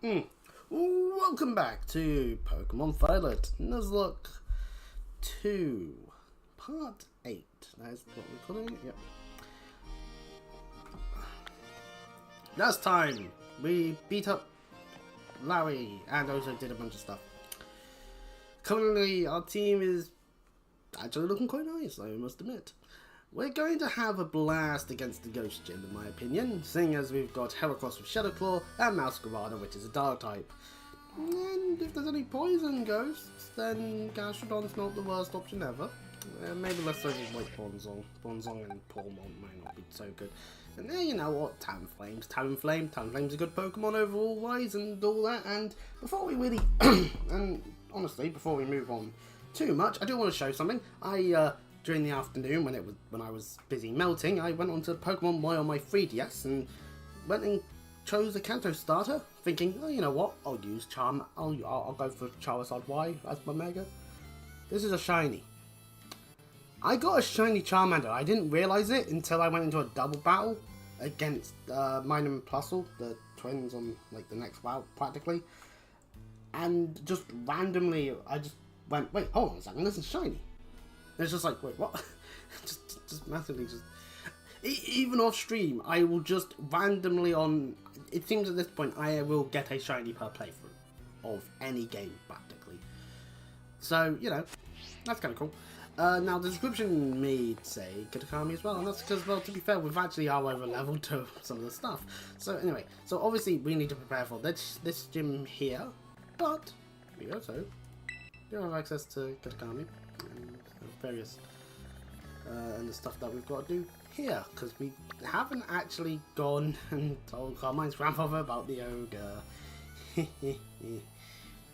Welcome back to Pokemon Violet Nuzlocke 2 Part 8. That is what we're calling it, yep. Last time we beat up Larry and also did a bunch of stuff. Currently our team is actually looking quite nice, I must admit. We're going to have a blast against the Ghost Gym, in my opinion, seeing as we've got Heracross with Shadow Claw and Masquerada, which is a Dark type. And if there's any Poison Ghosts, then Gastrodon's not the worst option ever. Maybe less so with White Bronzong. Bronzong and Pormont might not be so good. And then, you know what, Talonflame's a good Pokemon overall wise and all that. And before we really, and honestly, before we move on too much, I do want to show something. During the afternoon, when I was busy melting, I went onto Pokemon Y on my 3DS and went and chose a Kanto starter, thinking, oh, you know what, I'll use Charm. I'll go for Charizard Y as my Mega. This is a shiny. I got a shiny Charmander. I didn't realize it until I went into a double battle against Minun and Plusle, the twins on like the next route practically, and just randomly I just went, wait, hold on a second, this is shiny. It's just like, wait, what? just massively, even off stream, I will just randomly on, it seems at this point, I will get a shiny per playthrough of any game, practically. So, you know, that's kind of cool. Now, the description may say Kitakami as well, and that's because, well, to be fair, we've actually are over leveled to some of the stuff. So, anyway, so obviously we need to prepare for this gym here, but we also do have access to Kitakami. And various and the stuff that we've got to do here, because we haven't actually gone and told Carmine's grandfather about the ogre.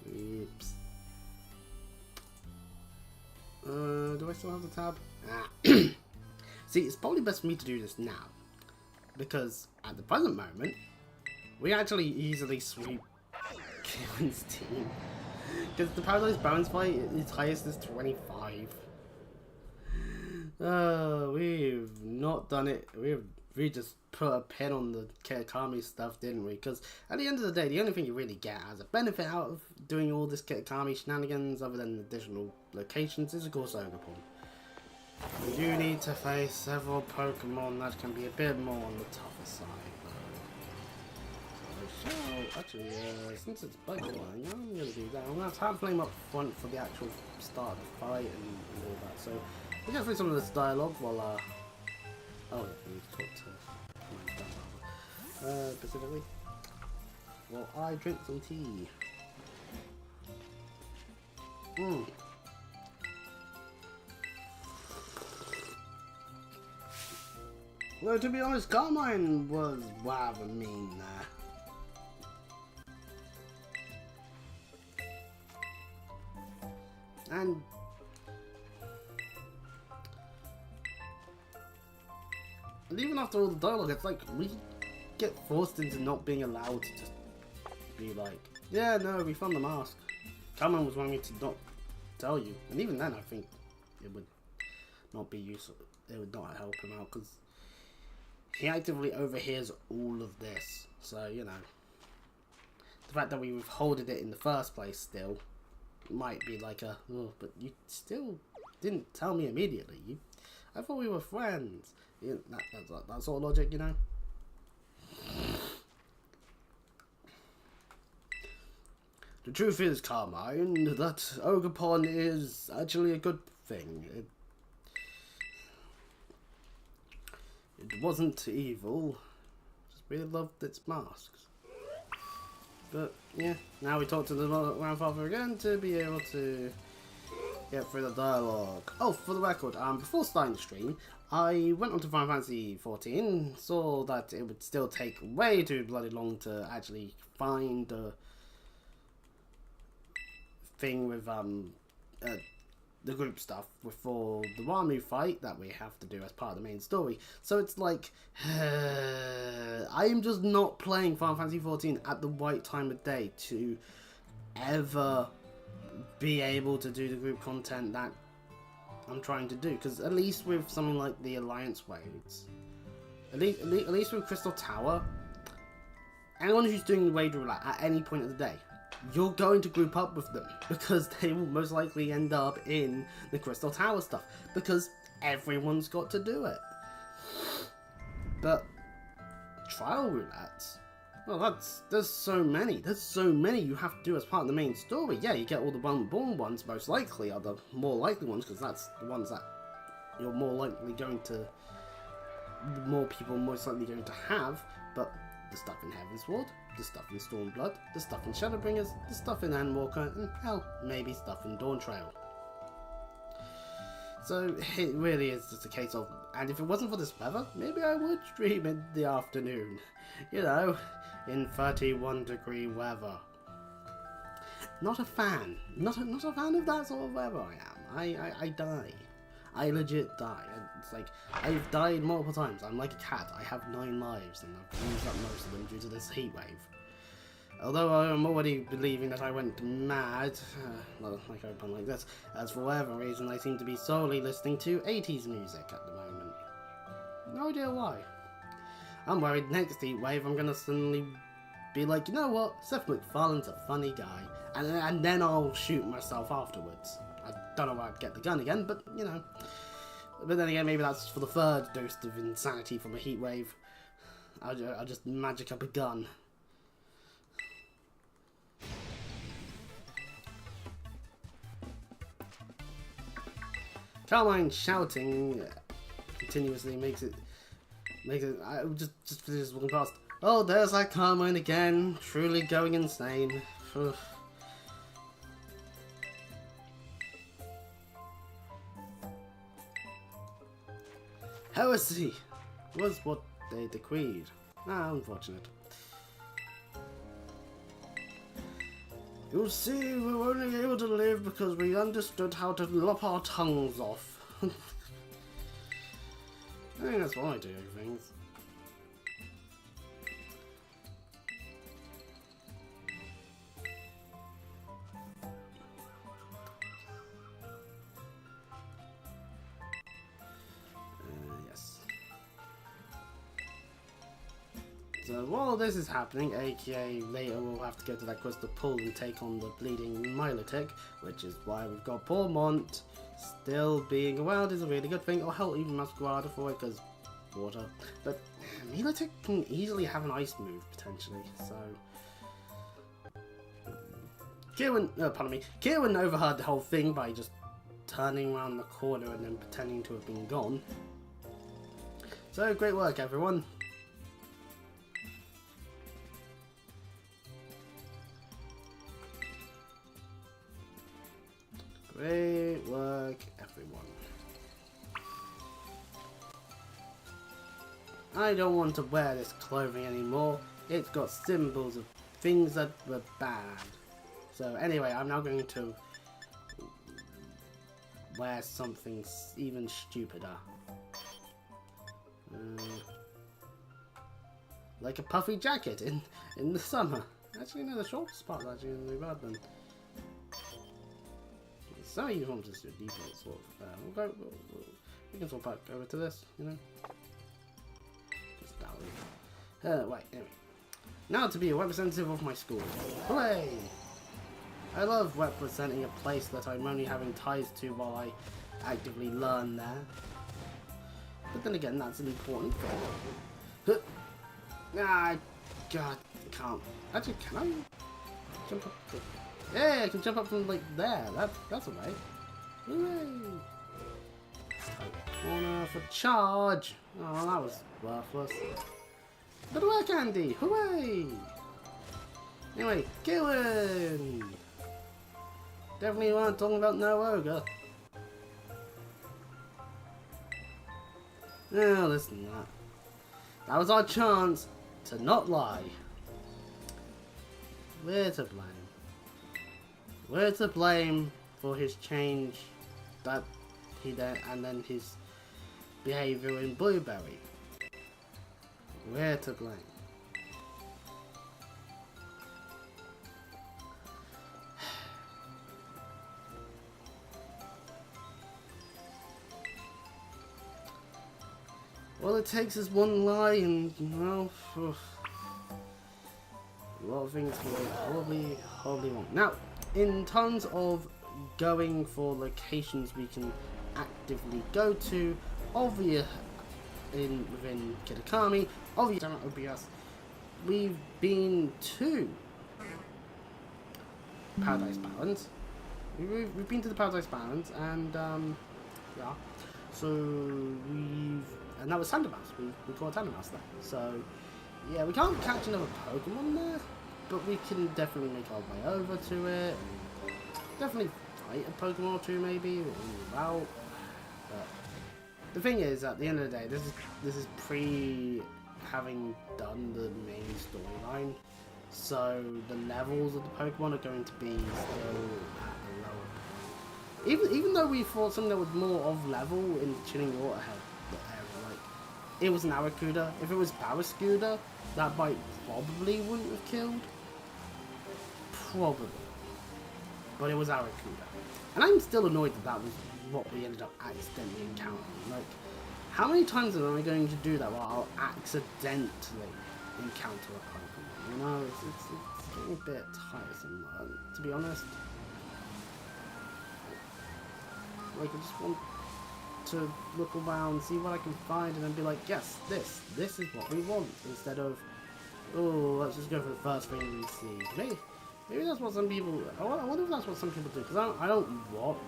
Oops. Do I still have the tab? See, it's probably best for me to do this now, because at the present moment we actually easily sweep Kevin's team. Because the Paradise Balance fight, its highest is 25. We've not done it. We just put a pin on the Kitakami stuff, didn't we? Because at the end of the day, the only thing you really get as a benefit out of doing all this Kitakami shenanigans, other than additional locations, is of course Ogerpon. We do need to face several Pokemon that can be a bit more on the tougher side. So, actually, since it's bug flying, I'm going to do that. I'm going to have Talonflame up front for the actual start of the fight and all that. So, we'll get through some of this dialogue while, oh, we need to talk to my specifically. Well, I drink some tea. Well, to be honest, Carmine was rather mean there. And even after all the dialogue, it's like we get forced into not being allowed to just be like, yeah, no, we found the mask. Cameron was wanting me to not tell you, and even then I think it would not be useful. It would not help him out because he actively overhears all of this. So, you know, the fact that we withholded it in the first place still might be like a, oh, but you still didn't tell me immediately. I thought we were friends. That sort of logic, you know. The truth is, Carmine, that Ogerpon is actually a good thing. It wasn't evil. Just really loved its masks. But yeah, now we talk to the grandfather again to be able to get through the dialogue. Oh, for the record, before starting the stream, I went onto Final Fantasy 14, saw that it would still take way too bloody long to actually find the thing with the group stuff before the Ramu fight that we have to do as part of the main story. So it's like, I am just not playing Final Fantasy 14 at the right time of day to ever be able to do the group content that I'm trying to do. Because at least with something like the Alliance raids, at least with Crystal Tower, anyone who's doing Raid Roulette at any point of the day, you're going to group up with them because they will most likely end up in the Crystal Tower stuff because everyone's got to do it. But trial roulettes, well, there's so many you have to do as part of the main story. Yeah, you get all the Unborn ones, most likely are the more likely ones because that's the ones that you're more likely going to, more people most likely going to have. But the stuff in Heavensward, the stuff in Stormblood, the stuff in Shadowbringers, the stuff in Endwalker, and hell, maybe stuff in Dawntrail. So it really is just a case of, and if it wasn't for this weather, maybe I would stream in the afternoon. You know, in 31-degree weather. Not a fan. Not a fan of that sort of weather I am. I die. I legit die. It's like, I've died multiple times. I'm like a cat. I have 9 lives and I've used up most of them due to this heat wave. Although I'm already believing that I went mad, well, like I open like this, as for whatever reason I seem to be solely listening to 80s music at the moment. No idea why. I'm worried next heat wave I'm gonna suddenly be like, you know what, Seth MacFarlane's a funny guy, and then I'll shoot myself afterwards. I don't know where I'd get the gun again, but you know. But then again, maybe that's for the 3rd dose of insanity from a heat wave. I'll just magic up a gun. Carmine shouting continuously makes it. I just for this walking past. Oh, there's that Carmine again, truly going insane. Ugh. Heresy was what they decreed. Ah, unfortunate. You see, we were only able to live because we understood how to lop our tongues off. I think that's why I do things. Yes. So while this is happening, aka later we'll have to go to that crystal pool and take on the bleeding Milotic, which is why we've got poor Mont. Still being around is a really good thing, or hell, even Masquerada for it, because water. But Milotic can easily have an ice move, potentially, so... Kieran overheard the whole thing by just turning around the corner and then pretending to have been gone. So, great work, everyone. Great work, everyone. I don't want to wear this clothing anymore. It's got symbols of things that were bad. So anyway, I'm now going to wear something even stupider. Like a puffy jacket in the summer. Actually, no, the shortest part is actually in the bad then. Some uniforms is your default sort of. We can swap back over to this, you know. Just down. Wait, anyway. Now to be a representative of my school. Hooray! I love representing a place that I'm only having ties to while I actively learn there. But then again, that's an important thing. Ah, God, I can't. Actually, can I jump up? Yeah, I can jump up from like there. That's a way. Hooray! Corner for charge. Oh, that was worthless. Good work, Andy. Hooray! Anyway, Gillen. Definitely weren't talking about no ogre. Now listen to that. That was our chance to not lie. We're to blame. We're to blame for his change that he did, and then his behaviour in Blueberry. We're to blame. All it takes is one lie and, well, A lot of things go horribly wrong. Now, in terms of going for locations we can actively go to, obviously within Kitakami, obviously OBS, we've been to Paradise Barrens. We've been to the Paradise Barrens, and yeah, so and that was Sandermouse. We caught Sandermouse there. So yeah, we can't catch another Pokemon there, but we can definitely make our way over to it. And definitely fight a Pokemon or two, maybe, or out. But the thing is, at the end of the day, this is pre having done the main storyline. So the levels of the Pokemon are going to be still at a lower. Even though we fought something that was more of level in Chilling Waterhead area, like it was an Arrokuda. If it was Barrascuda, that bite probably wouldn't have killed. Probably. But it was Arrokuda. And I'm still annoyed that was what we ended up accidentally encountering. Like, how many times am I going to do that while I'll accidentally encounter a Pokemon? You know, it's getting a bit tiresome, to be honest. Like, I just want to look around, see what I can find, and then be like, yes, this is what we want, instead of, oh, let's just go for the first thing we see. Maybe that's what some people, I wonder if that's what some people do, because I don't watch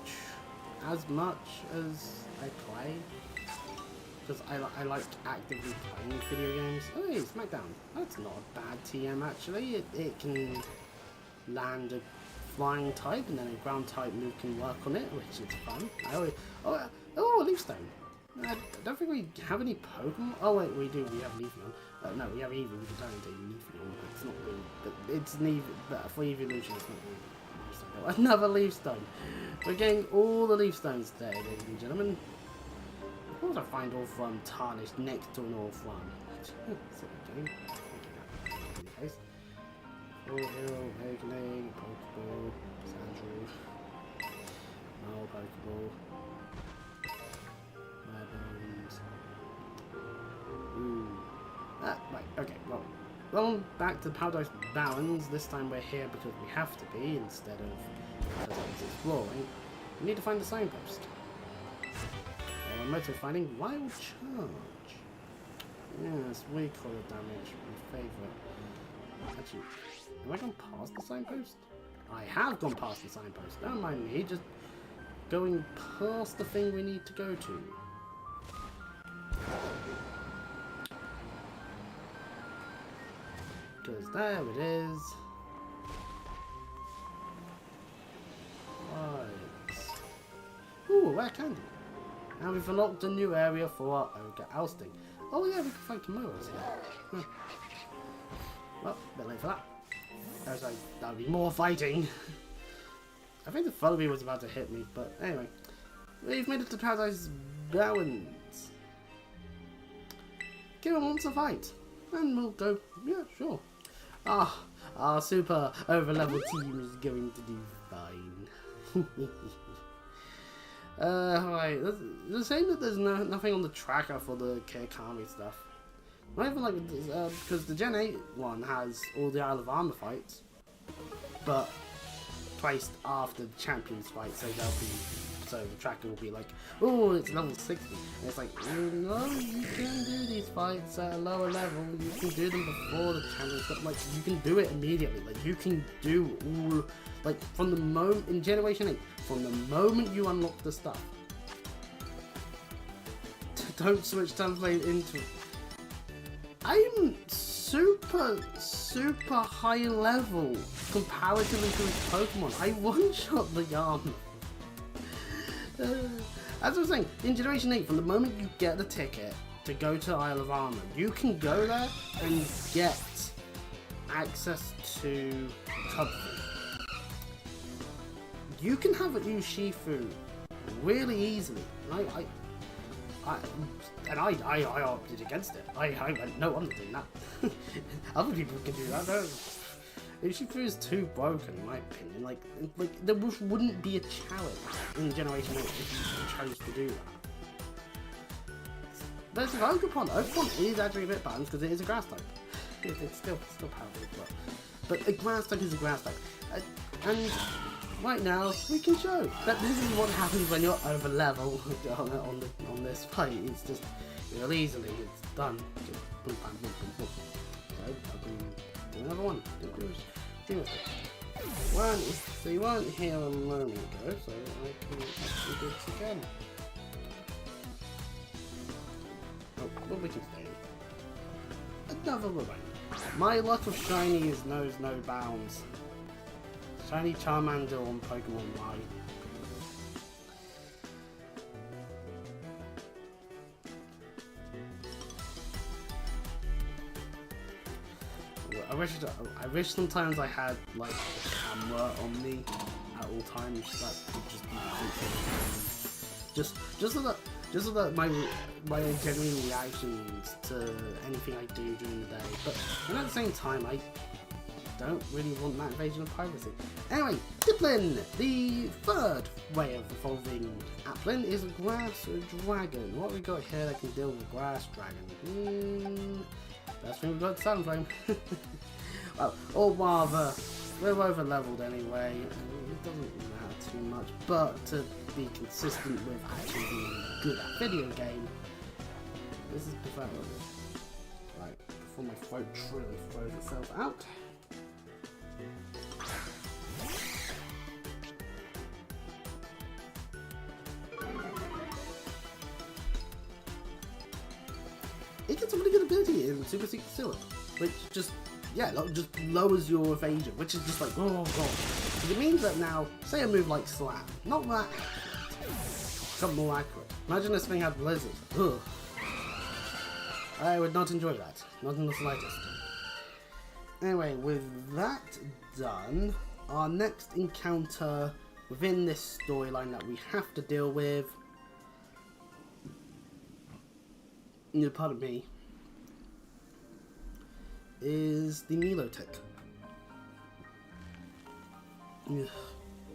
as much as I play. Because I like actively playing video games. Oh, hey, Smackdown. That's not a bad TM, actually. It can land a flying type, and then a ground type move can work on it, which is fun. Oh, a Leaf Stone. I don't think we have any Pokemon. Oh, wait, we do. We have Leafeon. No, we have Eevee. We can turn into Leafeon. It's not really... But it's an Eevee... But for evolution, it's not really... Oh, another Leaf Stone. We're getting all the Leaf Stones today, ladies and gentlemen. What was I find all from tarnished next to an all from? Silly game. In any case. Full Hero, Awakening, Pokeball, Sandrew. No Pokeball. Weapons. Ooh. Right, okay, well, back to the Paradise Barrens. This time we're here because we have to be, instead of because I was exploring. We need to find the signpost. Motor finding Wild Charge. Yes, we call it damage. My favourite. Actually, have I gone past the signpost? I have gone past the signpost. Don't mind me, just going past the thing we need to go to. Because there it is. Right. Ooh, rare candy. And we've unlocked a new area for our Ogre ousting. Oh yeah, we can find Komodos here. Well, a bit late for that. That would be more fighting. I think the Furby was about to hit me, but anyway. We've made it to Paradise Barrens. Give him wants a fight. And we'll go, yeah, sure. Our super over-level team is going to do fine. Right, the same that there's nothing on the tracker for the Kitakami stuff. Not even like, because the Gen 8 one has all the Isle of Armor fights, but placed after the Champions fight, so the tracker will be like, oh, it's level 60. And it's like, no, you can do these fights at a lower level, you can do them before the Champions, but like, you can do it immediately, like, you can do all, like, from the moment, in Generation 8, from the moment you unlock the stuff. Don't switch template into... I'm super high level comparatively to his Pokemon. I one-shot the Yarn. As I was saying, in Generation 8, from the moment you get the ticket to go to Isle of Armor, you can go there and get access to Cubfree. You can have a Urshifu really easily. I opted against it. I went, no, I'm not doing that. Other people can do that. No. Urshifu is too broken, in my opinion. Like there wouldn't be a challenge in Generation 8 if you chose to do that. There's Ogerpon. Ogerpon is actually a bit balanced because it is a grass type. It's still powerful, but but a grass type is a grass type. And right now, we can show that this is what happens when you're over level on this fight. It's just real easily, it's done. Just boom, bam, boom, boom, boom. So I can do another one. So you weren't here a moment ago, so I can actually do this again. Oh, well, we can stay in. Another reminder. My luck of shinies knows no bounds. Shiny Charmander on Pokemon Y. I wish sometimes I had like a camera on me at all times. That would just be just so that my genuine reactions to anything I do during the day. But at the same time, I don't really want that invasion of privacy. Anyway, Diplin! The third way of evolving Applin is a grass dragon. What we got here that can deal with a grass dragon? Best thing we've got, Sunflame. Well, or rather, we're over leveled anyway. It doesn't matter too much, but to be consistent with actually being good at video game, this is preferred. Right, before my throat truly throws itself out. It gets a really good ability in Super Secret Sewer, which just lowers your evasion, which is just like, oh god. Because it means that now, say a move like Slam, not that accurate, something more accurate. Imagine this thing had Blizzard. Ugh. I would not enjoy that, not in the slightest. Anyway, with that done, our next encounter within this storyline that we have to deal with, pardon me, is the Milotic.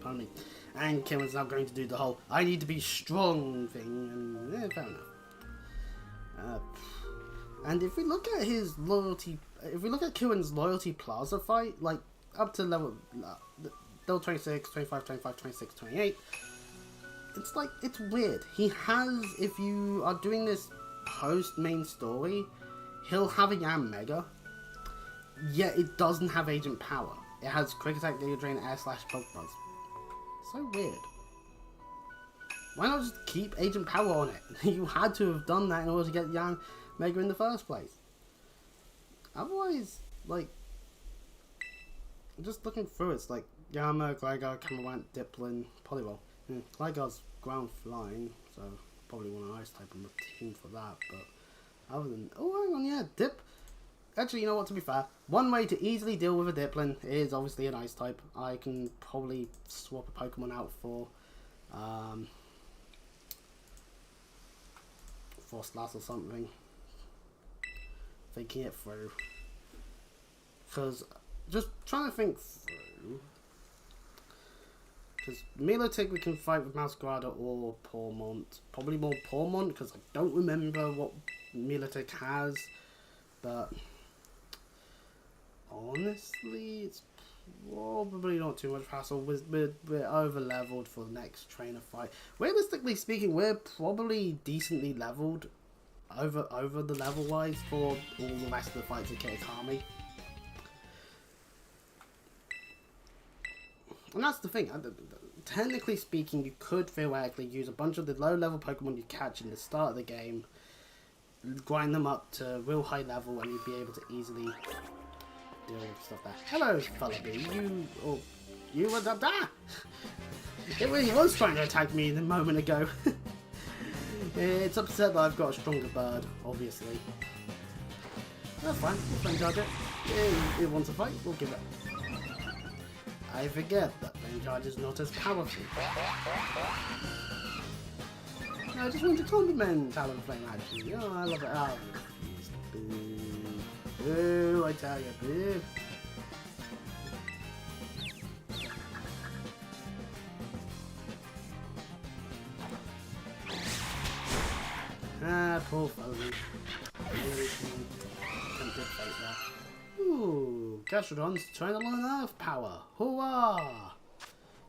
Pardon me. And Kim is now going to do the whole I need to be strong thing, and fair enough. And if we look at his loyalty, if we look at Kuen's loyalty plaza fight, like up to level 26, 25, 25, 26, 28, it's like, it's weird. He has, if you are doing this post main story, he'll have a Yam Mega, yet it doesn't have Agent Power. It has Quick Attack, Giga Drain, Air Slash, Poke Buzz. So weird. Why not just keep Agent Power on it? You had to have done that in order to get Yam Mega in the first place. Otherwise, like, just looking through it's like Yama, Gligar, Camarant, Diplin, Poliwhirl. Gligar's ground flying, so probably want an ice type on the team for that, but other than, oh hang on, yeah, actually, you know what, to be fair, one way to easily deal with a Diplin is obviously an ice type. I can probably swap a Pokemon out for Frostlass or something, thinking it through, because just trying to think through. Because Milotic we can fight with Masquerada or Pormont. Probably more Pormont, because I don't remember what Milotic has. But honestly, it's probably not too much hassle. We're over leveled for the next trainer fight. Realistically speaking, we're probably decently leveled over the level wise for all the rest of the fights at Kitakami. And that's the thing, technically speaking, you could theoretically use a bunch of the low-level Pokemon you catch in the start of the game, grind them up to real high level, and you'd be able to easily deal with stuff there. Hello, Fullaby, you was up there! It really was trying to attack me a moment ago. It's upset that I've got a stronger bird, obviously. That's fine, we'll flame charge it. It wants a fight, we'll give it. I forget that flame charge is not as powerful. I just want to compliment Talonflame actually. Oh, I love it. Oh, boo. Boo, I tell you, boo. Ah, poor Foley. Really tempted fate there. Ooh, Gastrodon's trying to learn Earth Power. Hurrah!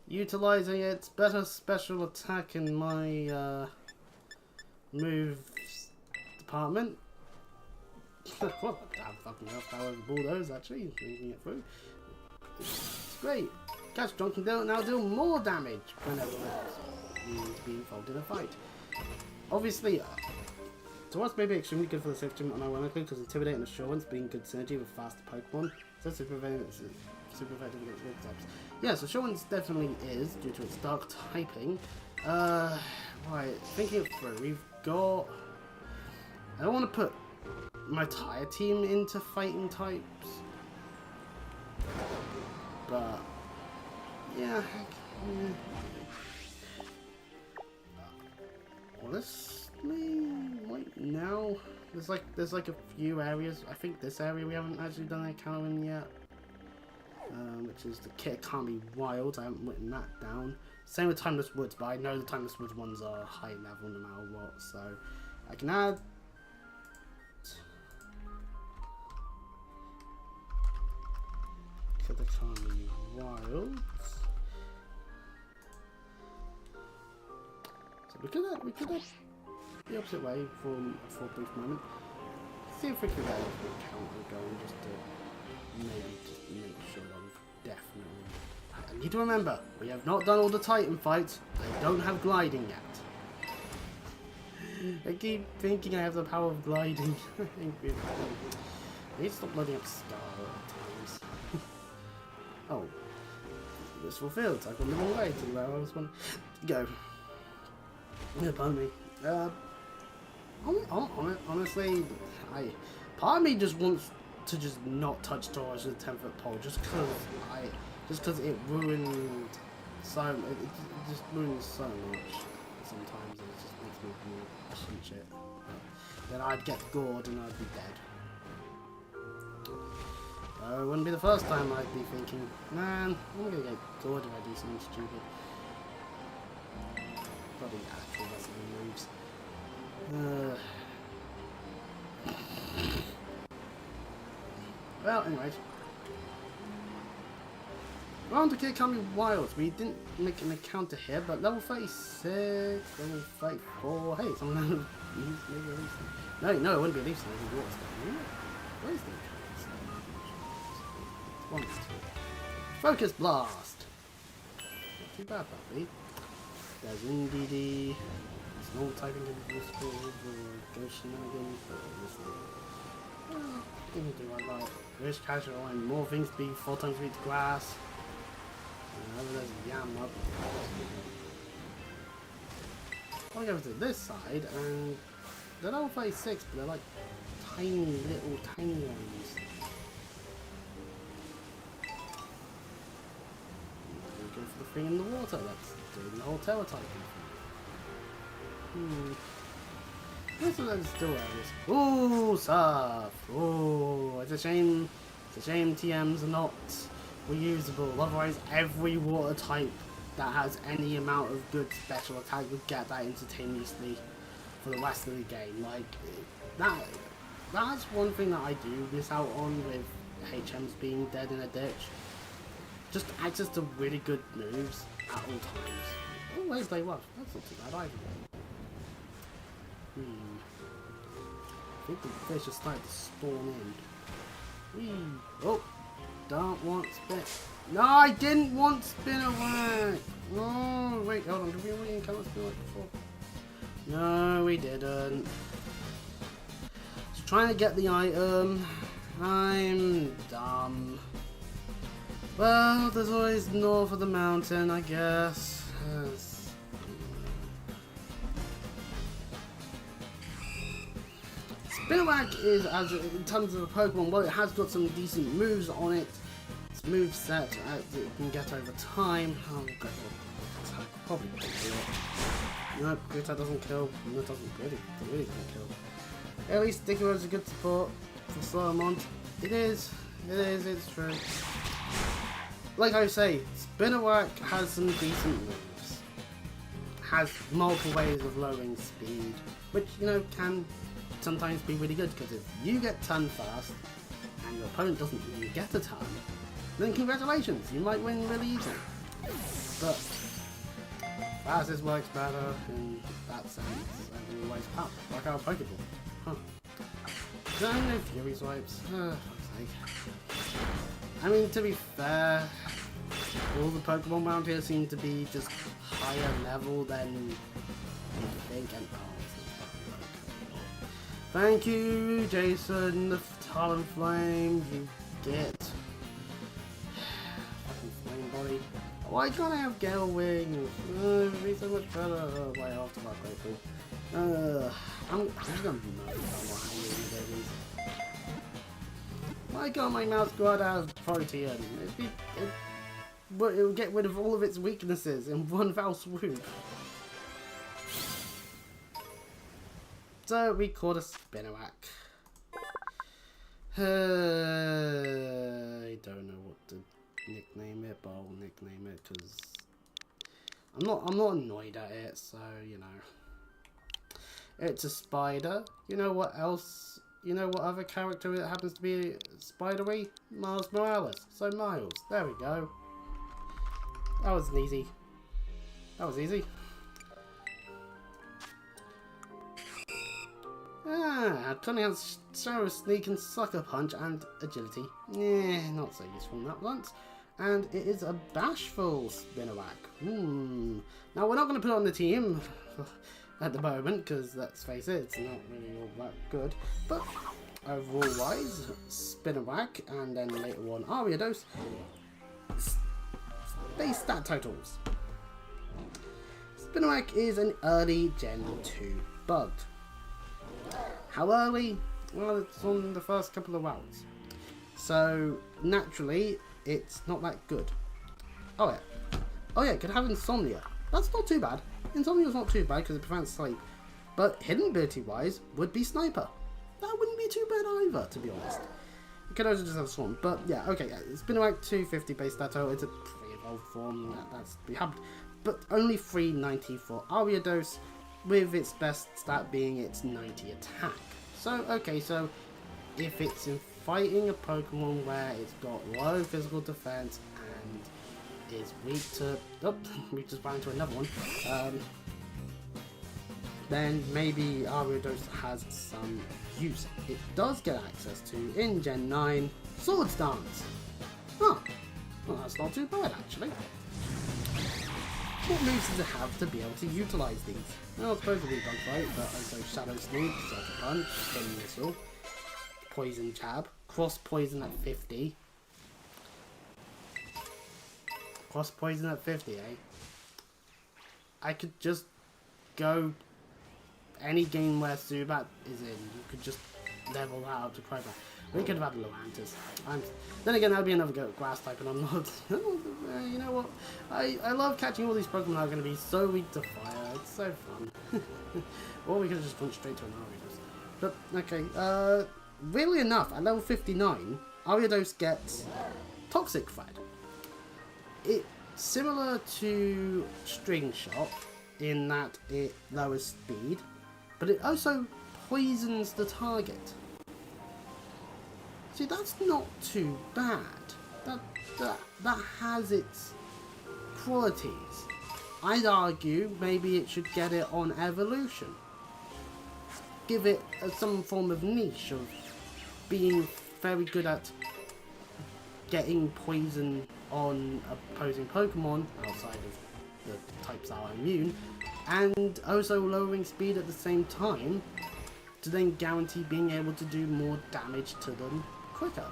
Utilizing its better special attack in my moves department. Well, I have fucking Earth Power with Bulldoze actually, making it through. It's great. Gastrodon can now deal more damage whenever it's being involved in a fight. Obviously, to us may be extremely good for the safe gym unironically because Intimidate and Assurance being good synergy with faster Pokemon. So super effective against weak types. Yes, Assurance definitely is due to its dark typing. Right, thinking it through, we've got. I don't want to put my entire team into fighting types, but yeah. Honestly, right now, there's like a few areas. I think this area we haven't actually done an encounter in yet, which is the Kitakami Wilds. I haven't written that down. Same with Timeless Woods, but I know the Timeless Woods ones are high level no matter what, so I can add. Kitakami Wilds. So we could have the opposite way for a brief moment. See if we can get a counter going just to maybe make sure that we've definitely. I need to remember, we have not done all the Titan fights. I don't have gliding yet. I keep thinking I have the power of gliding. I need to stop loading up Star at times. Oh, this fulfilled. I've gone the wrong way to where I was wanting to go. Yeah, pardon me. Honestly, part of me just wants to just not touch Taurus with a 10-foot pole, just because it ruined it just ruins so much. Sometimes it just makes me more shit. Then I'd get gored and I'd be dead. It wouldn't be the first time I'd be thinking, man, I'm gonna get gored if I do something stupid. Probably actual wrestling moves. Well, anyways. We're on to Kitakami Wilds. We didn't make an encounter here, but level 36, level 34. Hey, someone maybe a leaf. No, it wouldn't be a leaf snake. It would be a water snake. Where is the Focus Blast! Not too bad, puppy. There's NDD. Small typing can be useful for ghost shenanigans, but obviously. Give me do what I like. Rich casual and more things be 4 times reach grass. Over there's a yam up. I'll go to this side and they're level 36, but they're like tiny ones. Go for the thing in the water. Let's do the whole terror type. This one still areas. Ooh, surf. Ooh, it's a shame. It's a shame TMs are not reusable. Otherwise, every water type that has any amount of good special attack would get that instantaneously for the rest of the game. Like that. That's one thing that I do miss out on with HMs being dead in a ditch. Just access to really good moves at all times. Always they love. That's not too bad either. I think the fish has started to spawn in. Oh, don't want spin. No, I didn't want Spinarak. Oh, wait, hold on. Did we already encounter Spinarak before? No, we didn't. Just trying to get the item. I'm dumb. Well, there's always north of the mountain, I guess. Spinarak is, as in terms of a Pokemon, well, it has got some decent moves on it. Its move set it can get over time. Oh, God. Probably doesn't kill. No, Gritite doesn't kill. No, it doesn't really kill. At least Digger is a good support for Slowmont. It is, it's true. Like I say, Spinarak has some decent moves. Has multiple ways of lowering speed, which, you know, can sometimes be really good, because if you get turned fast and your opponent doesn't even get a turn, then congratulations, you might win really easily. But Fastest works better in that sense, and always up, like our Pokeball. Huh. Don't know Fury Swipes. Fuck's sake. I mean, to be fair, all the Pokemon around here seem to be just higher level than you think. And thank you, Jason, the Talonflame. You get fucking flame body. Why can't I have Gale Wings? It'd be so much better. Oh, way after my playthrough. I'm just gonna be mad about why can't my mouse squad have Protean? It would get rid of all of its weaknesses in one foul swoop. So we caught a Spinarak. I don't know what to nickname it, but I'll nickname it because I'm not annoyed at it. So you know, it's a spider. You know what else? You know what other character it happens to be spidery? Miles Morales. So Miles. There we go. That was easy. That was easy. Cunning has Shadow Sneak and Sucker Punch and Agility. Not so useful in that once. And it is a Bashful Spinarak. Now we're not going to put it on the team at the moment, because let's face it, it's not really all that good. But overall wise, Spinarak and then later on Ariados, base stat totals. Spinarak is an early Gen 2 bug. How early? Well, it's on the first couple of rounds. So naturally, it's not that good. Oh yeah, it could have Insomnia. That's not too bad. Insomnia's not too bad because it prevents sleep. But hidden ability wise would be Sniper. That wouldn't be too bad either, to be honest. You could also just have Swarm. But yeah, okay, it's been like 250 base stat. It's a pre-evolved form. That's we have, but only 390 for Ariados, with its best stat being its 90 attack. So okay, so if it's in fighting a Pokemon where it's got low physical defense and is weak to... Oh, we just ran into another one. Then maybe Ariados has some use. It does get access to, in Gen 9, Swords Dance. Huh. Well, that's not too bad, actually. What moves does it have to be able to utilise these? Well, supposedly Bug Fight, but also Shadow Sneak, Sucker Punch, Spin Missile, Poison Jab, Cross Poison at 50. Cross Poison at 50, eh? I could just go any game where Zubat is in, you could just level that up to Crobat. We could have had Luantis. Then again, that'd be another grass type, and I'm not. You know what? I love catching all these Pokemon that are going to be so weak to fire. It's so fun. Or we could have just gone straight to an Ariados. But okay, weirdly enough, at level 59, Ariados gets Toxic Thread. It's similar to String Shot in that it lowers speed, but it also poisons the target. See, that's not too bad. That has its qualities. I'd argue maybe it should get it on evolution. Give it some form of niche of being very good at getting poison on opposing Pokemon outside of the types that are immune, and also lowering speed at the same time to then guarantee being able to do more damage to them quicker.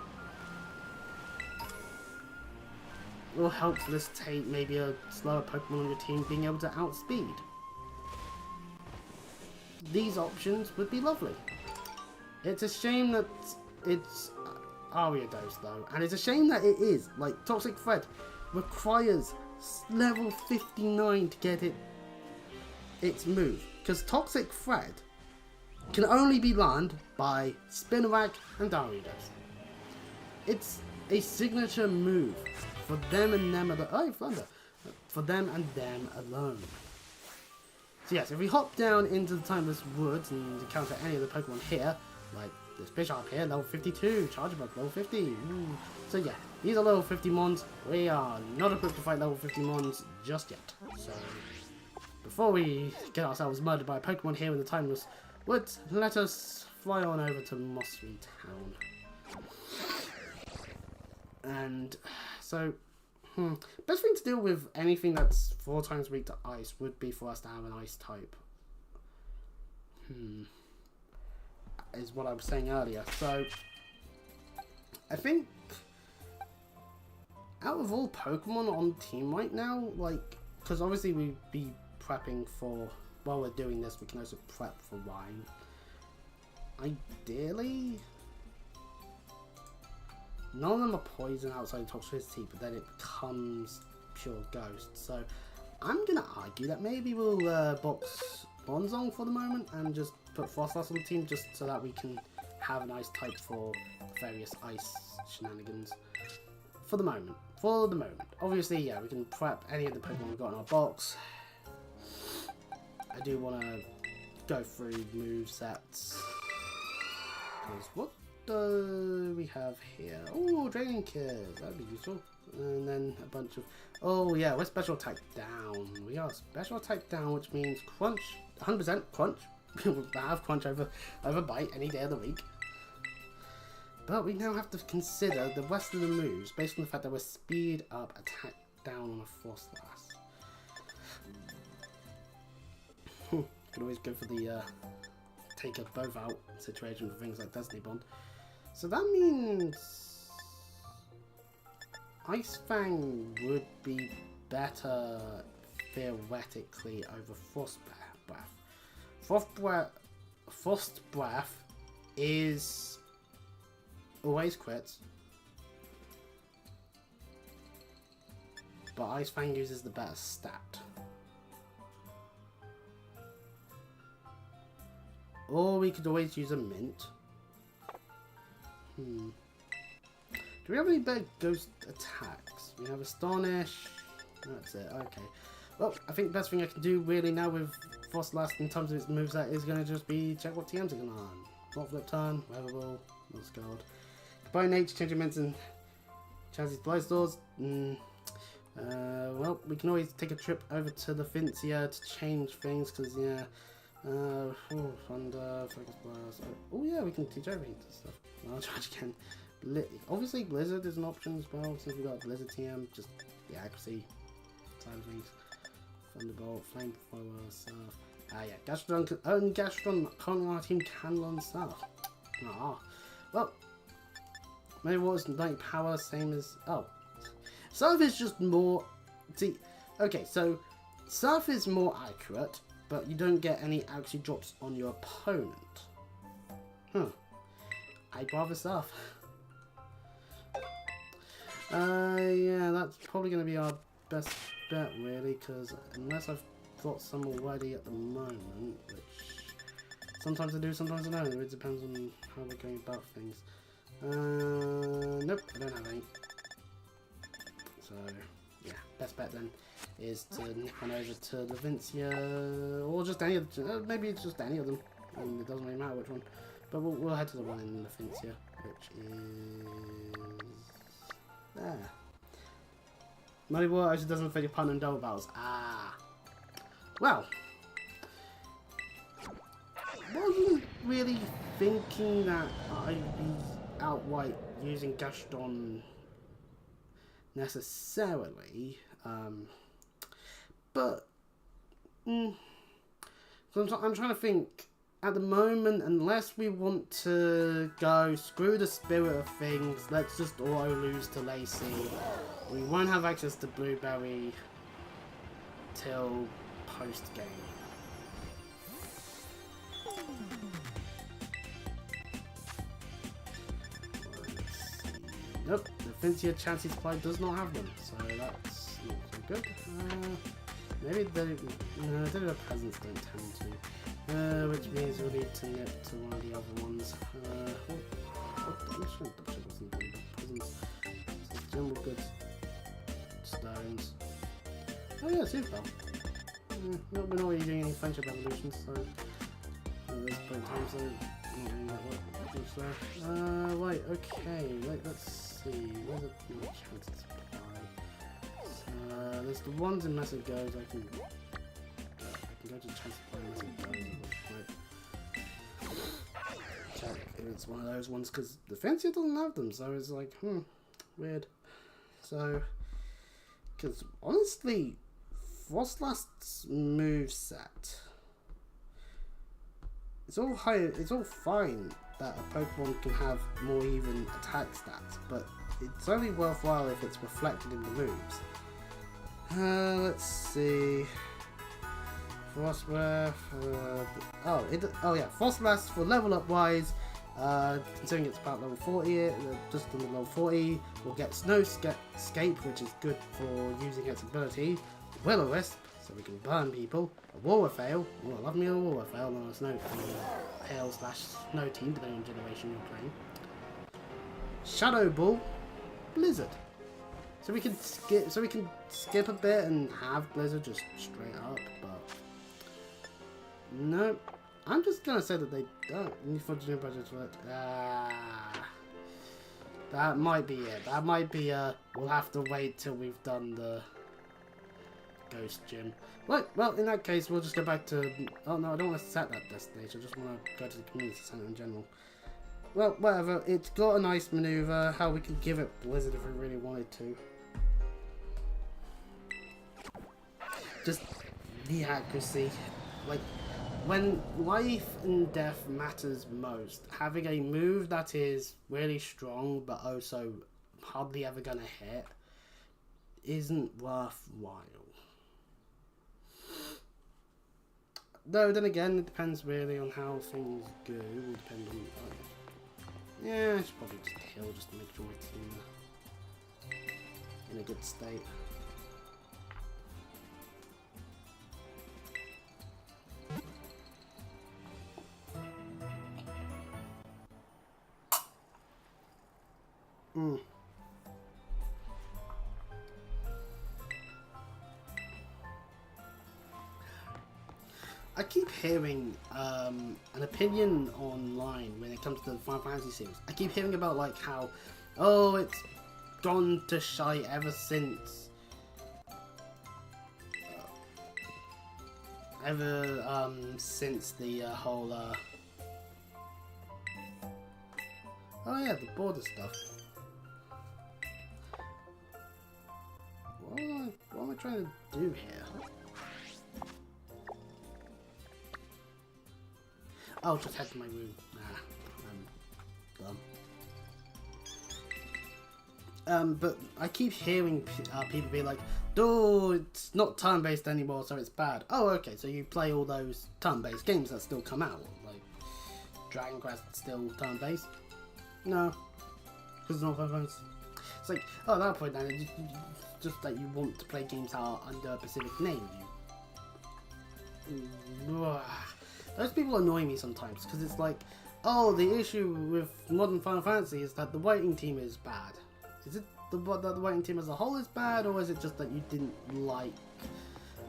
It will help facilitate maybe a slower Pokemon on your team being able to outspeed. These options would be lovely. It's a shame that it's Ariados though, and it's a shame that it is, like, Toxic Thread requires level 59 to get its move, because Toxic Thread can only be learned by Spinarak and Ariados. It's a signature move for them and them alone. Oh, Flounder! For them and them alone. So yes, if we hop down into the Timeless Woods and encounter any of the Pokemon here, like this Bishop here, level 52, Charger Bug, level 50. Ooh. So yeah, these are level 50 mons. We are not equipped to fight level 50 mons just yet. So before we get ourselves murdered by a Pokemon here in the Timeless Woods, let us fly on over to Mossy Town. And so, best thing to deal with anything that's 4 times weak to ice would be for us to have an ice type. Is what I was saying earlier. So, I think out of all Pokemon on team right now, like, because obviously we'd be prepping for, while we're doing this, we can also prep for Wine. Ideally, none of them are poison outside toxicity, but then it becomes pure ghost. So I'm gonna argue that maybe we'll box Bronzong for the moment and just put Frostlass on the team, just so that we can have an ice type for various ice shenanigans. For the moment. Obviously, yeah, we can prep any of the Pokemon we've got in our box. I do want to go through movesets. Because what do we have here? Oh, Draining Kiss. That'd be useful. And then a bunch of... Oh, yeah, we're special attack down. We are special attack down, which means crunch. 100% crunch. We'll have crunch over bite any day of the week. But we now have to consider the rest of the moves based on the fact that we're speed up, attack down on a Frostlass. Could always go for the take us both out situation for things like Destiny Bond. So that means Ice Fang would be better theoretically over Frost Breath. Frost Breath is always crits, but Ice Fang uses the better stat. Or we could always use a Mint. Do we have any better ghost attacks? We have Astonish. That's it, okay. Well, I think the best thing I can do really now with Frostlass in terms of its moveset is going to just be check what TMs are going on. Not Flip Turn, Weather Ball, not Scald. Combine Nature, change your and chances to Blight Stores. Well, we can always take a trip over to the Vincia to change things, because, yeah. Thunder, Focus Blast. Oh, yeah, we can teach everything and stuff. I'll charge again. Obviously, Blizzard is an option as well, since we've got Blizzard TM, just the accuracy side of things. Thunderbolt, Flamethrower, Surf. Yeah, Gastrodon, only Gastrodon currently on our team can learn Surf. Well, maybe what's Night Power, same as. Oh, Surf is just more. See, okay, so Surf is more accurate, but you don't get any accuracy drops on your opponent. I'd rather Surf. Yeah, that's probably going to be our best bet, really, because unless I've got some already at the moment, which sometimes I do, sometimes I don't. It depends on how we're going about things. Nope, I don't have any. So, yeah, best bet then is to nip on over to the Vincia, or just any of them. Maybe it's just any of them. I mean, it doesn't really matter which one. But we'll head to the one in the Vincia, which is there. Muddy Water actually doesn't affect your partner in double battles. Well, wasn't really thinking that I'd be outright using Gastrodon necessarily, but so I'm trying to think. At the moment, unless we want to go screw the spirit of things, let's just auto lose to Lacey. We won't have access to Blueberry till post game. Nope, the Vincia Chansey Supply does not have them, so that's not so good. Maybe the peasants don't tend to. Which means we'll need to nip to one of the other ones. I'm sure wasn't peasants. So general goods, stones. Oh yeah, super. We're not really doing any friendship evolutions, so at this point in time, so not really that well. Wait, okay, let's see. Where's the chance to supply? There's the ones in Massive Goes. I can go to chance supply Massive Goes. Check if it's one of those ones, because the Fancier doesn't have them, so it's like, weird. So, because honestly, Frostlast's moveset, it's all fine that a Pokemon can have more even attack stats, but it's only worthwhile if it's reflected in the moves. Let's see. Frost Breath. Frostlast for level up wise. Considering it's about level 40, just under level 40, we'll get Snowscape, which is good for using its ability. Will-O-Wisp, so we can burn people. A Warfail. Oh, I love me a Warfail on a Snow Hail/Snow team, depending on generation you're playing. Shadow Ball, Blizzard. So we can skip a bit and have Blizzard just straight up, but no. I'm just gonna say that they don't. That might be it. That might be we'll have to wait till we've done the Ghost Gym. Well, in that case, we'll just go back to... Oh no, I don't want to set that destination. I just want to go to the community center in general. Well, whatever. It's got a nice maneuver. How we can give it Blizzard if we really wanted to. Just the accuracy. Like, when life and death matters most, having a move that is really strong but also hardly ever gonna hit isn't worthwhile. Though then again, it depends really on how things go. It will depend on. Yeah, I should probably just heal just to make sure it's in a good state. I keep hearing an opinion online when it comes to the Final Fantasy series. I keep hearing about like how, oh, it's gone to shite ever since the whole oh yeah, the border stuff. What am I trying to do here? Oh, just head to my room. Nah, I'm dumb. But I keep hearing people be like, "Oh, it's not turn-based anymore, so it's bad." Oh, okay, so you play all those turn-based games that still come out, like Dragon Quest still turn-based? No, because it's not turn-based. It's like, oh, at that point then, it's just that you want to play games that are under a specific name. Those people annoy me sometimes, because it's like, oh, the issue with modern Final Fantasy is that the writing team is bad. Is it that the writing team as a whole is bad, or is it just that you didn't like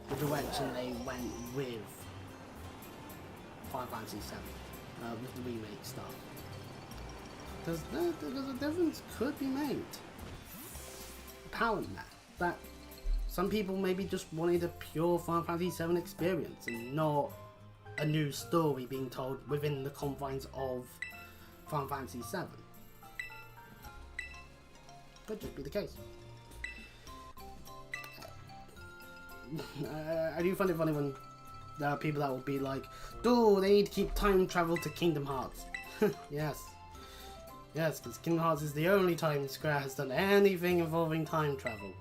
the direction they went with Final Fantasy VII, with the remake stuff? Because a difference could be made. Apparently, that some people maybe just wanted a pure Final Fantasy VII experience and not a new story being told within the confines of Final Fantasy VII. Could just be the case. I do find it funny when there are people that will be like, "Oh, they need to keep time travel to Kingdom Hearts." Yes, because Kingdom Hearts is the only time Square has done anything involving time travel.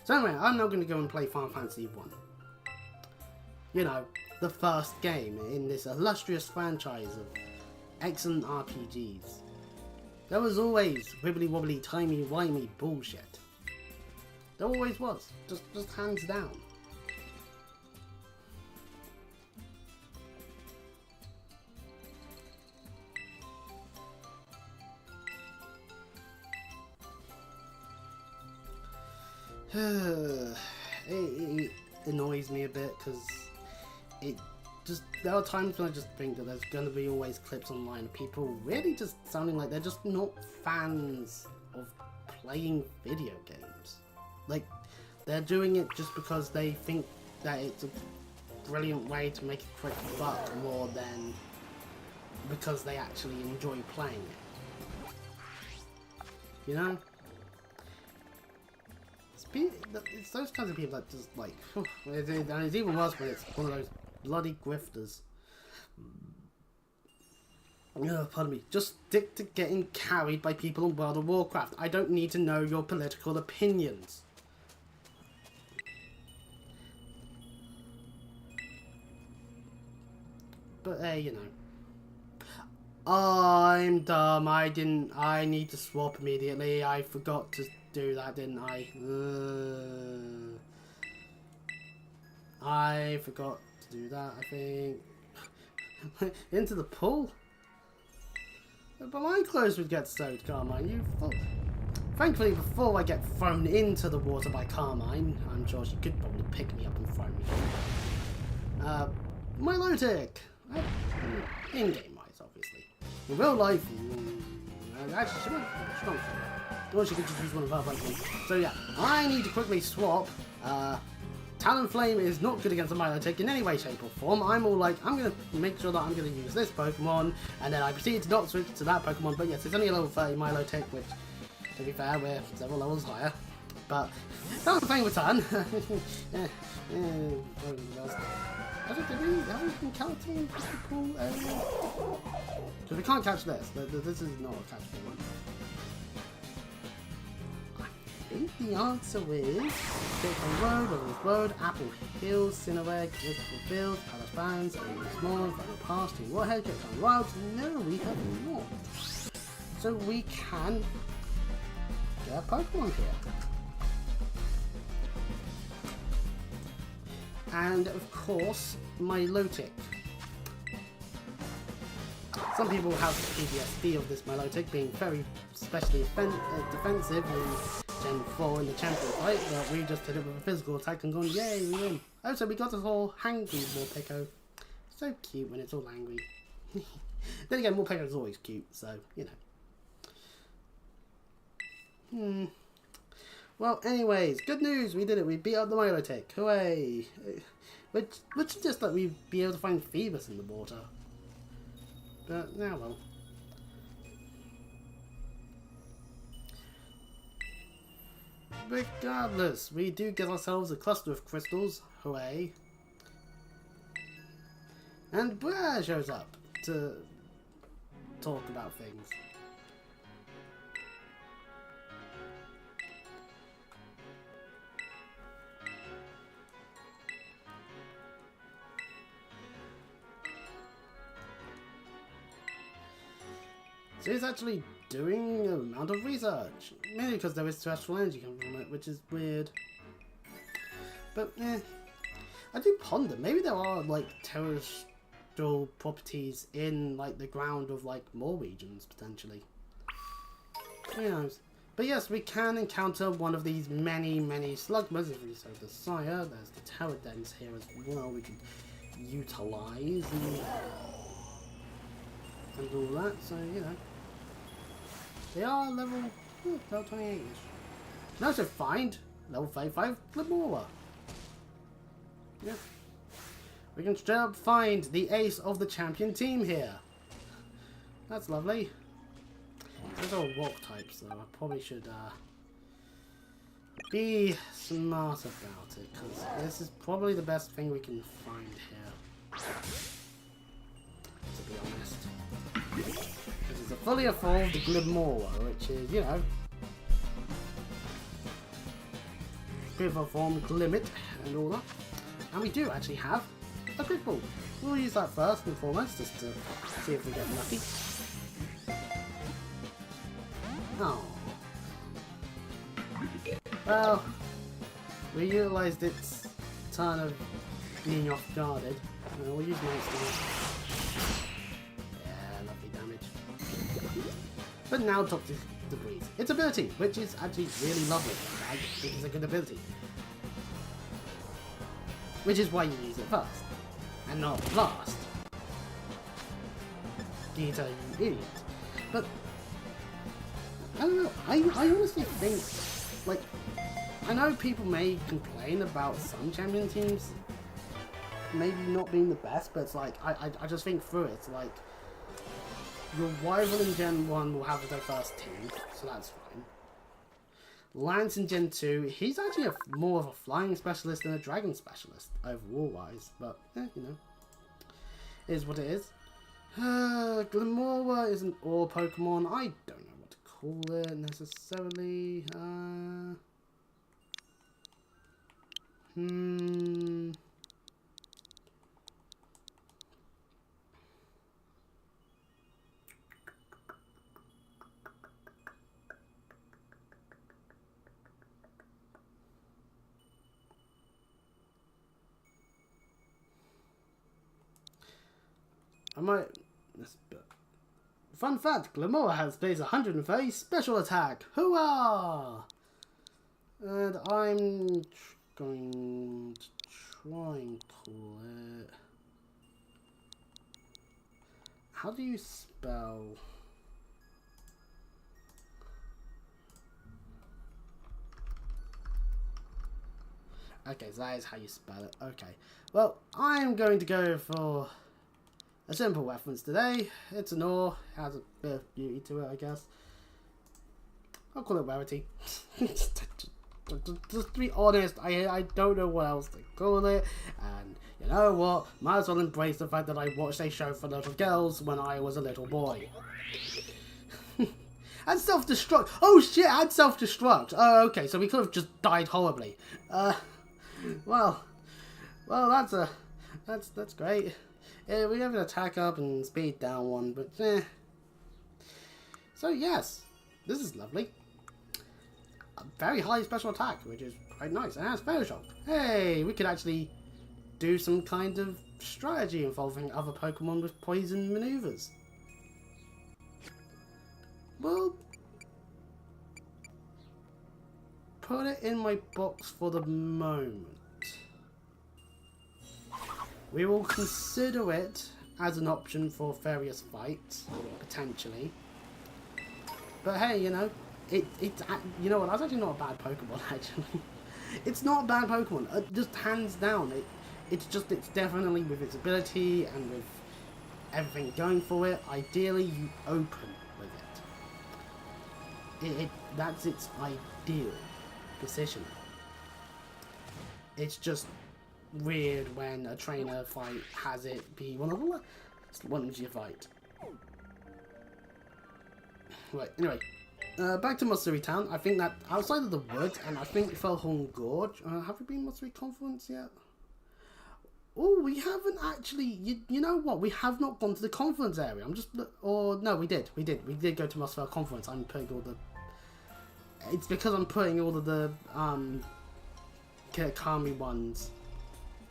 So anyway, I'm now going to go and play Final Fantasy 1. You know, the first game in this illustrious franchise of excellent RPGs. There was always wibbly wobbly timey wimey bullshit. There always was, just hands down. It annoys me a bit because it just there are times when I just think that there's going to be always clips online of people really just sounding like they're just not fans of playing video games. Like, they're doing it just because they think that it's a brilliant way to make a quick buck more than because they actually enjoy playing it. You know? It's those kinds of people that just like, and it's even worse when it's one of those bloody grifters. Oh, pardon me. Just stick to getting carried by people in World of Warcraft. I don't need to know your political opinions. But hey, you know. I'm dumb. I need to swap immediately. I forgot to do that, didn't I? I forgot to do that, I think. Into the pool? But my clothes would get soaked, Carmine. You thought. Thankfully, before I get thrown into the water by Carmine, I'm sure she could probably pick me up and throw me. Milotic! In-game wise, obviously. In real life, actually, she won't. Or she could just use one of her Pokemon. So yeah, I need to quickly swap. Talonflame is not good against a Milotic in any way, shape or form. I'm all like, I'm going to make sure that I'm going to use this Pokemon, and then I proceed to not switch to that Pokemon. But yes, it's only a level 30 Milotic, which, to be fair, we're several levels higher. But Talonflame return. Have we been counting in the pool area? Because we can't catch this. This is not a catchable one. I think the answer is Kitakami Road, Wilderness Road, Apple Hills, Cineweg, Whittle Fields, Palace Bands, Old Small, Final Pass, Team Warhead, Kitakami Wilds. No, we have not. So we can get a Pokemon here. And of course, Milotic. Some people have PTSD of this Milotic being very especially defensive in Gen 4 in the champion fight, but we just hit it with a physical attack and gone, yay, we win. Oh, so we got this whole hangry Morpeko. So cute when it's all angry. Then again, Morpeko is always cute, so, you know. Well, anyways, good news, we did it. We beat up the Milotic. Hooray! Which suggests that we'd be able to find Phoebus in the water. But, now well. Regardless, we do get ourselves a cluster of crystals. Hooray! And Brer shows up to talk about things. So he's actually doing an amount of research, mainly because there is terrestrial energy coming from it, which is weird. But I do ponder, maybe there are like terrestrial properties in like the ground of like more regions potentially. Who knows? But yes, we can encounter one of these many slugmas if we so desire. There's the Pterodens here as well. We can utilize and all that. So you know. They are level 28-ish. And also find level 55 Glimora. Yeah. We can straight up find the ace of the champion team here. That's lovely. Those are rock types though. I probably should be smart about it, because this is probably the best thing we can find here. To be honest. It's a fully evolved Glimora, which is, you know, Quiver Form, Glimmet, and all that. And we do actually have a Quick Ball. We'll use that first and foremost, just to see if we get lucky. Oh. Well, we utilised its turn of being off guarded. We'll use Monster. But now Toxic Debris. Its ability, which is actually really lovely. I think it's a good ability. Which is why you use it first. and not blast. Gita, you idiot. But I don't know, I honestly think, like, I know people may complain about some champion teams maybe not being the best, but it's like, I just think through it, it's like, your rival in Gen 1 will have their first team, so that's fine. Lance in Gen 2, he's actually more of a flying specialist than a dragon specialist, overall-wise, but, you know, it is what it is. Glimora is an ore Pokemon. I don't know what to call it necessarily. I might. Fun fact: Glimora has base 130 special attack. Hooah! And I'm going to try and call it. How do you spell? Okay, so that is how you spell it. Okay. Well, I'm going to go for a simple reference today. It's an ore, has a bit of beauty to it, I guess. I'll call it Rarity. Just to be honest, I don't know what else to call it, and you know what? Might as well embrace the fact that I watched a show for little girls when I was a little boy. And self-destruct! Oh shit, and self-destruct! Oh, okay, so we could have just died horribly. Well, that's great. Yeah, we have an attack up and speed down one, but So yes, this is lovely. A very high special attack, which is quite nice. And has Photoshop. Hey, we could actually do some kind of strategy involving other Pokemon with poison maneuvers. Well, put it in my box for the moment. We will consider it as an option for various fights, potentially. But hey, you know, you know what? That's actually not a bad Pokemon. Actually, it's not a bad Pokemon. Just hands down, it's definitely with its ability and with everything going for it. Ideally, you open with it. That's its ideal position. It's just weird when a trainer fight has it be one of the last ones you fight. Right, anyway, back to Matsuri Town. I think that outside of the woods, and I think Felhorn Gorge, have we been Matsuri Confluence yet? Oh, we haven't actually, you know what, we have not gone to the Confluence area. No, we did go to Matsuri Confluence. I'm putting all the, it's because I'm putting all of the, Kitakami ones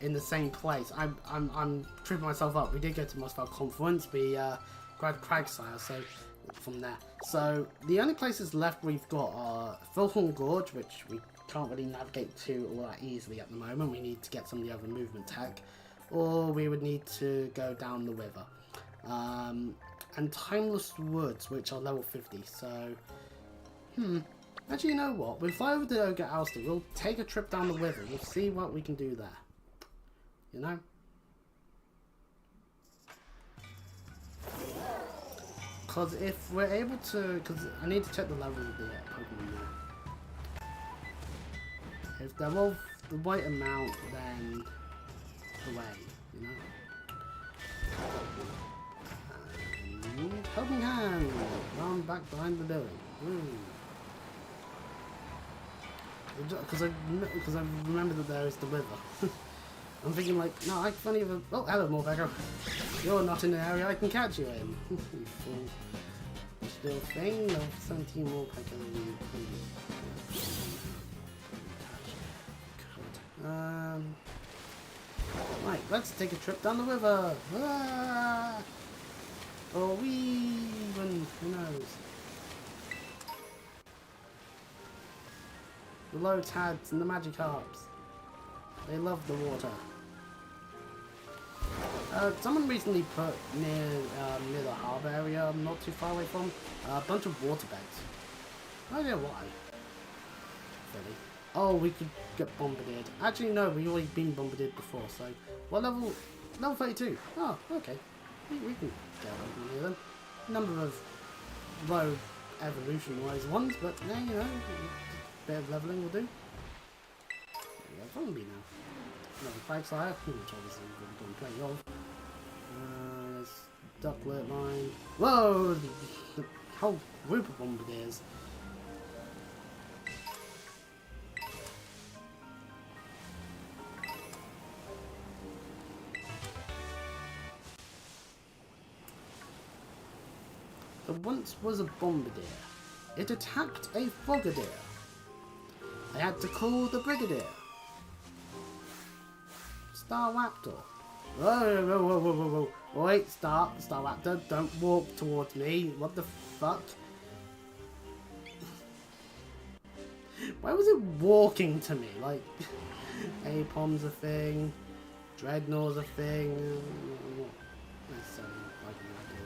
in the same place. I'm tripping myself up. We did go to Moscow Confluence. We grabbed Cragsire, so from there. So the only places left we've got are Felhorn Gorge, which we can't really navigate to all that easily at the moment. We need to get some of the other movement tech, or we would need to go down the river. And Timeless Woods, which are level 50. So actually, you know what? We'll fly over to Ogre Alster. We'll take a trip down the river. We'll see what we can do there. You know? Because if we're able to... Because I need to check the level of the Pokemon now. If they're all the right amount, then away, you know? And helping hand! Run back behind the building. Because I remember that there is the river. I'm thinking like, no, I can even... Oh, hello, Morpeko. You're not in the area I can catch you in. You fool. Still thing of 17 Morpeko. Right, let's take a trip down the river. Ah! Or we even, who knows? The Lotads and the Magikarps. They love the water. Someone recently put near the harbour area, not too far away from, a bunch of water beds. I don't know why. Really. Oh, we could get bombardier. Actually, no, we've already been bombardier before, so... What level? Level 32. Oh, okay. We can get over near them. Number of low evolution-wise ones, but yeah, you know, a bit of levelling will do. There we go, probably now. Another flag sire, which obviously we've done plenty of. Ducklet line. Whoa! The whole group of bombardiers. There once was a bombardier. It attacked a frogadier. I had to call the brigadier. Star Raptor. Whoa, whoa, whoa, whoa, whoa, whoa. Wait, Star Raptor, don't walk towards me. What the fuck? Why was it walking to me? Like, Apom's a thing, Dreadnought's a thing. Not necessarily like an idea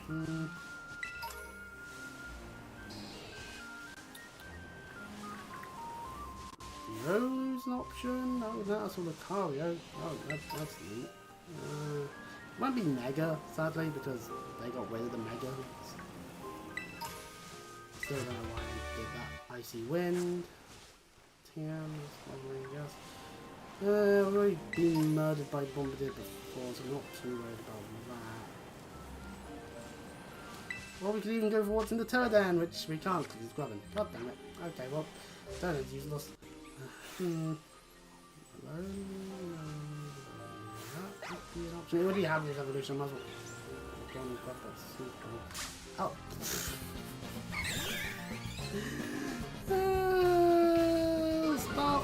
of that. Hero's an option. Oh, that's all the Cario. Oh, that's neat. Might be Mega, sadly, because they got rid of the Mega. Still don't know why I did that. Icy Wind. TM, that's lovely, I guess. I've already been murdered by Bombardier before, so I'm not too worried about that. Or we could even go for what's in the Pterodon, which we can't because he's grabbing. God damn it. Okay, well, Pterodon's useless. Hello? We already have this evolution, might as well go and grab that. Oh! Stop!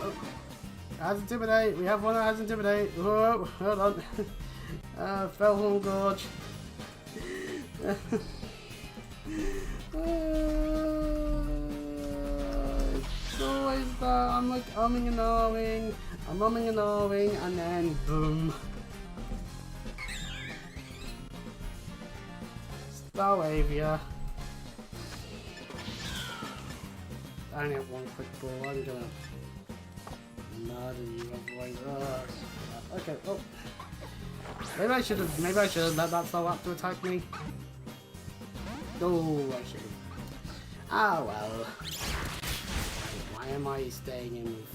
Has Intimidate! We have one that has Intimidate! Whoa! Hold on! Fellhorn Gorge! It's always that. I'm like umming and ahhing. I'm umming and ahhing, and then boom. Staravia. I only have one quick ball. I'm gonna murder you otherwise. Okay, well. Maybe I should have let that Star Raptor attack me. Oh, I should have. Ah, well. Why am I staying in with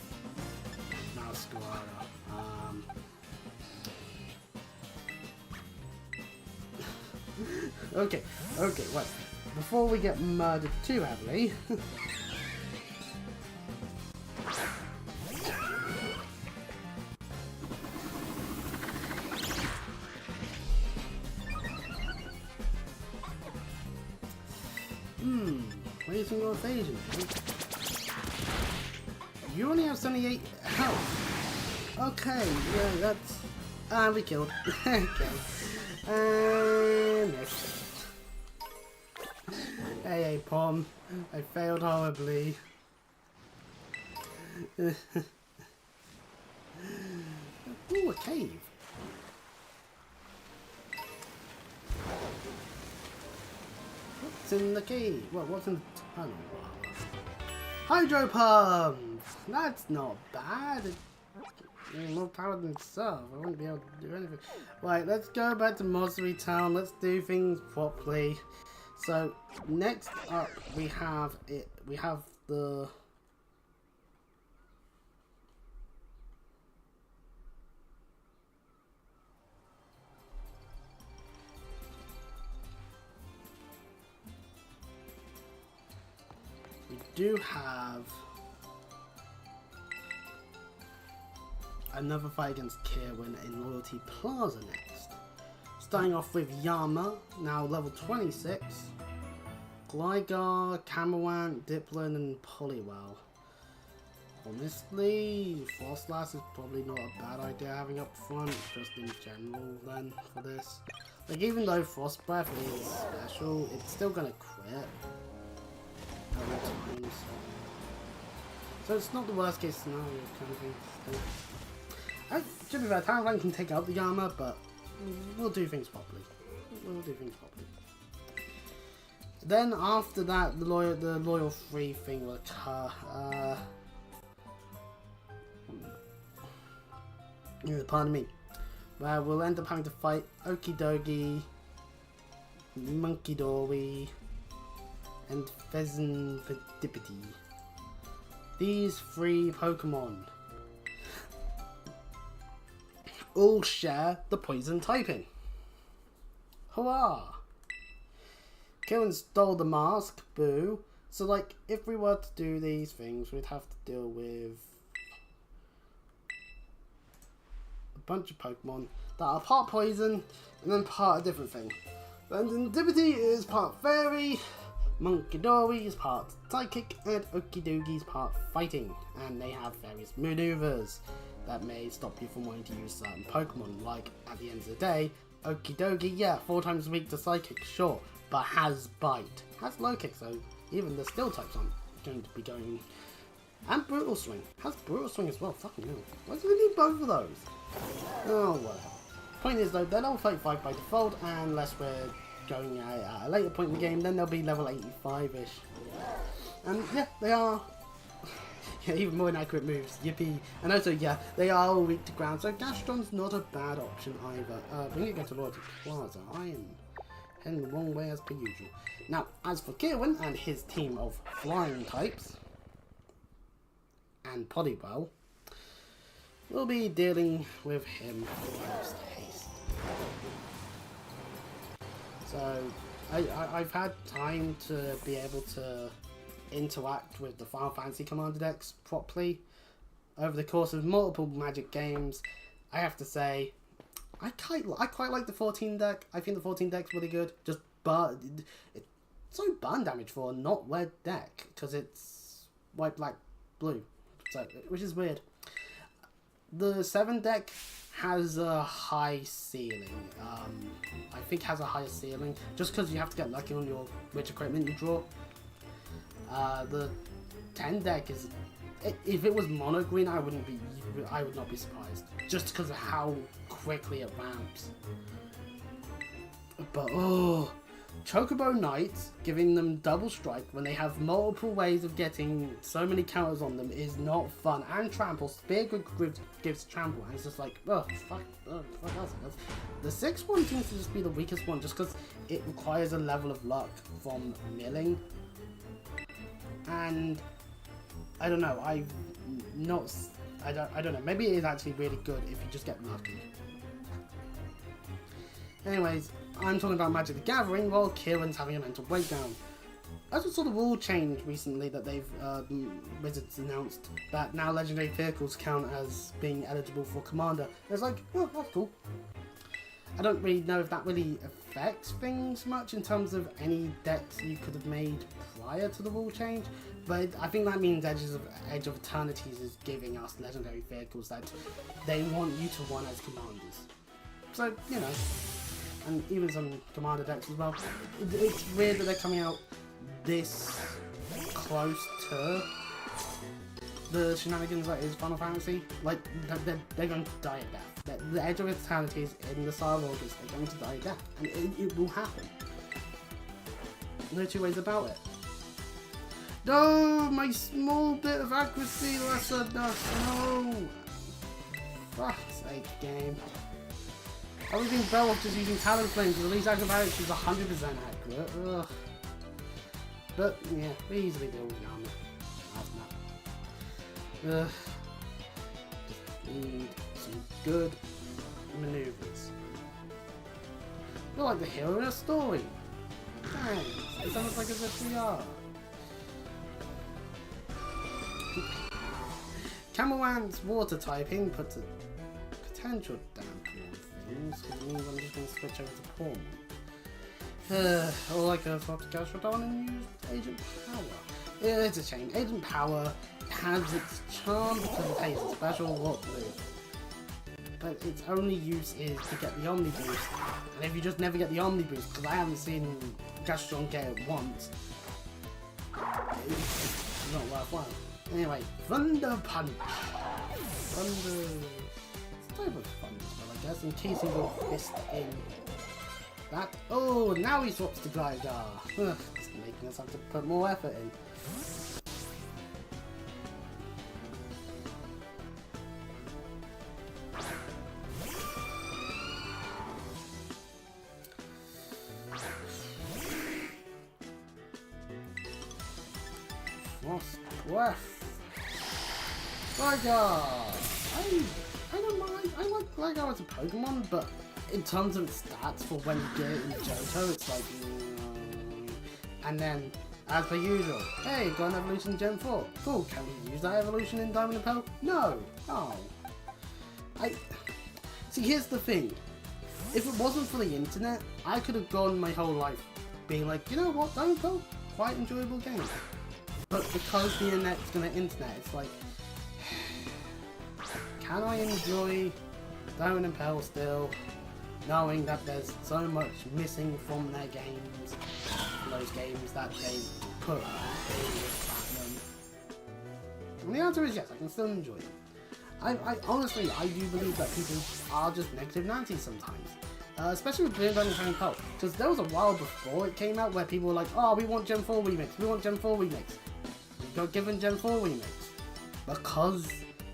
Masquerada? Okay, wait. Before we get murdered too heavily. Raising your evasion. You only have 78 health. Okay, yeah, that's... Ah, we killed. Okay. Missed. Hey, Pom. I failed horribly. Ooh, a cave. What's in the cave? What's in the tunnel? Hydro pump! That's not bad. It's more power than itself. I wouldn't be able to do anything. Right, let's go back to Monstery Town. Let's do things properly. So next up we have it. We have the. We do have another fight against Kirwin in Loyalty Plaza next. Starting off with Yama, now level 26, Gligar, Camarant, Dipplin, and Poliwell. Honestly, Frostlass is probably not a bad idea having up front, just in general then for this. Like, even though Frost Breath is special, it's still gonna crit. So it's not the worst case scenario kind of thing. To be fair, Talonflame can take out the armor, but we'll do things properly. Then after that, the loyal free thing will occur. Pardon me. Where we'll end up having to fight Okidogi, Monkidori, and Pheasantipity. These 3 Pokemon all share the poison typing. Hurrah! Kieran stole the mask, boo. So like, if we were to do these things, we'd have to deal with a bunch of Pokemon that are part poison and then part a different thing. Pheasantipity is part fairy, Monkidori is part psychic, and Okidogi is part fighting. And they have various maneuvers that may stop you from wanting to use certain Pokemon. Like, at the end of the day, Okidogi, yeah, 4 times weak to psychic, sure, but has bite, has low kick, so even the steel types aren't going to be going. And brutal swing, has brutal swing as well. Fucking hell, why do we need both of those? Oh, whatever. Point is though, they're level 35 by default, and unless we're going at a later point in the game, then they'll be level 85-ish. And yeah, they are even more inaccurate moves, yippee. And also, yeah, they are all weak to ground, so Gastron's not a bad option either. We need to go to Loyalty Plaza. I am heading the wrong way as per usual. Now, as for Kieran and his team of flying types, and Poliwell, we'll be dealing with him post haste. So, I've had time to be able to interact with the Final Fantasy Commander decks properly over the course of multiple Magic games. I have to say, I quite like the 14 deck. I think the 14 deck's really good. Just it's so burn damage for a not red deck because it's white, black, blue, so which is weird. The 7 deck has a high ceiling. I think has a higher ceiling just because you have to get lucky on your which equipment you draw. The 10 deck is, if it was mono green, I would not be surprised, just because of how quickly it ramps. But oh, Chocobo Knights giving them double strike when they have multiple ways of getting so many counters on them is not fun. And Trample, Spear gives Trample, and it's just like, oh fuck else. The 6th one seems to just be the weakest one, just because it requires a level of luck from milling. And I don't know, I don't know, maybe it is actually really good if you just get lucky. Anyways, I'm talking about Magic the Gathering while Kieran's having a mental breakdown. I just saw the rule change recently that they've, Wizards announced that now legendary vehicles count as being eligible for Commander. It's like, oh, that's cool. I don't really know if that really affects things much in terms of any decks you could have made prior to the rule change, but I think that means Edge of Eternities is giving us legendary vehicles that they want you to run as commanders. So, you know, and even some commander decks as well. It's weird that they're coming out this close to the shenanigans that is Final Fantasy. Like, they're going to die at death. The Edge of Eternities in the start of August, they're going to die at death. And it will happen. No two ways about it. No, my small bit of accuracy less enough. No. Fuck's sake, game. I would think better off just using Talonflame to release acrobatics is 100% accurate. Ugh. But yeah, we easily deal with armor. That's not. Ugh. Just need some good maneuvers. You're like the hero in a story. Thanks. It sounds like as if we are. Camelwan's water typing puts a potential damper on things, which means I'm just going to switch over to Pawn. All I can afford to cast Rodon and use Agent Power. Yeah, it's a shame. Agent Power has its charm because it pays a special Rock move. But its only use is to get the Omni Boost. And if you just never get the Omni Boost, because I haven't seen Gastron get it once, it's not worthwhile. Anyway, Thunder Punch. type of fun as well, I guess, in case he will fist in that. Oh, now he swaps to Gligar. Just making us have to put more effort in. Gligar! I don't mind. I like Gligar as a Pokemon, but in terms of its stats for when you get it in Johto, it's like... And then, as per usual, hey, got an evolution in Gen 4. Cool, can we use that evolution in Diamond and Pearl? No! Oh. See, here's the thing. If it wasn't for the internet, I could have gone my whole life being like, you know what, Diamond and Pearl? Quite enjoyable game. But because the internet's gonna internet, it's like... Can I enjoy Diamond and Pearl still, knowing that there's so much missing from their games, those games that they put in platinum? And the answer is yes, I can still enjoy them. I honestly, I do believe that people are just negative Nancy sometimes. Especially with Diamond and Pearl. Because there was a while before it came out where people were like, oh, we want Gen 4 remix, we want Gen 4 remix. We got given Gen 4 remix. Because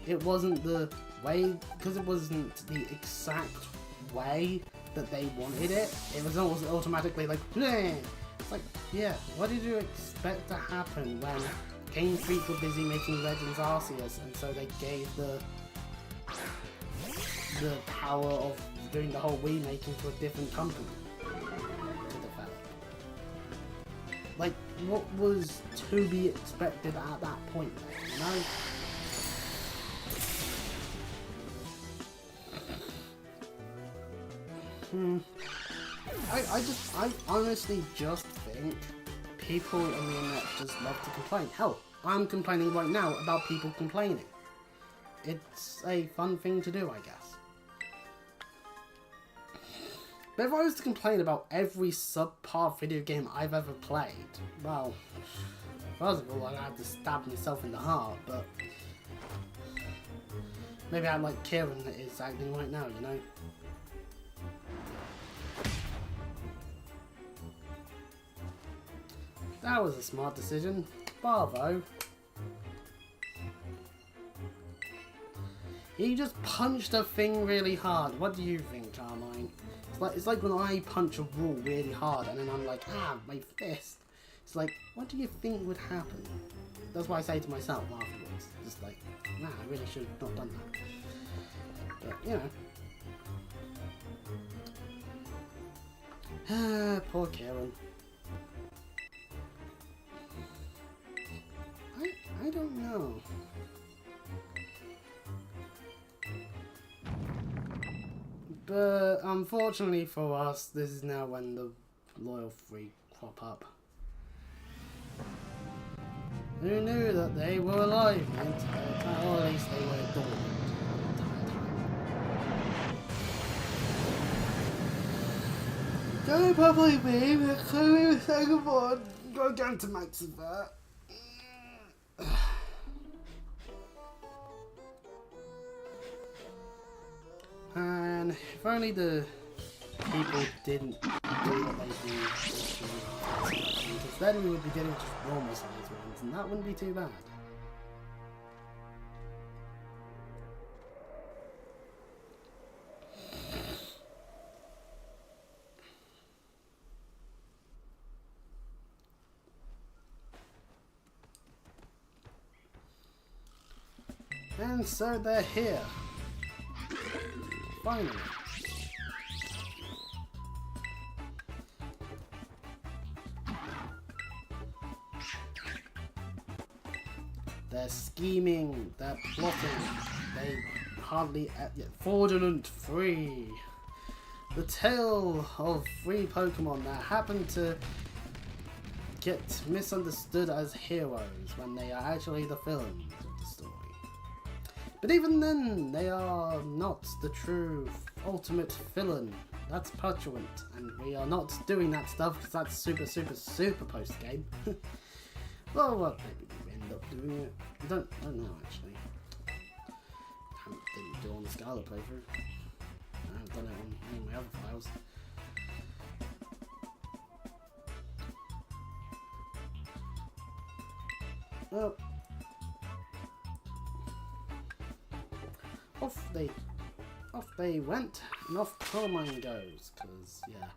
it wasn't the way, because it wasn't the exact way that they wanted it, it was almost automatically like, bleh. It's like, yeah, what did you expect to happen when Game Freak were busy making Legends Arceus, and so they gave the power of doing the whole remaking to a different company to develop. Like, what was to be expected at that point, you know? I honestly just think people on the internet just love to complain. Hell, I'm complaining right now about people complaining. It's a fun thing to do, I guess. But if I was to complain about every subpar video game I've ever played, well, first of all, I'd have to stab myself in the heart, but maybe I'm like Kieran is acting right now, you know? That was a smart decision. Bravo. He just punched a thing really hard. What do you think, Carmine? It's like when I punch a wall really hard and then I'm like, ah, my fist. It's like, what do you think would happen? That's what I say to myself afterwards. Just like, nah, I really should have not done that. But, you know. Poor Kieran. I don't know. But unfortunately for us, this is now when the Loyal 3 crop up. Who knew that they were alive the entire time? Or at least they were dormant the entire time. Don't probably be, but clearly the second one. Go down to Max of that. And if only the people didn't do what they do, because then we would be getting just normal size ones, and that wouldn't be too bad. And so they're here. Finally. They're scheming, they're plotting, they hardly... Fraudulent 3. The tale of 3 Pokemon that happen to get misunderstood as heroes when they are actually the villains of the story. But even then, they are not the true ultimate villain. That's Petulant, and we are not doing that stuff because that's super post-game. Well, maybe we end up doing it. I don't know, actually. didn't do on the Scarlet playthrough. I haven't done it on any of my other files. Well, off they went, and off Carmine goes, because, yeah,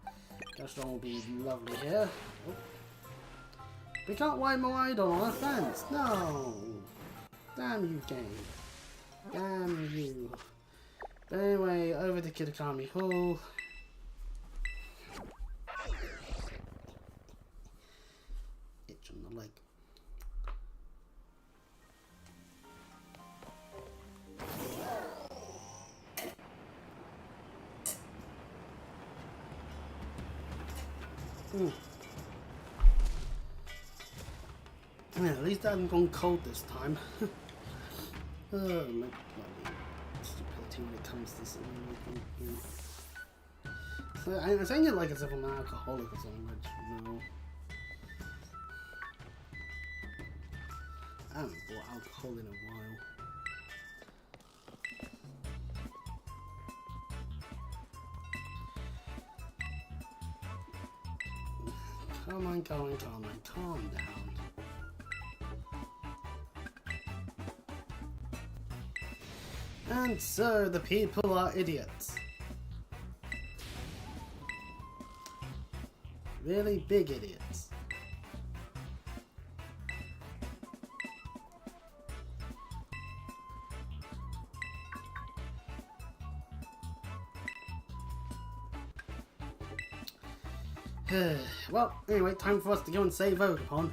Gastron will be lovely here. Oh. We can't wipe my idol on a fence, no! Damn you, game. Damn you. But anyway, over to Kitakami Hall. Itch on the leg. Yeah, at least I haven't gone cold this time. Oh, my bloody stupidity when it comes to something. So, I'm saying it like as if I'm an alcoholic or something, which, no. I haven't bought alcohol in a while. Come on, calm down. And so the people are idiots. Really big idiots. Well, anyway, time for us to go and save Ogerpon.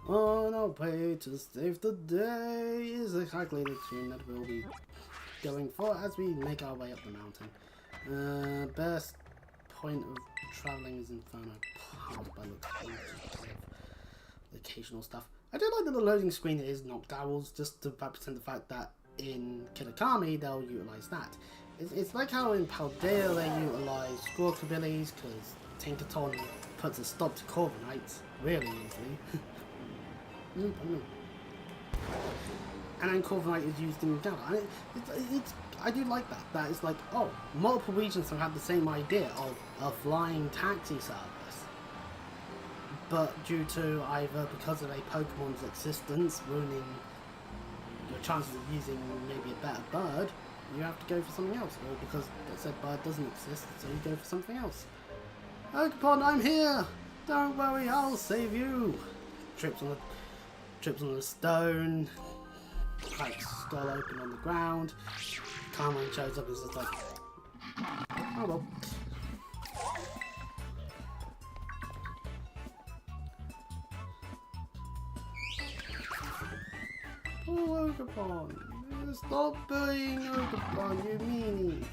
On our way to save the day is exactly the tune that we'll be going for as we make our way up the mountain. Best point of travelling is Inferno Pass by the occasional stuff. I do like that the loading screen is knocked owls, just to represent the fact that in Kitakami they'll utilise that. It's like how in Paldea they utilise Squawkabillies, because Tinkerton puts a stop to Corviknights really easily. And then Corviknight is used in Gala. And I do like that. That is like, oh, multiple regions have had the same idea of a flying taxi service. But due to either because of a Pokemon's existence ruining your chances of using maybe a better bird, you have to go for something else. Or because that said bird doesn't exist, so you go for something else. Pokemon, I'm here! Don't worry, I'll save you! Trips on the stone, cracks skull open on the ground. Carmine shows up and is just like, oh well. Poor Ogerpon, stop bullying Ogerpon, you meanies.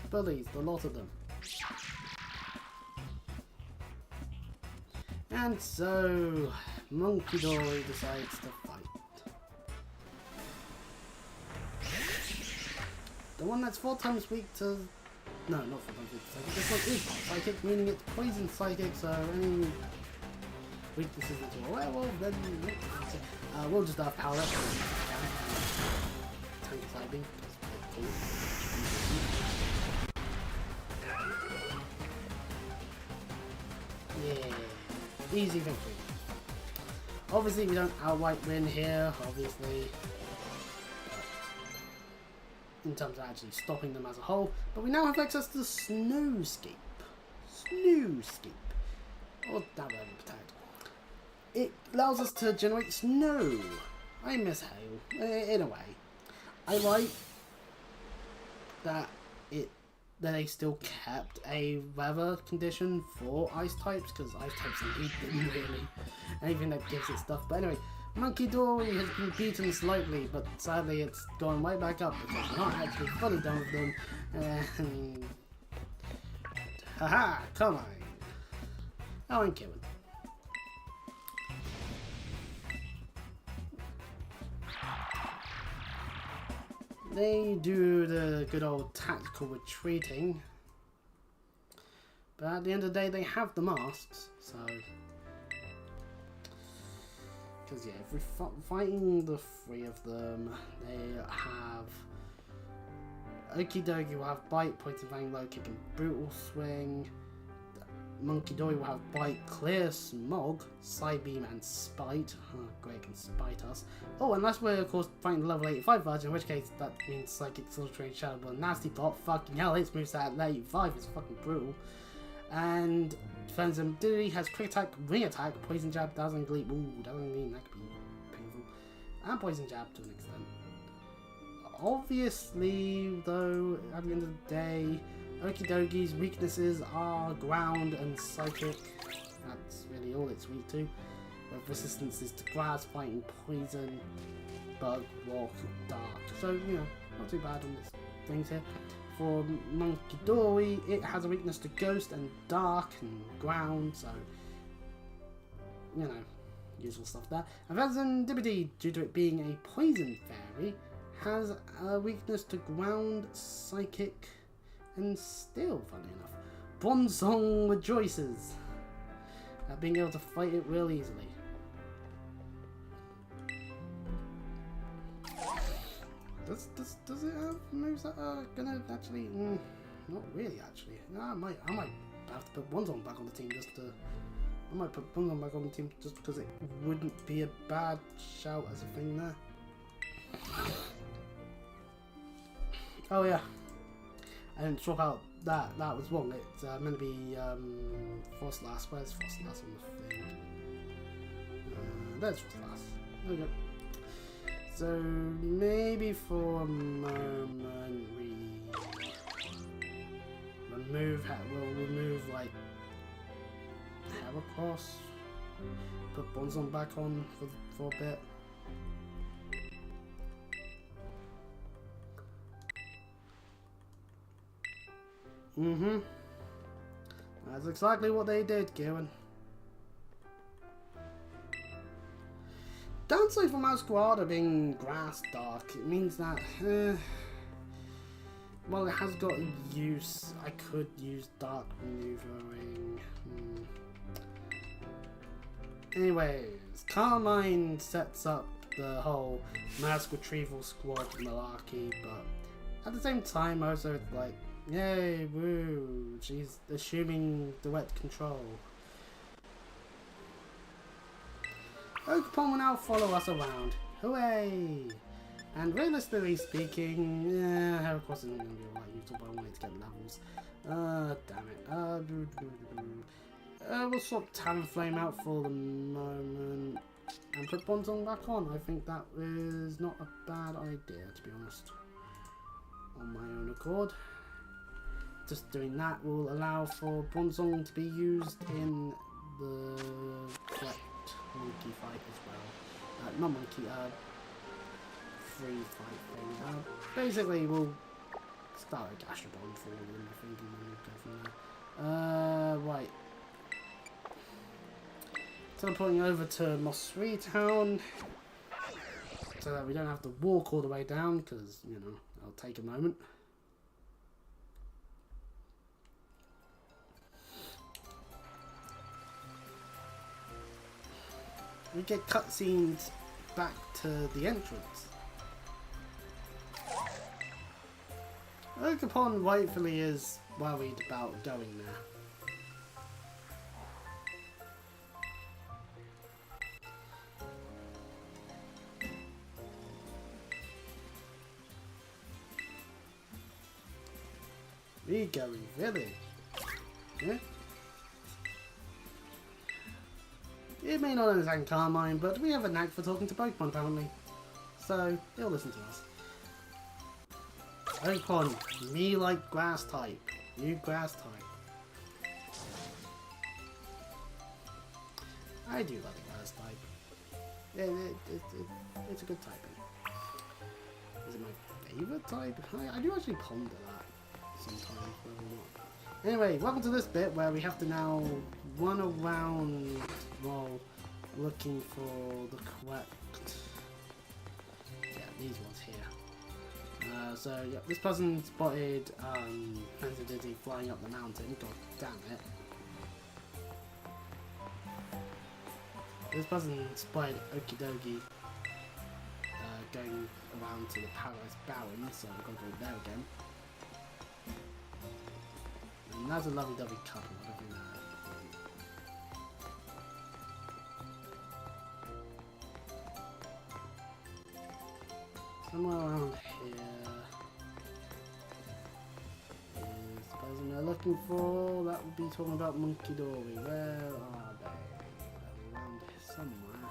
Bullies, the lot of them. And so, Monkey Dory decides to fight. The one that's 4 times weak to... No, not 4 times weak to psychic. This one is psychic, meaning it's poison psychic, so any weaknesses into a werewolf, then we'll just have power up. Tank Psybeam. Yeah. Easy victory. Obviously we don't outright win here, obviously, in terms of actually stopping them as a whole, but we now have access to Snowscape. Or that protect. It allows us to generate snow. I miss hail, in a way. I like that they still kept a weather condition for ice types, because ice types need them really. Anything that gives it stuff. But anyway, Monkey Dory has been beaten slightly, but sadly it's gone way back up because we're not actually fully done with them. And haha, come on. Oh, I'm kidding. they do the good old tactical retreating. But at the end of the day, they have the masks, so... Because, yeah, if we're fighting the three of them, they have... Okie Dokie will have Bite, Poison Fang, Low Kick, and Brutal Swing. Monkey Dory will have Bite, Clear, Smog, Side Beam, and Spite. Oh, great, can spite us. Oh, unless we're, of course, fighting the level 85 version, in which case that means Psychic, Soul Train, Shadow Ball, Nasty Plot. Fucking hell, its moveset at level 85 is fucking brutal. And Defense Ability has Quick Attack, Ring Attack, Poison Jab, Dazzling Gleam. Ooh, Dazzling Gleam, that could be painful. And Poison Jab to an extent. Obviously, though, at the end of the day, Okie Dokie's weaknesses are Ground and Psychic. That's really all it's weak to. With resistances to Grass, Fighting, Poison, Bug, Walk, Dark. So, you know, not too bad on this things here. For Monkey Dory, it has a weakness to Ghost and Dark and Ground, so, you know, usual stuff there. And Phantom Dibbity, due to it being a Poison Fairy, has a weakness to Ground, Psychic, and Steel, funny enough. Bronzong rejoices at being able to fight it real easily. Does it have moves that are gonna actually... not really, actually. No, I might have to put Bronzong back on the team just to... I might put Bronzong back on the team just because it wouldn't be a bad shout as a thing there. Oh yeah, I didn't swap out that was wrong. It's meant to be Frostlass. Where's Frostlass on the thing? There's Frostlass. There we go. So maybe for a moment we'll remove like Heracross, put Bronzong back on for a bit. That's exactly what they did, Kieran. Downside for Masquerada being Grass Dark, it means that, well, it has got use. I could use Dark Maneuvering. Anyways, Carmine sets up the whole Mask Retrieval Squad malarkey, but at the same time, also it's like, yay, woo, she's assuming direct control. Oakupon will now follow us around. Hooray! And realistically speaking, yeah, Heracross isn't going to be alright, you talk about wanting to get levels. Damn it. We'll swap Talonflame out for the moment and put Bronzong back on. I think that is not a bad idea, to be honest. On my own accord. Just doing that will allow for Bronzong to be used in the correct monkey fight as well. Not monkey, free fight thing. Basically, we'll start a Gastrodon for them, I think, and then we'll go from there. Right. Teleporting over to Mosri Town so that we don't have to walk all the way down, because, you know, it'll take a moment. We get cutscenes back to the entrance. Oakupon rightfully is worried about going there. We going village. Yeah? It may not understand Carmine, but we have a knack for talking to Pokemon apparently. So, he'll listen to us. Oakupon, me like grass type. You grass type. I do like the grass type. Yeah, it's a good typing. Is it my favourite type? I do actually ponder that sometimes, whether or not. Anyway, welcome to this bit where we have to now run around while looking for the correct... yeah, these ones here. So yeah, this person spotted Prince Dizzy flying up the mountain. God damn it. This person spotted Okidogi going around to the Paradise Barren, so we've got to go there again. And that's a lovey-dovey couple, I don't think that. Somewhere around here is the person they're looking for. That would be talking about Monkey Dory. Where are they? They're around here somewhere.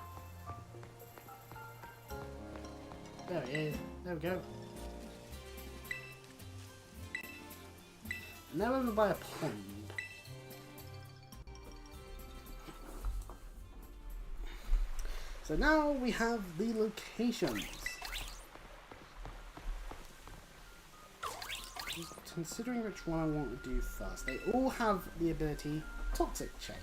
There he is. There we go. And they're over by a pond. So now we have the locations. Considering which one I want to do first, they all have the ability Toxic Chain,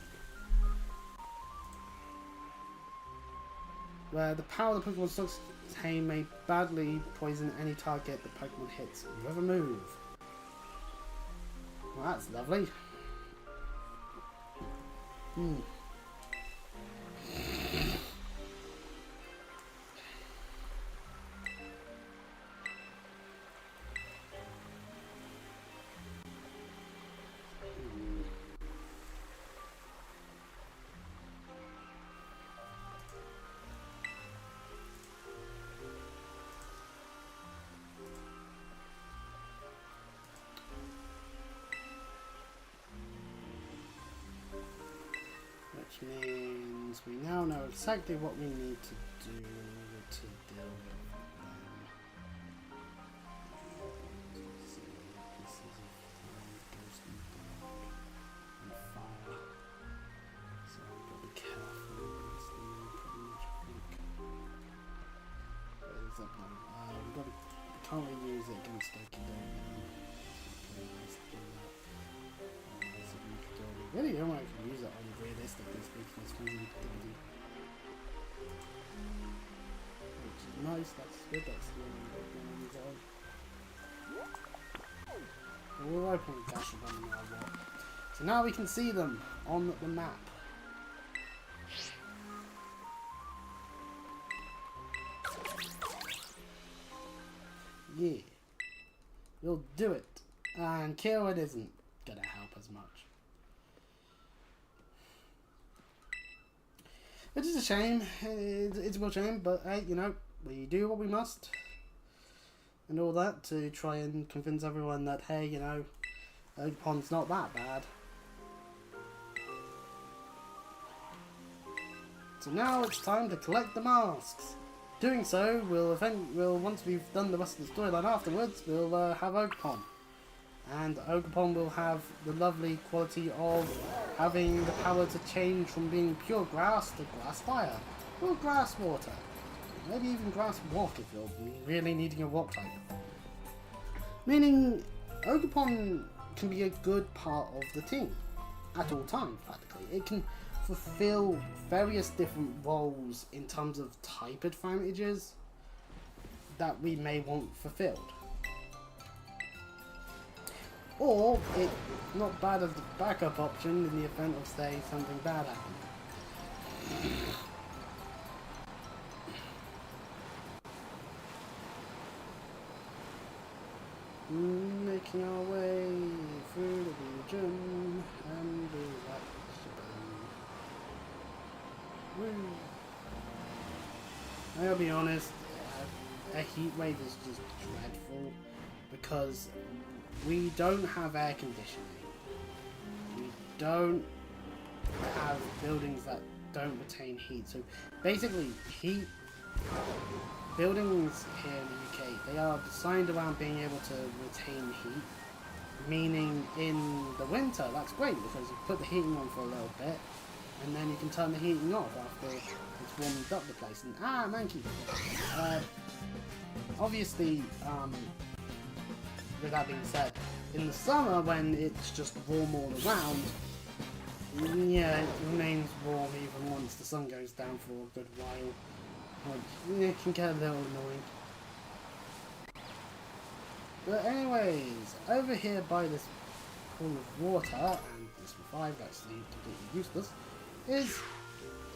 where the power of the Pokemon's Toxic Chain may badly poison any target the Pokemon hits with a move. Well, that's lovely. Which means we now know exactly what we need to do to deal with them. Pieces of ghost and fire. So we've got to be careful. That's pretty much, I think. Where is that one? We've got to, can't really use it against Okidogi. Really don't want to use it on realistically speaking as fuzzy activity. Which is nice, that's good, that's the only way to use it on. We'll open Dash of them now. So now we can see them on the map. Yeah. We'll do it. And Kieran isn't gonna help as much. Which is a shame. It's a real shame, but hey, you know, we do what we must. And all that to try and convince everyone that, hey, you know, Oakpond's not that bad. So now it's time to collect the masks. Doing so, we'll once we've done the rest of the storyline afterwards, we'll have Oakpond. And Oakpond will have the lovely quality of having the power to change from being pure grass to grass fire, or grass water, maybe even grass rock if you're really needing a rock type. Meaning, Oakpond can be a good part of the team, at all times practically. It can fulfill various different roles in terms of type advantages that we may want fulfilled. Or, it's not bad as the backup option in the event of, say, something bad happening. Making our way through the region and the I'll be honest, a heat wave is just dreadful because we don't have air conditioning. We don't have buildings that don't retain heat. So basically, buildings here in the UK, they are designed around being able to retain heat. Meaning in the winter, that's great because you put the heating on for a little bit and then you can turn the heating off after it's warmed up the place. And monkey! Obviously, with that being said, in the summer when it's just warm all around, yeah, it remains warm even once the sun goes down for a good while. It can get a little annoying. But anyways, over here by this pool of water, and this CFLive that's completely useless, is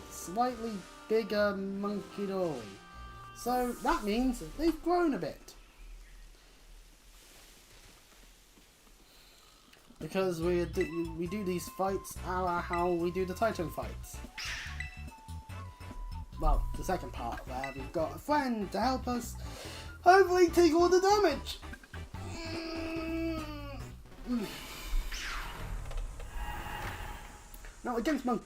slightly bigger monkey dory. So that means they've grown a bit. Because we do these fights a la how we do the Titan fights. Well, the second part where we've got a friend to help us hopefully take all the damage. Now against Monkey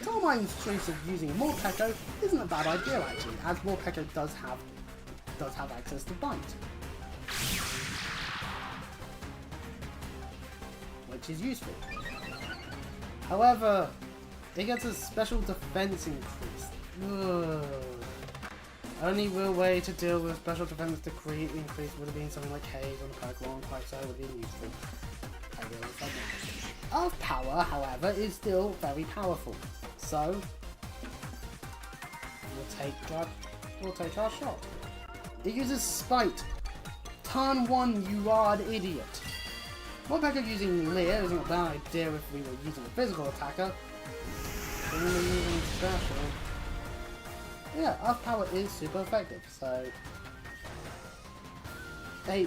Carmine's choice of using Morpeko isn't a bad idea actually, as Morpeko does have access to bite, which is useful. However, it gets a special defense increase. Ugh. Only real way to deal with special defense increase would have been something like Haze on the Pokemon, quite so would have been useful. Earth power, however, is still very powerful. So we'll take our shot. It uses Spite. Turn 1, you are an idiot. Morpeko using Leer isn't a bad idea if we were using a physical attacker. But when we're using special, yeah, Earth power is super effective, so... Hey,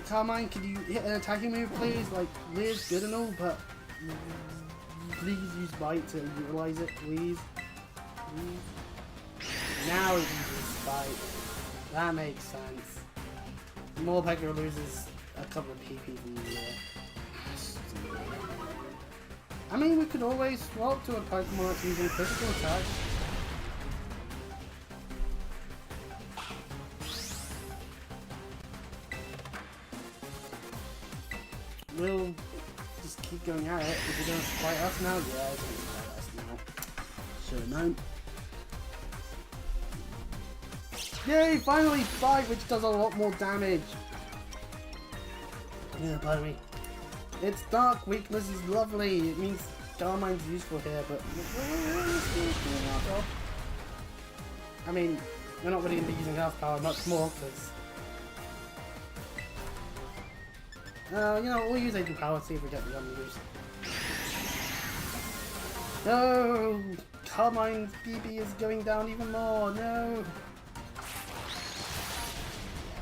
Carmine, could you hit an attacking move, please? Like, Leer's good and all, but... Please use Bite to utilize it, please. Now it uses Spite. That makes sense. Morpeko loses a couple of PP from Leer. I mean, we could always swap to a Pokemon that's using physical attack. We'll just keep going at it. Is it going to fight us now? Yeah, it's going to fight us now. Should have known. Yay! Finally, Bite, which does a lot more damage. Yeah, pardon me. Its dark weakness is lovely. It means Carmine's useful here, but I mean, we're not really going to be using Earth power much more because. You know, we'll use Agent Power, see if we get the unused. No! Carmine's BB is going down even more, no!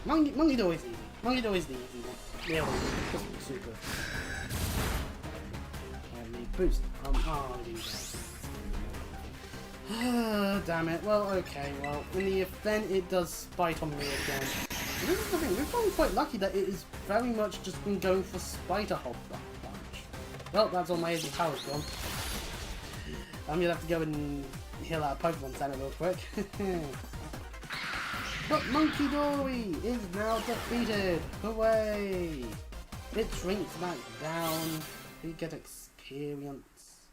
Monkey Dory's easy. Monkey Dory's the easy one. Yeah, just super. Boost. Oh, damn it. Well, okay, well, in the event it does Spite on me again. This is the thing, we've been quite lucky that it has very much just been going for Spite a whole bunch. Well, that's all my Agent Power's gone. I'm gonna have to go and heal out Pokemon Center real quick. But Monkey Dory is now defeated! Hooray! It shrinks back down. We get experience,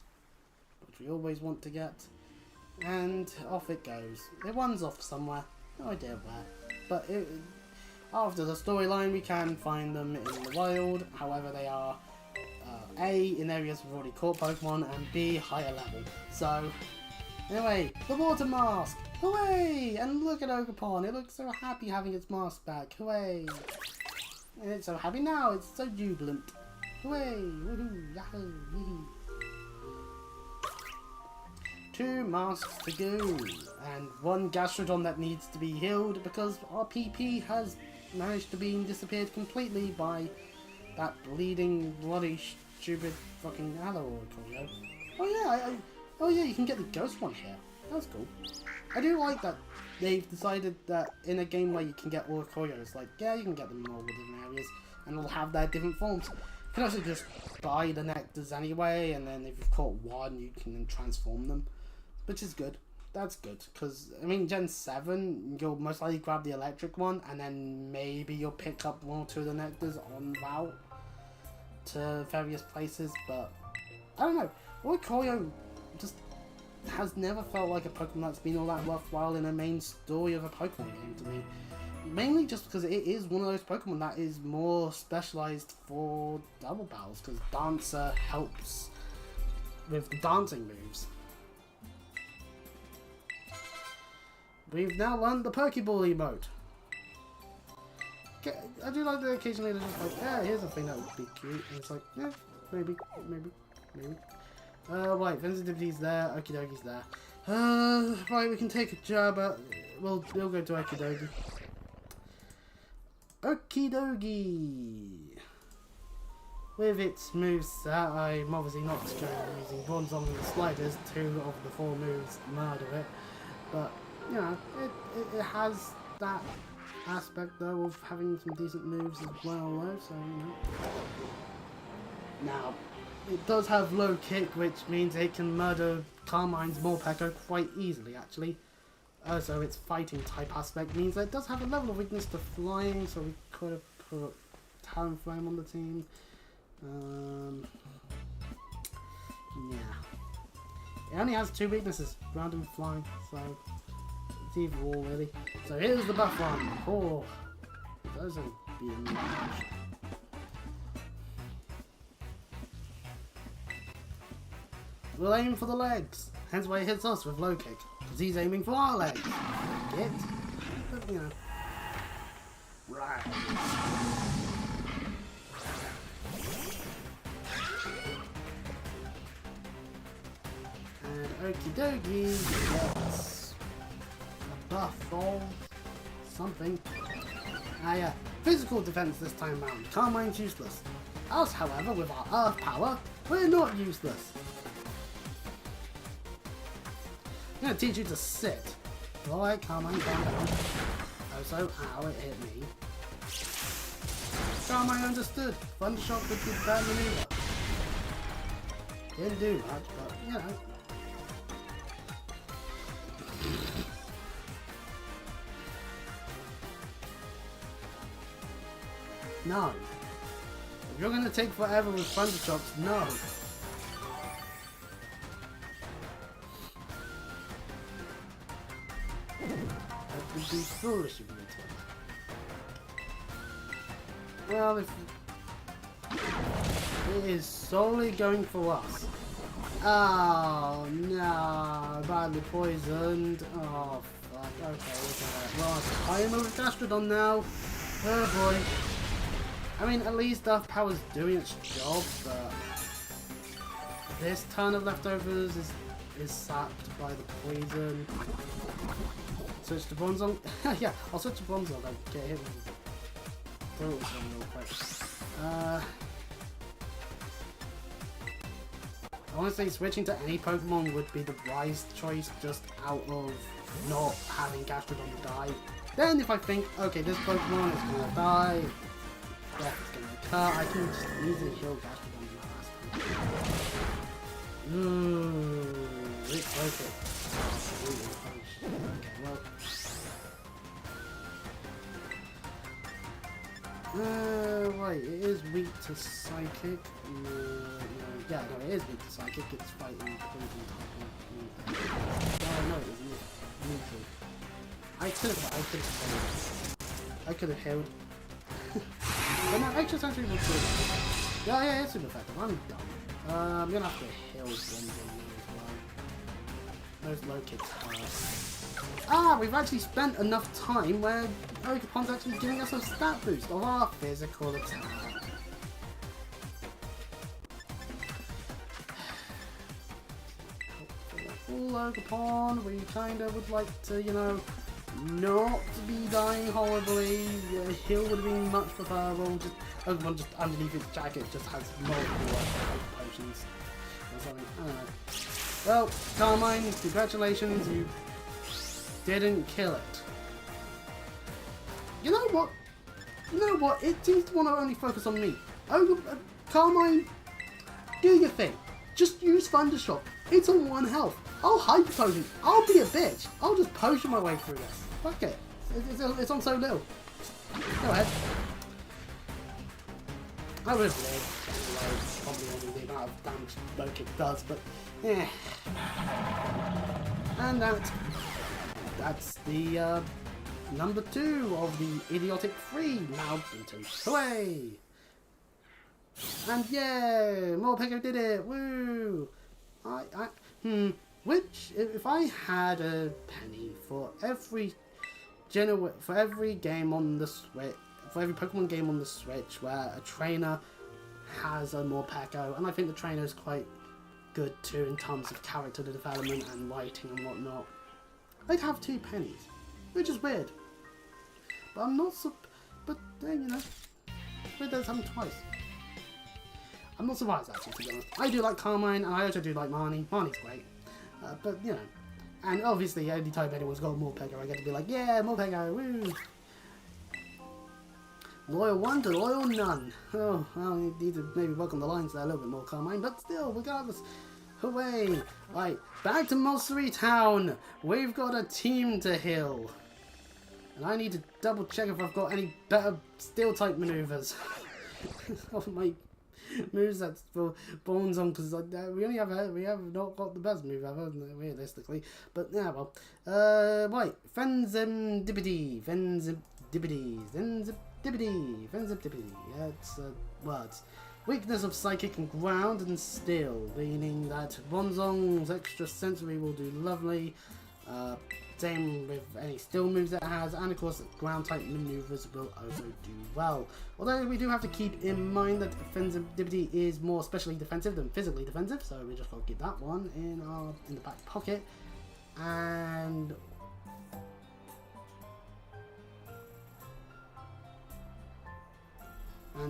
which we always want to get. And off it goes. It runs off somewhere. No idea where. But after the storyline, we can find them in the wild. However, they are A, in areas we've already caught Pokemon, and B, higher level. So, anyway, the water mask! Hooray! And look at Ogerpon, it looks so happy having its mask back. Hooray! And it's so happy now, it's so jubilant. Hooray! Woohoo! Yahoo! Woohoo! 2 masks to go, and 1 Gastrodon that needs to be healed because our PP has managed to be disappeared completely by that bleeding, bloody, stupid fucking Alloy. Oh yeah, you can get the ghost one here. That's cool. I do like that they've decided that in a game where you can get all Koyos, like, yeah, you can get them in all the different areas, and they'll have their different forms. You can also just buy the nectars anyway, and then if you've caught one, you can then transform them, which is good. That's good, because, I mean, Gen 7, you'll most likely grab the electric one, and then maybe you'll pick up 1 or 2 of the nectars on route to various places, but I don't know. Koyo just has never felt like a Pokemon that's been all that worthwhile in a main story of a Pokemon game to me. Mainly just because it is one of those Pokemon that is more specialized for double battles, because Dancer helps with the dancing moves. We've now learned the Pokeball emote. I do like that occasionally they're just like, yeah, here's a thing that would be cute. And it's like, yeah, maybe. Right, sensitivity's there, okie doki's there. Right, we can take a jab at... We'll go to okie dokie. Okie dokie! With its moveset, I'm obviously not using Bronzong and Sliders, 2 of the 4 moves murder it. But, you know, it has that aspect though of having some decent moves as well though, so you know. Now, it does have low kick, which means it can murder Carmine's Morpeko quite easily actually. Also, its fighting type aspect means that it does have a level of weakness to flying, so we could have put Talonflame on the team. Yeah. It only has 2 weaknesses, ground and flying, so it's either or really. So here's the buff one. Oh, it doesn't be a match. We'll aim for the legs, hence why he hits us with low kick, because he's aiming for our legs. Get? But, you know. Right. And okie dokie gets a buff of something. Ah yeah, physical defense this time round. Carmine's useless. Us, however, with our earth power, we're not useless. I'm gonna teach you to sit. Alright, Carmine, calm down. Also, ow, it hit me. Carmine understood. Thundershock would be that maneuver. Didn't do much, but you know. No. If you're gonna take forever with Thundershocks, no. That would be foolish of me to. Well, if it is solely going for us. Oh no, badly poisoned. Oh fuck. Okay, look at that. Well, I am with Gastrodon now. Oh boy. I mean, at least Earth Power's doing its job, but this turn of leftovers is sapped by the poison. Switch to Bronzong. Yeah, I'll switch to Bronzong. I'll get hit with Brutal one real quick. Honestly, switching to any Pokemon would be the wise choice, just out of not having Gastrodon die. Then if I think, okay, this Pokemon is gonna die, death is gonna occur, I can just easily heal Gastrodon in my last turn. Ooh, it's worth it. Okay, well. Right, it is weak to Psychic. Yeah, no, it is weak to Psychic. It's fighting poison type. Oh no, it isn't. Neutral. I could have healed. But no, Extra Sensory was good. Yeah, it's super effective. I'm dumb. I'm gonna have to heal Bronzong as well. Those low kicks hurt. Ah, we've actually spent enough time where Ogerpon's actually giving us a stat boost of our physical attack. Full Ogerpon, we kinda would like to, you know, not be dying horribly. Heal would have been much preferable. Just Ogerpon just underneath its jacket just has multiple potions or something. I don't know. Well, Carmine, congratulations, you didn't kill it. You know what? It seems to want to only focus on me. Carmine, do your thing. Just use Thundershock. It's on 1 health. I'll Hyper Potion. I'll be a bitch. I'll just potion my way through this. Fuck it. It's on so little. Go ahead. I would have lived anyway, probably only the amount of damage low kick does, but yeah. And that's the number 2 of the idiotic 3 now beaten. Hooray! And yay! Morpeko did it! Woo! Which, if I had a penny for every game on the Switch, for every Pokemon game on the Switch where a trainer has a Morpeko, and I think the trainer is quite good too in terms of character development and writing and whatnot, I'd have 2 pennies, which is weird. But I'm not but then, you know, it does happen twice. I'm not surprised actually, to be honest. I do like Carmine, and I also do like Marnie. Marnie's great. But, you know, and obviously anytime anyone's got a Morpeko, I get to be like, yeah, Morpeko, woo! Loyal 1 to loyal none. Oh, well, you need to maybe work on the lines there a little bit more, Carmine, but still, regardless. Hooray! Right, back to Mosseri Town. We've got a team to heal. And I need to double check if I've got any better steel type maneuvers. Of my moves that's for Bones on, because we have not got the best move ever, realistically. But yeah, well. Right, Fenzim Dippity, Fenzim Dippity, Fenzim Dippity, Fenzim Dippity. Yeah, it's words. Weakness of Psychic and Ground and Steel, meaning that Bronzong's extra sensory will do lovely. Same with any steel moves that it has, and of course ground type maneuvers will also do well. Although we do have to keep in mind that Fenzibity is more specially defensive than physically defensive, so we just got to keep that one in the back pocket. And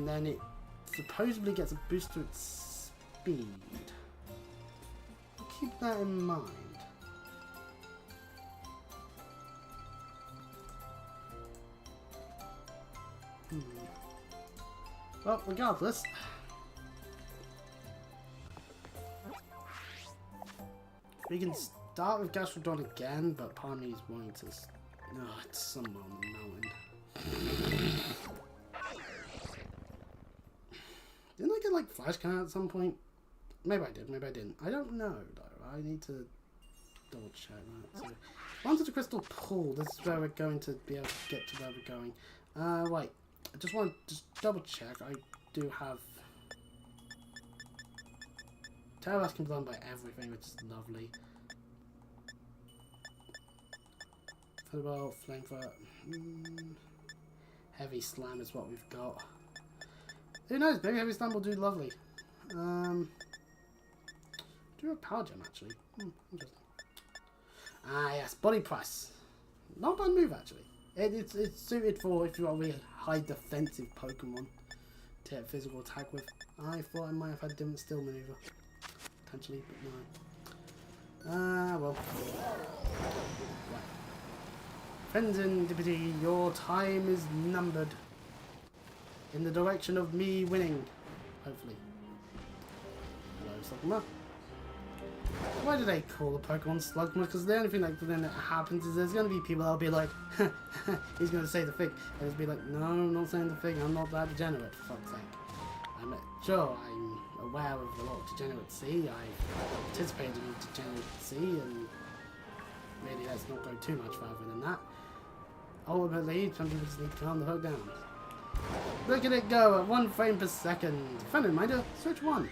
then it supposedly gets a boost to its speed. Keep that in mind. Well, regardless, we can start with Gastrodon again, but part of me is wanting to. No, it's somewhere on the mountain. Didn't I get like Flash Cannon at some point? Maybe I did, maybe I didn't. I don't know though. I need to double check that. So, onto the Crystal Pool. This is where we're going to be able to get to where we're going. Wait. I just want to double check. I do have Terrabass can be done by everything, which is lovely. Fireball, Flamethrower, Heavy Slam is what we've got. Who knows? Maybe Heavy Slam will do lovely. Do a Power Gem actually. Interesting. Ah yes, Body Press. Not a bad move actually. It's suited for if you are really high defensive Pokemon to hit physical attack with. I thought I might have had a different steel maneuver. Potentially, but no. Well. Right. Fenzin, your time is numbered. In the direction of me winning. Hopefully. Hello, Slugma. Why do they call the Pokemon Slugma? Because the only thing that then happens is there's going to be people that'll be like, he's going to say the thing, and he'll be like, no, I'm not saying the thing, I'm not that degenerate, for fuck's sake. Sure, I'm aware of a lot of degeneracy, I've participated in degeneracy, and really let's not go too much further than that. Ultimately, some people just need to calm the fuck down. Look at it go at 1 frame per second. Friendly reminder, switch 1.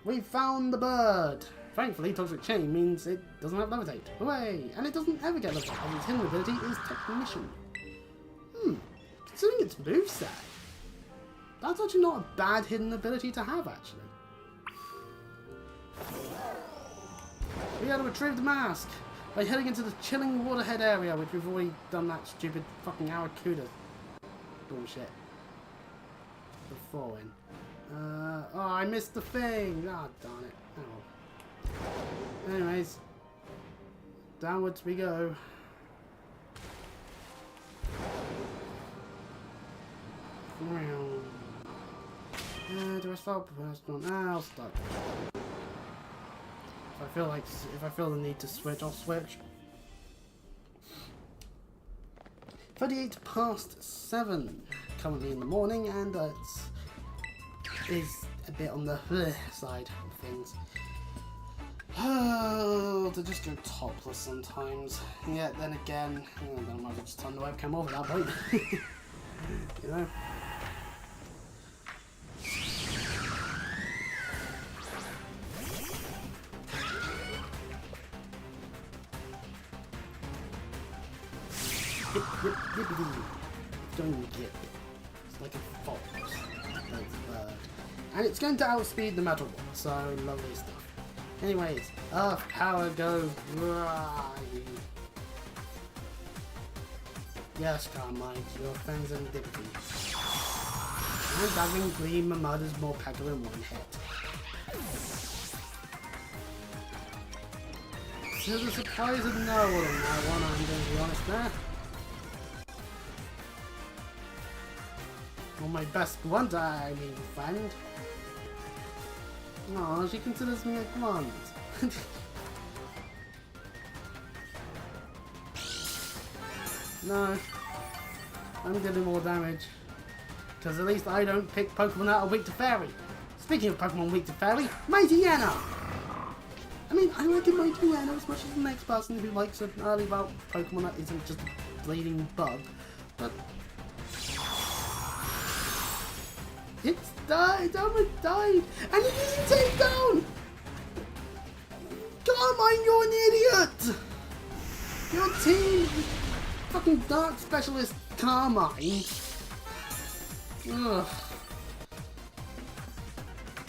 We found the bird! Thankfully, Toxic Chain means it doesn't have Levitate. Hooray! And it doesn't ever get Levitate, and its hidden ability is Technician. Considering its moveset, that's actually not a bad hidden ability to have, actually. We gotta retrieve the mask by heading into the chilling waterhead area, which we've already done that stupid fucking Aracuda bullshit before in. Oh, I missed the thing! Ah, darn it. Oh. Anyways, downwards we go. Do I stop? I'll stop. If I feel the need to switch, I'll switch. 38 past 7, currently in the morning, and is a bit on the side of things. Oh, to just go topless sometimes. Yeah, then again, I might just turn the webcam off at that point. You know. going to get it. It's like a fox. That's a bird. And it's going to outspeed no matter what, so lovely stuff. Anyways, Earth power go right. Yes, Carmine, your friends and dignity. And Dazzling Gleam murders more Peggle in one hit. To the surprise of no one on that one, I'm going to be honest there. Well, my best grunt, I mean, friend. No, she considers me a grunt. No, I'm getting more damage. Because at least I don't pick Pokemon that are weak to Fairy. Speaking of Pokemon weak to Fairy, Mighty Anna! I mean, I like Mighty Anna as much as the next person who likes an early about Pokemon that isn't just a bleeding bug. But it's died, almost died, and it isn't taken down! Carmine, you're an idiot! Your team, fucking Dark Specialist Carmine. Ugh.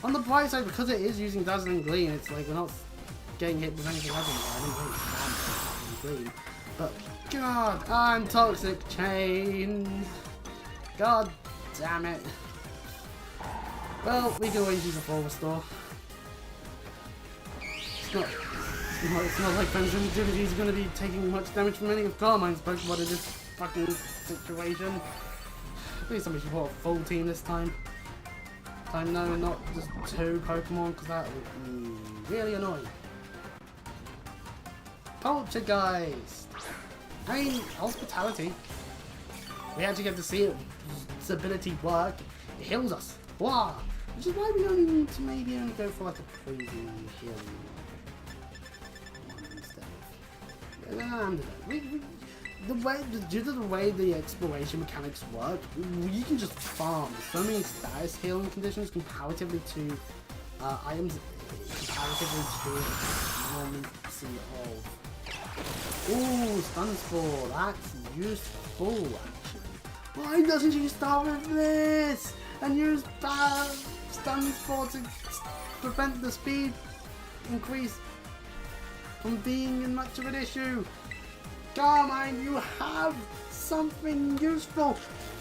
On the bright side, because it is using Dazzling Gleam, it's like we're not getting hit with anything else. I didn't really spam Dazzling Gleam. But God, I'm Toxic Chain. God damn it. Well, we can always use a full restore. It's not like Fencer and Activity is going to be taking much damage from any of Carmine's Pokemon in this fucking situation. Maybe somebody should put a full team this time. No, not just 2 Pokemon, because that would be really annoying. Poltergeist! I mean, Hospitality. We actually get to see its ability work. It heals us. Wow! Which is why we only need to maybe only go for like a poison healing one instead. Due to the way the exploration mechanics work, you can just farm so many status healing conditions comparatively to items comparatively to normally see of. Ooh, Stun Spore, that's useful actually. Why doesn't she start with this and use Stun Spore to prevent the speed increase from being in much of an issue? Carmine, you have something useful.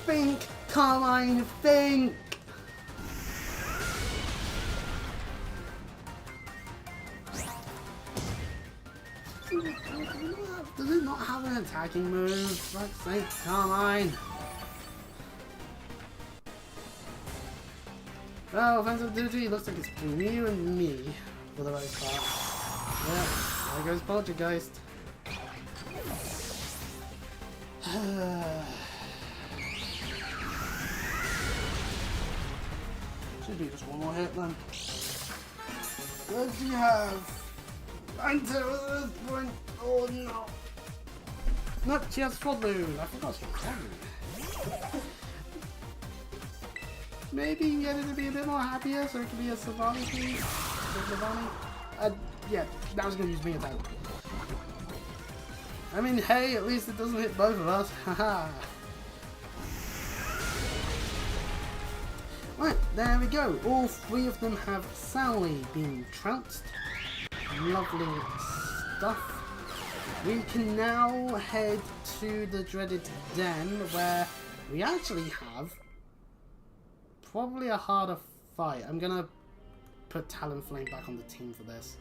Think, Carmine, think. Does it not have an attacking move? For fuck's sake, Carmine. Well, offensive duty looks like it's between you and me for the most part. Yeah, there goes Poltergeist. Should be just one more hit then. What do you have? Until this point. Oh no. No, she has Swadloon. I forgot she had Swadloon. Maybe get it to be a bit more happier so it can be a Savani piece. Yeah, that was gonna use me attack. I mean, hey, at least it doesn't hit both of us. Haha. Right, there we go. All 3 of them have soundly been trounced. Lovely stuff. We can now head to the dreaded den where we actually have probably a harder fight. I'm gonna put Talonflame back on the team for this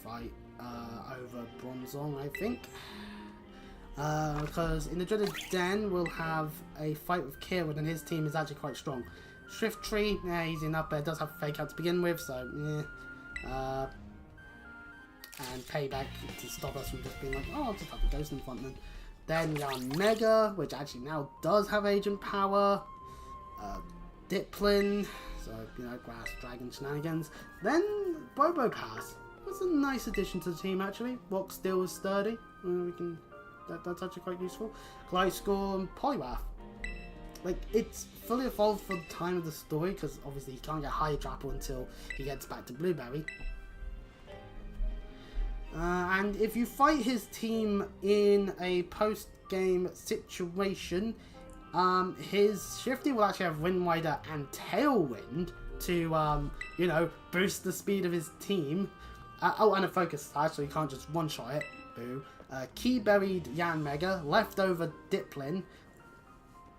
fight over Bronzong, I think. Because in the dreaded den we'll have a fight with Kieran and his team is actually quite strong. Shift Tree, yeah, easy enough, but it does have Fake Out to begin with, so yeah. And Payback to stop us from just being like, oh, I'll just have a Ghost in front then we are Mega, which actually now does have Agent Power. Diplin, so, you know, Grass Dragon shenanigans. Then Bobopass. That's a nice addition to the team, actually. Rock Steel is sturdy. That's actually quite useful. Gliscor and Poliwrath. Like, it's fully evolved for the time of the story, because obviously he can't get Hydra until he gets back to Blueberry. And if you fight his team in a post-game situation, his Shifty will actually have Wind Rider and Tailwind to, you know, boost the speed of his team. Oh, and a Focus Slash, so you can't just one-shot it. Boo. Key Buried Yan Mega, Leftover Diplin,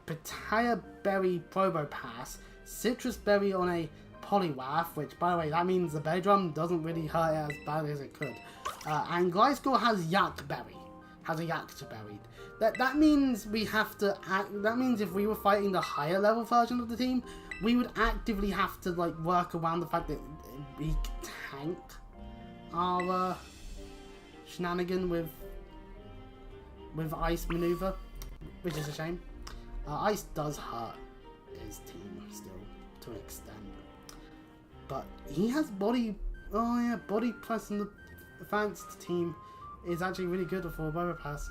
Pitaya Berry Probo Pass, Citrus Berry on a Poliwrath, which, by the way, that means the Berry Drum doesn't really hurt it as bad as it could. And Gliscor has Yak Berry, has a Yakta Berry. That means we have to act. That means if we were fighting the higher level version of the team, we would actively have to like work around the fact that we tank our shenanigan with Ice maneuver, which is a shame. Ice does hurt his team still to an extent, but he has body. Oh yeah, body plus in the advanced team is actually really good for Boba Pass.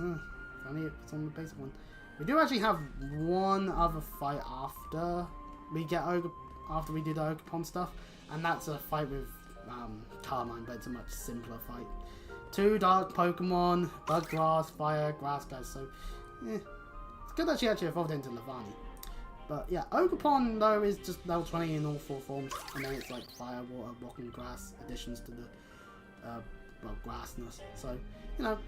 Only it's on the basic one. We do actually have one other fight after we get after we do the Ogerpon stuff, and that's a fight with Carmine, but it's a much simpler fight. 2 dark Pokemon, Bug Grass, Fire, Grass guys, so it's good that she actually evolved into Lavani. But yeah, Ogerpon though is just level 20 in all 4 forms, and then it's like Fire, Water, Rock and Grass additions to the well, grassness. So, you know.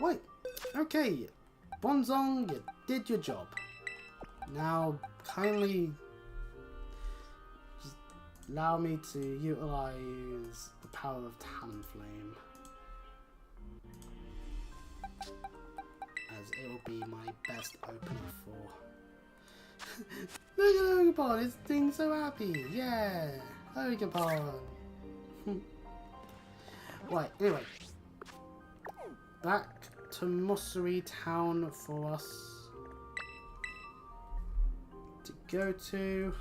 Wait. Okay. Bonzong, you did your job. Now, kindly just allow me to utilize the power of Talonflame, as it will be my best opener for... Look at Ogerpon, it's being so happy. Yeah, Ogerpon. Right, anyway. Back to Mosseri Town for us to go to.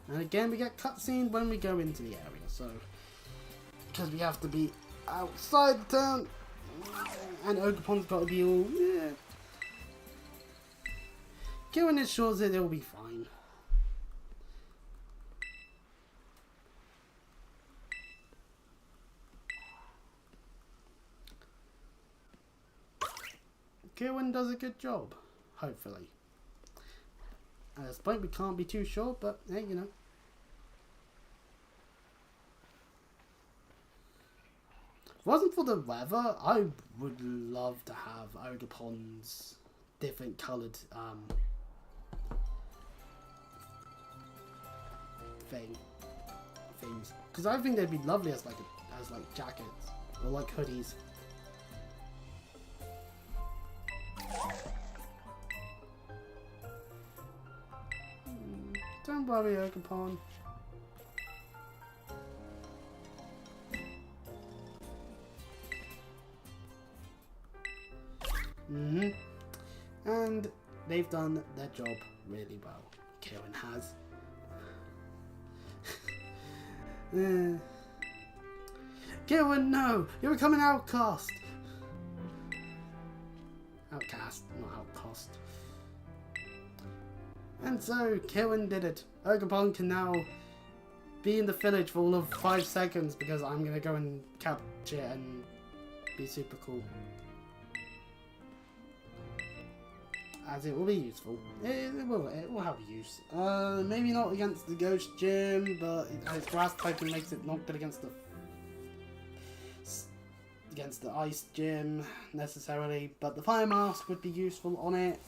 And again, we get cutscene when we go into the area, so because we have to be outside the town, and Ogerpon's got to be all yeah. Kieran assures that it'll be fine. Kieran does a good job, hopefully. At this point we can't be too sure, but hey, you know. If it wasn't for the weather, I would love to have Ogerpon's different coloured things, because I think they'd be lovely as like jackets or like hoodies. Don't worry, Ogerpon. And they've done their job really well. Kieran has. Kieran, no! You're becoming an outcast! Outcast, not outcast. And so, Kieran did it. Ogerpon can now be in the village for all of 5 seconds because I'm gonna go and capture it and be super cool. As it will be useful. It will have use. Maybe not against the Ghost Gym, but its grass typing makes it not good against the Ice Gym necessarily. But the Fire Mask would be useful on it.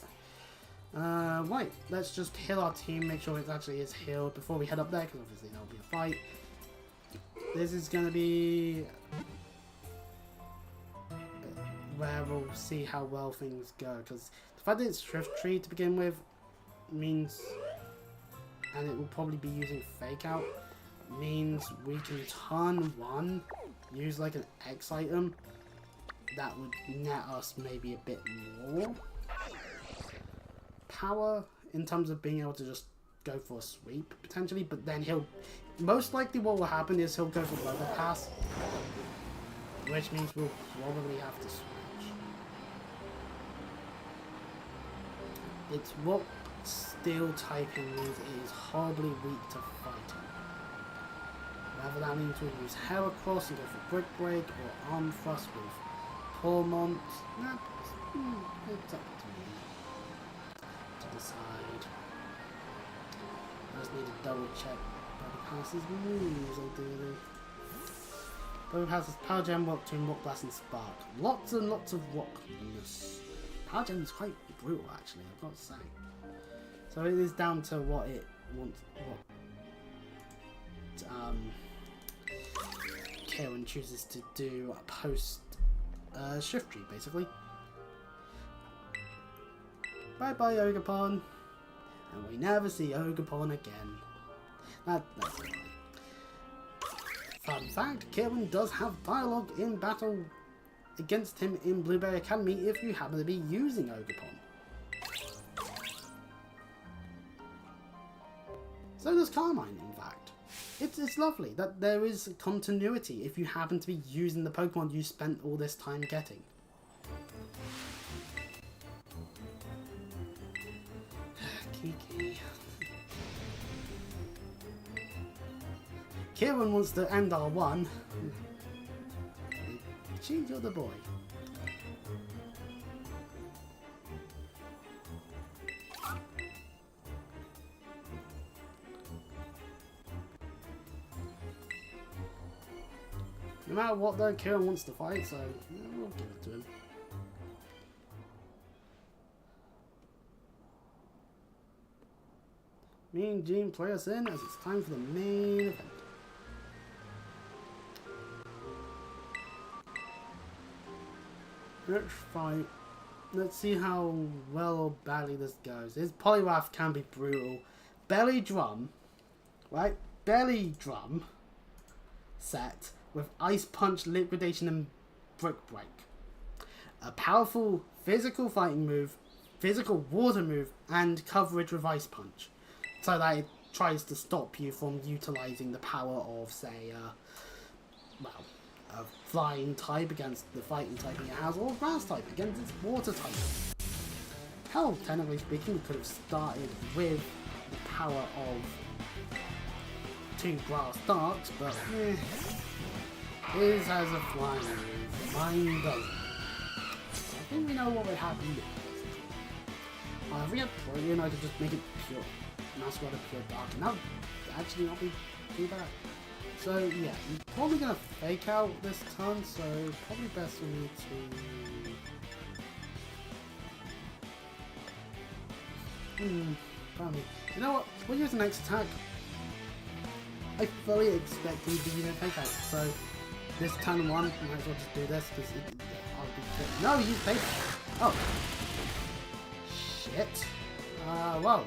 Right, let's just heal our team, make sure it actually is healed before we head up there, because obviously there'll be a fight. This is going to be where we'll see how well things go, because the fact that it's Thrift Tree to begin with means, and it will probably be using Fake Out, means we can turn 1, use like an X item, that would net us maybe a bit more power in terms of being able to just go for a sweep potentially, but then he'll most likely what will happen is he'll go for Bubble Pass, which means we'll probably have to switch. It's what steel typing means it is horribly weak to fighting. Whether that means we'll use Heracross and go for Brick Break or Arm Thrust with Tormont, it's up to me to decide. I just need to double check Bobby moves ideally. Bobby has Power Gem, Rock Tomb, Rock Blast and Spark. Lots and lots of rockness. Power Gem is quite brutal actually, I've got to say. So it is down to what it wants, Kieran chooses to do post Shift Tree, basically. Bye bye Ogapon, and we never see Ogapon again. That's a lie. Fun fact, Kieran does have dialogue in battle against him in Blueberry Academy if you happen to be using Ogapon. So does Carmine, in fact. It's lovely that there is continuity if you happen to be using the Pokemon you spent all this time getting. Kiki. Kieran wants to end our one. She's you're the boy. No matter what though, Kieran wants to fight, so yeah, we'll give it to him. Me and Gene play us in as it's time for the main event. Let's fight. Let's see how well or badly this goes. His Poliwrath can be brutal. Belly Drum, right? Belly Drum set with Ice Punch, Liquidation and Brick Break. A powerful physical fighting move, physical water move, and coverage with Ice Punch. So that it tries to stop you from utilising the power of, say, a flying type against the fighting type it has, or grass type against its water type. Hell, technically speaking, we could have started with the power of 2 grass darks, but his has a flying move, mine doesn't. I think we know what would happen here. If we had Paldea, I could just make it pure. Masquerade a pure dark, and that would actually not be too bad. So yeah, I'm probably going to fake out this turn, so probably best for me to... Probably. You know what, we'll use the next attack. I fully expect him to use a fake out, so this turn 1, I might as well just do this, because I'll be good. No, use fake out! Oh. Shit. Well.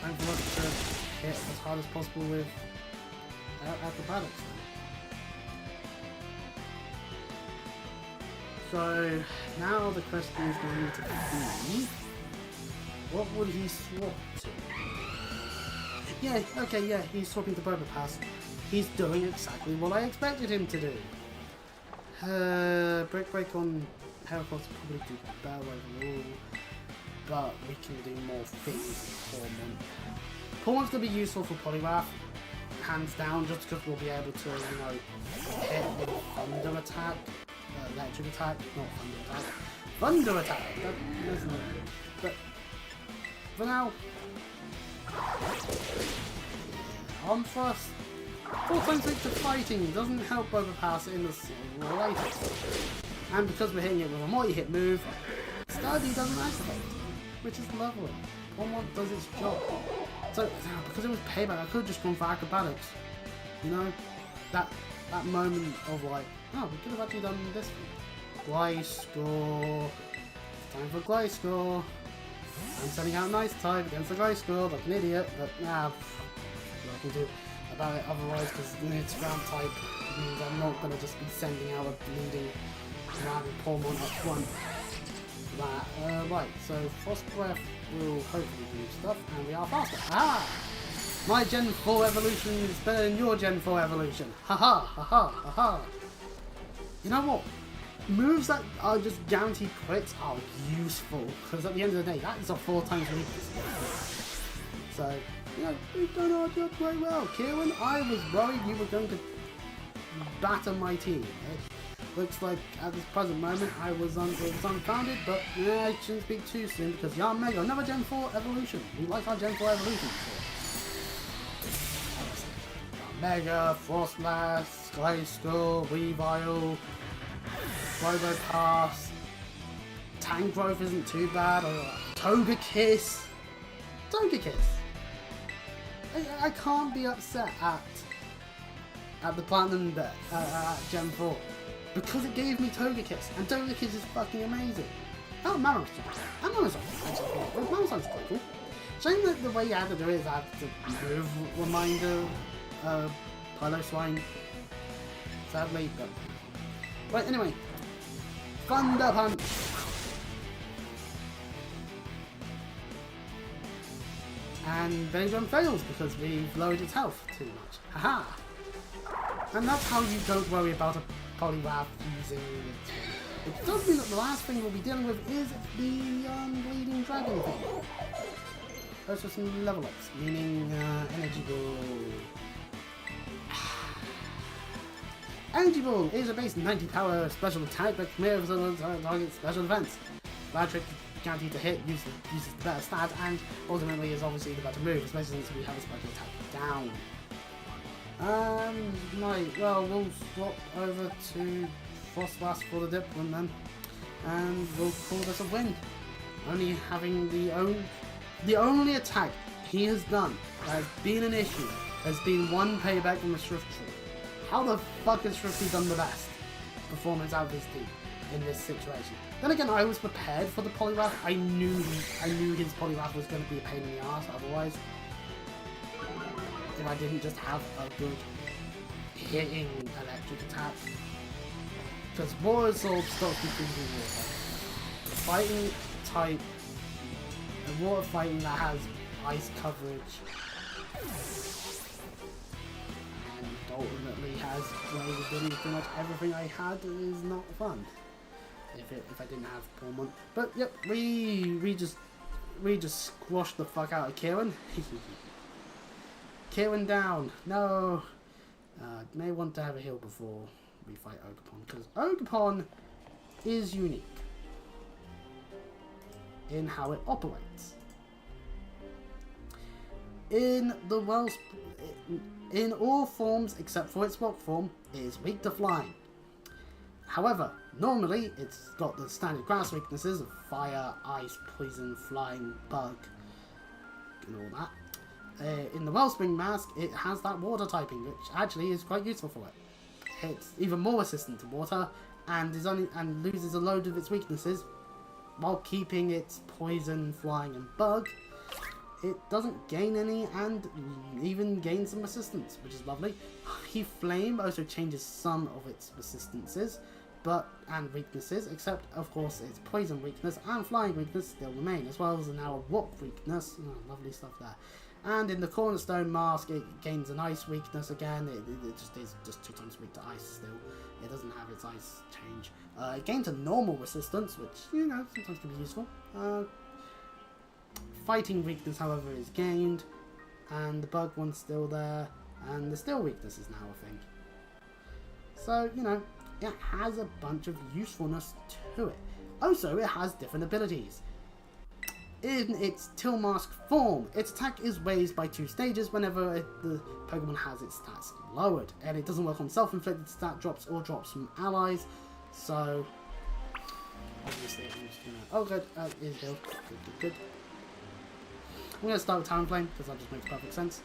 Time for us to hit as hard as possible with acrobatics. So now the question is going to be, what would he swap to? Yeah, okay, yeah, he's swapping to Probopass. He's doing exactly what I expected him to do. Brick Break on Heracross will probably do better overall, but we can do more things with Tormont. Tormont's going to be useful for Poliwrath, hands down, just because we'll be able to, you know, hit with Thunder Attack, Electric Attack, not Thunder Attack, Thunder Attack! That isn't it. But for now, Arm Thrust, 4 times 6 to fighting doesn't help Overpass in the slightest. And because we're hitting it with a multi-hit move, Stardy doesn't activate, which is lovely. Tormont does its job. So, because it was payback, I could have just gone for acrobatics. You know? That moment of like, oh, we could have actually done this one. Gliscor. Time for Gliscor. I'm sending out Nice type against the Gliscor like an idiot, but nah, what I can do about it otherwise, because it's ground type means I'm not going to just be sending out a bleeding random Tormont up front. Right, so Frost Breath will hopefully do stuff, and we are faster. Ah! My Gen 4 evolution is better than your Gen 4 evolution. Haha, haha, haha. You know what? moves that are just guaranteed crits are useful, because at the end of the day, that is a 4 times weakness. So, yeah, we've done our job very well. Kieran, I was worried you were going to batter my team. It looks like at this present moment I was unfounded, but yeah, I shouldn't speak too soon because Yarn Mega, another Gen 4 evolution. We like our Gen 4 evolution. Mega, Frost Blast, Sky Skull, Weavile, Robopass, Tank Growth isn't too bad, Togekiss. I can't be upset at the Platinum bet, at Gen 4, because it gave me Togekiss, and Togekiss is fucking amazing. Oh, Mammals actually cool. Mammals quite cool. Shame that the way you have to do it is I have to move reminder, Piloswine, sadly, but... Right, anyway. Thunder Punch! And Benjamin fails because we've lowered its health too much. Haha! And that's how you don't worry about a Poliwrath using it. It does mean that the last thing we'll be dealing with is the Bleeding Dragon thing. Also some level ups, meaning Energy Ball. Energy Ball is a base 90 power special attack that mirrors target special defense. Bad trick guaranteed to hit, uses the better stat, and ultimately is obviously the better move, especially since we have a special attack down. Right, well, we'll swap over to Frost Blast for the dip one then, and we'll call this a win. Only having the only attack he has done that has been an issue has been one payback from the Shrift Tree. How the fuck has Shrifty done the best performance out of his team in this situation? Then again, I was prepared for the Poliwrath. I knew his Poliwrath was going to be a pain in the ass otherwise. If I didn't just have a good hitting electric attack. Because Water Absorb stops me from doing water. Fighting type, a water fighting that has ice coverage, and ultimately has ways of doing pretty much everything I had is not fun. If I didn't have Pullman. But yep, we just squashed the fuck out of Kieran. Kieran down. No. May want to have a heal before we fight Ogerpon, because Ogerpon is unique in how it operates. In all forms except for its rock form, it is weak to flying. However, normally it's got the standard grass weaknesses of fire, ice, poison, flying, bug, and all that. In the Wellspring Mask, it has that water typing, which actually is quite useful for it. It's even more resistant to water, and loses a load of its weaknesses, while keeping its poison, flying, and bug. It doesn't gain any, and even gains some resistance, which is lovely. Heath Flame also changes some of its resistances, and weaknesses, except of course its poison weakness and flying weakness still remain, as well as now a rock weakness. Oh, lovely stuff there. And in the Cornerstone Mask, it gains an ice weakness again. It just is just 2 times weak to ice still. It doesn't have its ice change. It gains a normal resistance, which, you know, sometimes can be useful. Fighting weakness, however, is gained. And the bug one's still there. And the steel weakness is now a thing. So, you know, it has a bunch of usefulness to it. Also, it has different abilities. In its Till Mask form, its attack is raised by 2 stages whenever the Pokemon has its stats lowered, and it doesn't work on self-inflicted stat drops or drops from allies. So, obviously, I'm just gonna. Oh, good, is healed. Good. I'm gonna start with Talonflame because that just makes perfect sense.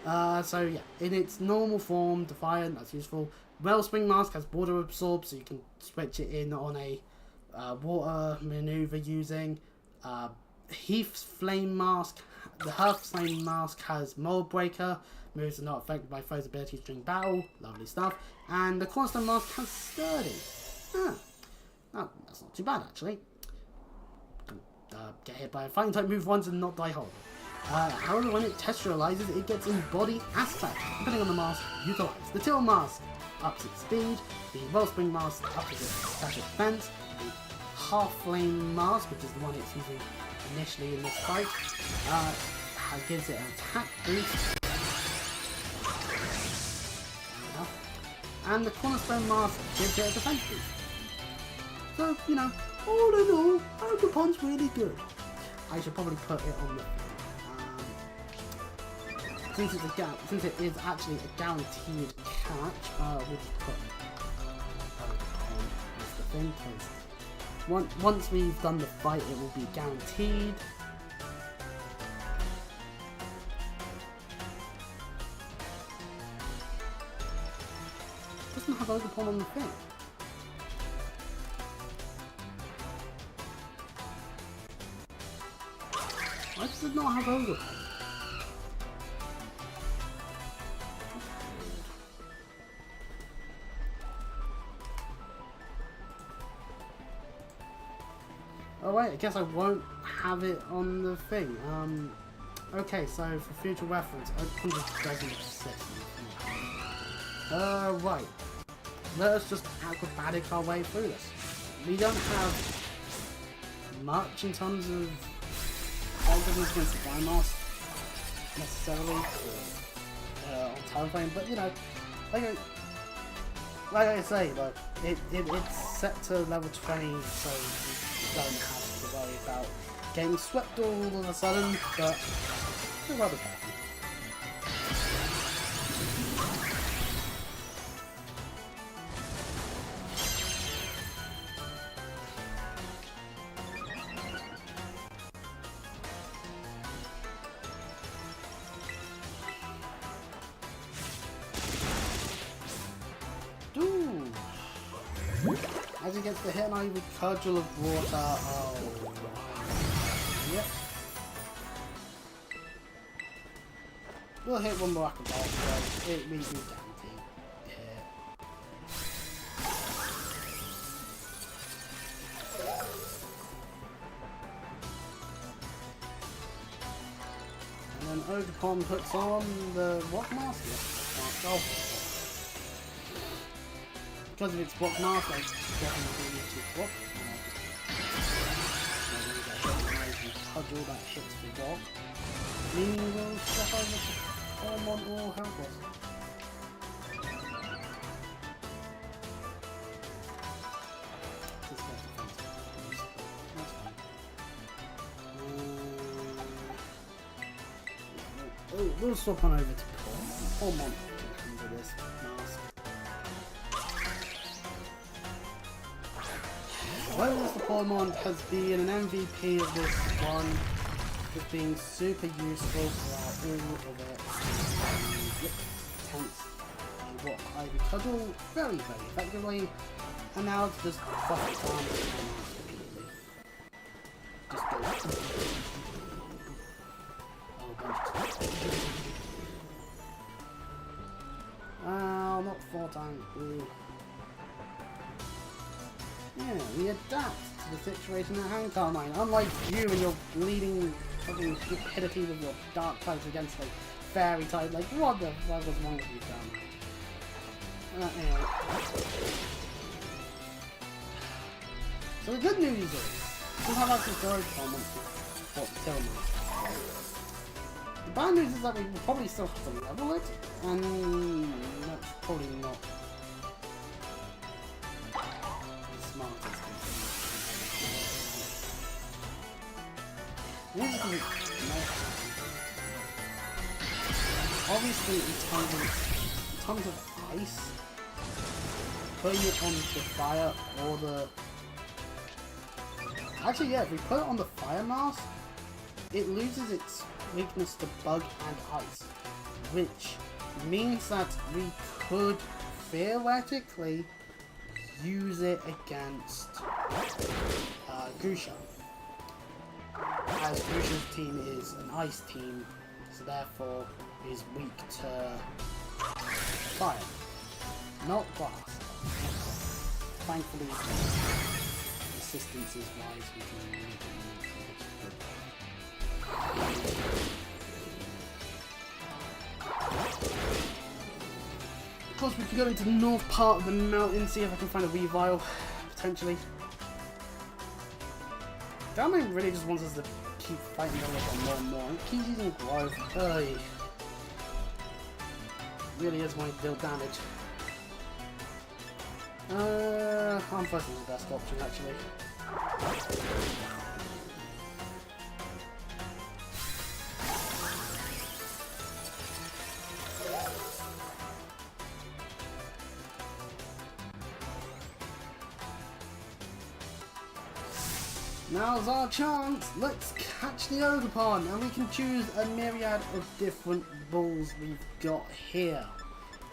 So yeah, in its normal form, Defiant, that's useful. Wellspring Mask has Water Absorb, so you can switch it in on a water maneuver using. Heath's Flame Mask. The Heath's Flame Mask has Mold Breaker. Moves are not affected by foes' abilities during battle. Lovely stuff. And the Cornerstone Mask has Sturdy. Oh, that's not too bad actually. Get hit by a fighting type move once and not die horribly. However, when it texturalizes, it gets Embody Aspect. Depending on the mask utilized. The Till Mask ups its speed, the Wellspring Mask ups its special defense, the Half Flame Mask, which is the one it's using initially in this fight, gives it an attack boost, and the Cornerstone Mask gives it a defense boost. So, you know, all in all, Ogerpon's really good. I should probably put it on the since it is actually a guaranteed catch, we'll just put Ogerpon as the thing, because once we've done the fight, it will be guaranteed. It doesn't have Ogerpon on the thing. Why does it not have Ogerpon? Oh wait, I guess I won't have it on the thing. Okay, so for future reference, Ogerpon just doesn't exist. Right. Let us just acrobatic our way through this. We don't have much in terms of arguments against the Mask necessarily on time frame, but you know, like I say, like it's set to level 20, so we don't have to worry about getting swept all of a sudden, but we'll rather happen. As he gets the hit, I with Cudgel of Water. Oh, yep. We'll hit one more acrobat, so it means we guarantee hit. And then Ogerpon puts on the Rock Mask. Oh. Because of its block mask, I definitely need to block. Cudgel that hits the block. We will step over to Ormond or help us. That's fine. We'll swap on over to Ormond can handle this mask. Whereas the Paimon has been an MVP of this one, just being super useful throughout all of it. Yep, tense. What Ivy Cudgel very, very effectively, and now it's just buff it down repeatedly. Just go. Oh, not 4 times. Ooh. Yeah, we adapt to the situation at hand, Carmine. Unlike you and your bleeding fucking stupidity with your dark types against like fairy type, like what the fuck was wrong with you, Carmine? Anyway. So the good news is, we'll have access to Ogerpon once we kill them. The bad news is that we will probably still have to level it, and that's probably not obviously in terms of ice, putting it on the fire or the... Actually yeah, if we put it on the fire mask, it loses its weakness to bug and ice, which means that we could theoretically use it against Grusha, as Grusha's team is an ice team, so therefore is weak to fire, not glass. Thankfully, consistency wise, we can make it course, we can go into the north part of the mountain, see if I can find a Weavile, potentially. Kitakami really just wants us to keep fighting them like more and more. It keeps using growth. Really is wanting to deal damage. Arm Thrust is the best option, actually. Now's our chance! Let's catch the Ogerpon, and we can choose a myriad of different bulls we've got here.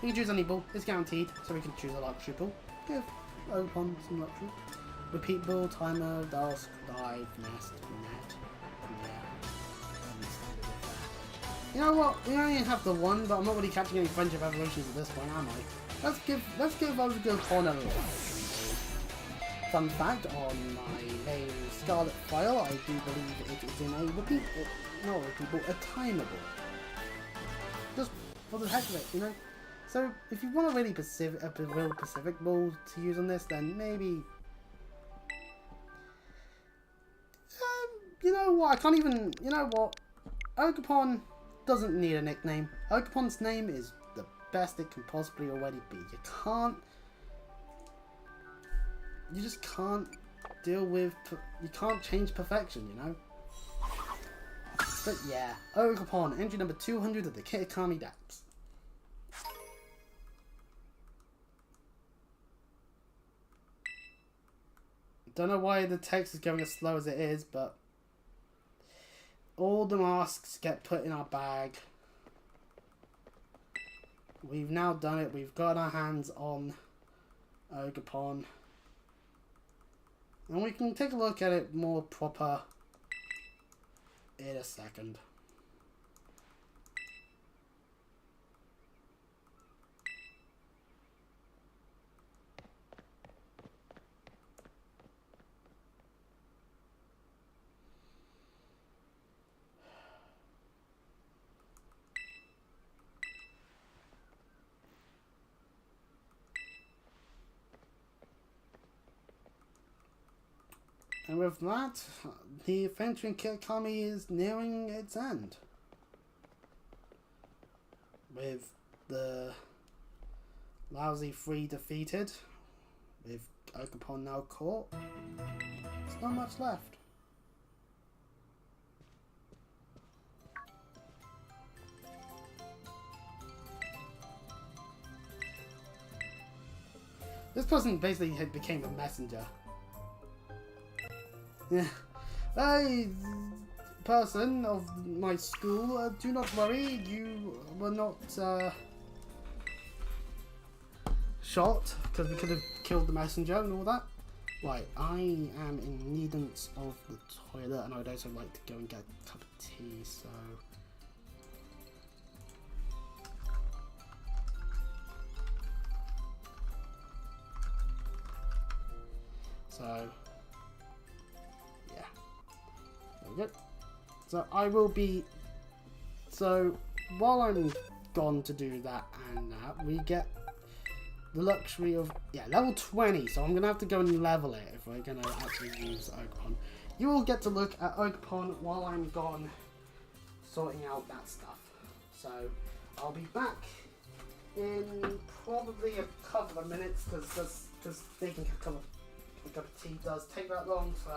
We can choose any bull, it's guaranteed, so we can choose a luxury bull. Give Ogerpon some luxury. Repeat bull, timer, dusk, dive, nest, net. Yeah. You know what? We only have the one, but I'm not really catching any friendship evolutions at this point, am I? Let's give Ogerpon a luxury. Fun fact, on my main Scarlet file, I do believe it is in a a timer bull. Just for the heck of it, you know? So, if you want a real Pacific bull to use on this, then maybe... you know what, I can't even... You know what? Ogerpon doesn't need a nickname. Ogerpon's name is the best it can possibly already be. You just can't deal with... You can't change perfection, you know? But yeah, Ogerpon, entry number 200 of the Kitakami decks. Don't know why the text is going as slow as it is, but all the masks get put in our bag. We've now done it. We've got our hands on Ogerpon. And we can take a look at it more proper in a second. And with that, the adventure in Kitakami is nearing its end. With the lousy 3 defeated, with Ogerpon now caught, there's not much left. This person basically became a messenger. Yeah. Hey, person of my school, do not worry, you were not shot, because we could have killed the messenger and all that. Right, I am in need of the toilet, and I would also like to go and get a cup of tea, so... Yep. So I will be... So while I'm gone to do that and that, we get the luxury of... Yeah, level 20. So I'm going to have to go and level it if we're going to actually use Ogerpon. You will get to look at Ogerpon while I'm gone sorting out that stuff. So I'll be back in probably a couple of minutes because making a cup of tea does take that long. So...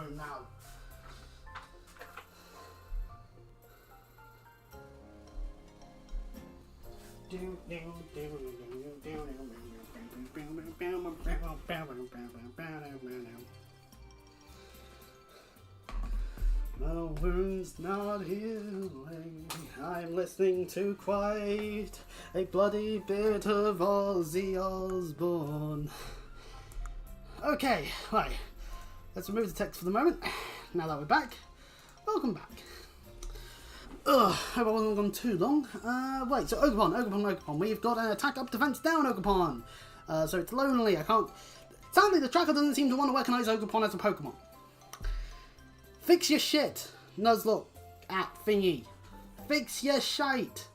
home now. My wound's not healing. I'm listening to quite a bloody bit of Ozzy Osbourne. Okay, right. Let's remove the text for the moment. Now that we're back, welcome back. Ugh, hope I wasn't gone too long. Right, so Ogerpon. We've got an attack up, defense down Ogerpon. So it's lonely, I can't... Sadly, the tracker doesn't seem to want to recognize Ogerpon as a Pokemon. Fix your shit, Nuzlocke at thingy. Fix your shite.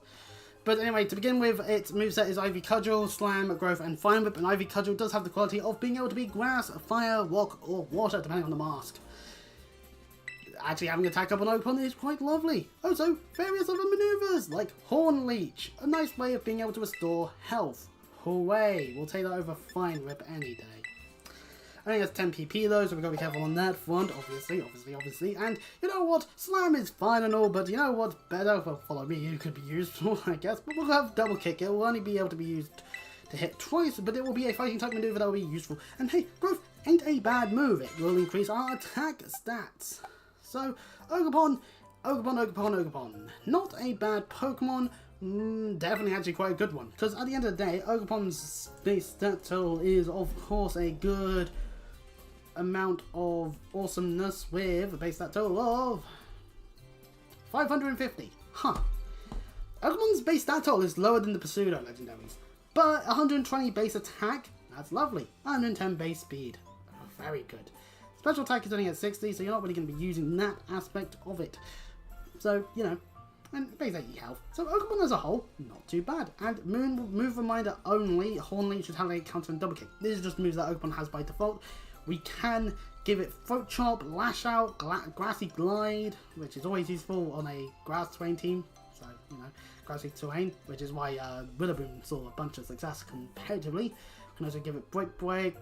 But anyway, to begin with, its moveset is Ivy Cudgel, Slam, Growth, and Fire Whip, and Ivy Cudgel does have the quality of being able to be grass, fire, rock, or water, depending on the mask. Actually, having attack up on Ogerpon is quite lovely. Also, various other maneuvers, like Horn Leech, a nice way of being able to restore health. Hooray! We'll take that over Fire Whip any day. I think that's 10 PP though, so we've got to be careful on that front, obviously. And you know what? Slam is fine and all, but you know what's better? Well, follow me, it could be useful, I guess. But we'll have double kick. It will only be able to be used to hit twice, but it will be a fighting type maneuver that will be useful. And hey, Growth ain't a bad move. It will increase our attack stats. So, Ogerpon. Not a bad Pokemon. Definitely actually quite a good one. Because at the end of the day, Ogerpon's base stat total is, of course, a good amount of awesomeness with a base stat total of 550. Huh. Ogerpon's base stat total is lower than the pseudo legendaries, but 120 base attack, that's lovely. 110 base speed, very good. Special attack is only at 60, so you're not really going to be using that aspect of it. So, you know, and base 80 health. So Ogerpon as a whole, not too bad. And move reminder only, Horn Leech, Retaliate, Counter, and Double Kick. These are just moves that Ogerpon has by default. We can give it Throat Chop, Lash Out, Grassy Glide, which is always useful on a grass terrain team. So, you know, grassy terrain, which is why Rillaboom saw a bunch of success comparatively. We can also give it Break.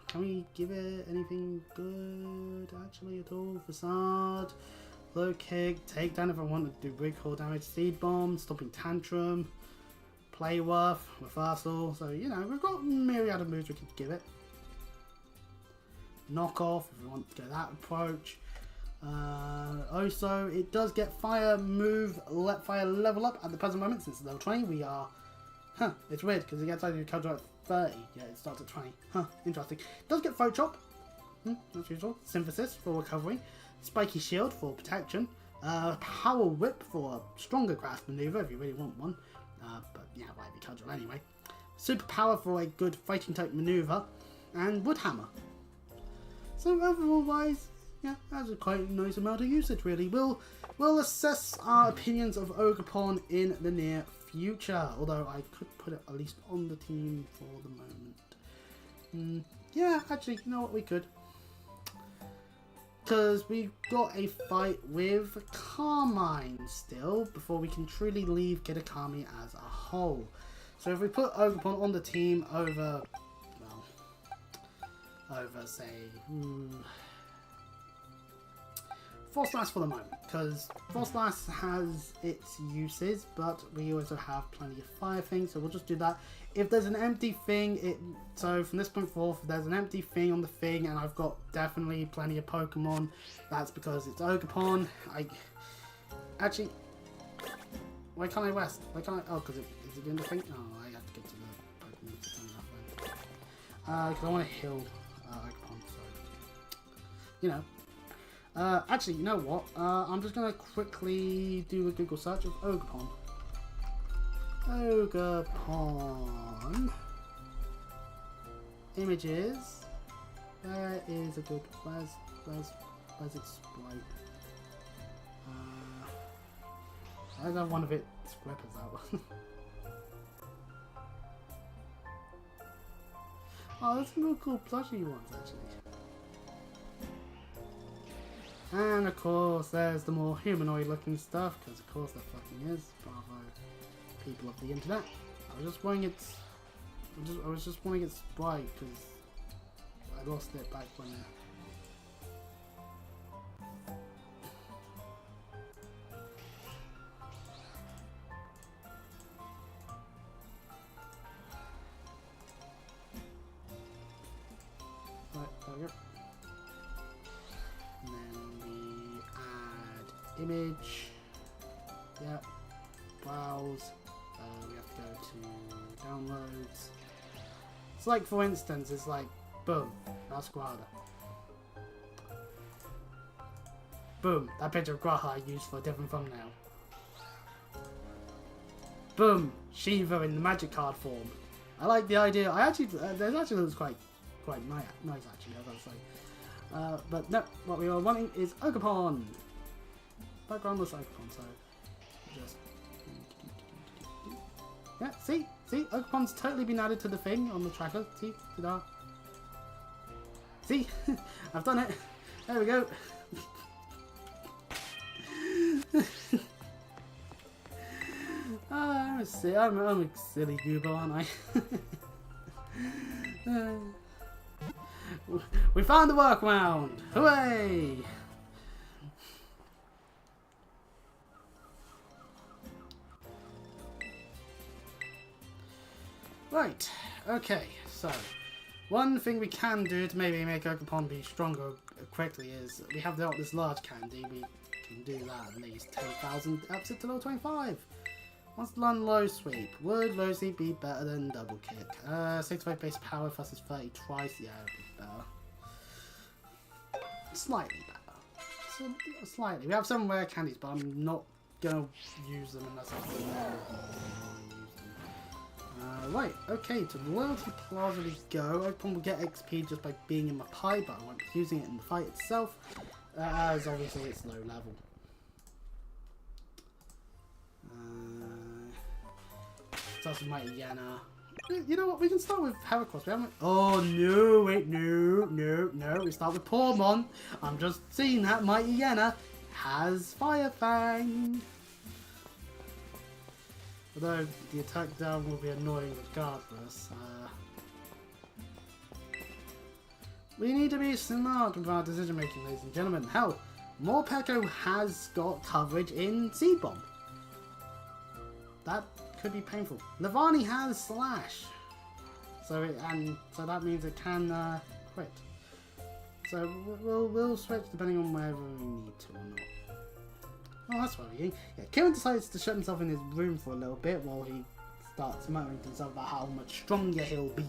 Can we give it anything good actually at all? Facade, Low Kick, Takedown if I want to do recall damage, Seed Bomb, Stomping Tantrum, Play Rough, Reversal. So, you know, we've got a myriad of moves we could give it. Knock Off if we want to go that approach. Also, it does get Fire level up at the present moment since it's level 20. We are... Huh, it's weird because it gets either Cudgel at 30. Yeah, it starts at 20. Huh, interesting. It does get Throat Chop. That's usual. Synthesis for recovery. Spiky Shield for protection. Power Whip for a stronger grasp maneuver if you really want one. But yeah, why be Cudgel anyway. Super Power for a good fighting type maneuver. And Wood Hammer. So overall wise, yeah, that's a quite nice amount of usage really. We'll assess our opinions of Ogerpon in the near future, although I could put it at least on the team for the moment. Yeah, actually, you know what, we could. Because we've got a fight with Carmine still, before we can truly leave Kitakami as a whole. So if we put Ogerpon on the team over, say, Force Blast for the moment, because Force Blast has its uses, but we also have plenty of fire things, so we'll just do that. If there's an empty thing, so from this point forth, if there's an empty thing on the thing, and I've got definitely plenty of Pokemon, that's because it's Ogerpon. Actually, why can't I rest? Why can't I? Oh, because is it in the thing? Oh, I have to get to the Pokemon to turn that way. Because I want to heal Ogerpon, so you know. Actually, you know what? I'm just going to quickly do a Google search of Ogerpon. Ogerpon. Images. Where is a good... Where's its sprite? I don't have one of its weapons out. Oh, there's some real cool plushie ones, actually. And of course, there's the more humanoid looking stuff, because of course there fucking is. Bravo, people of the internet. I was just wanting its sprite, because I lost it back when image. Yeah. Browse. We have to go to downloads. It's like, for instance, it's like, boom, Masquerada. Boom, that picture of Graha I used for a different thumbnail. Boom, Shiva in the magic card form. I like the idea. I actually, there's actually looks quite nice actually, I gotta say. But no, what we are wanting is Ogerpon. Background looks like Ogerpon, so just yeah. See, Ogerpon's totally been added to the thing on the tracker. See, ta-da. See, I've done it. There we go. I'm a silly goober, aren't I? We found the workaround! Hooray! Right, okay, so one thing we can do to maybe make Ogerpon be stronger quickly is we have this large candy. We can do that at least 10,000 ups it to level 25. Let's learn low sweep. Would low sweep be better than double kick? 65 base power versus 30 twice. Yeah, it would be better. Slightly better. So, slightly. We have some rare candies, but I'm not gonna use them unless I use them. Right, okay, to the Loyalty Plaza we go. Ogerpon will get XP just by being in my pie, but I won't be using it in the fight itself, as obviously it's low level. Start with Mighty Yana. You know what? We can start with Heracross. We haven't. Oh no! Wait, no! We start with Pormon. I'm just seeing that Mighty Yana has Fire Fang. Although the attack down will be annoying regardless. We need to be smart with our decision making, ladies and gentlemen. Hell, Morpeko has got coverage in Seed Bomb. That could be painful. Lavani has Slash, so that means it can quit. So we'll switch depending on whether we need to or not. Oh, that's worrying. Yeah, Kieran decides to shut himself in his room for a little bit while he starts muttering to himself about how much stronger he'll be.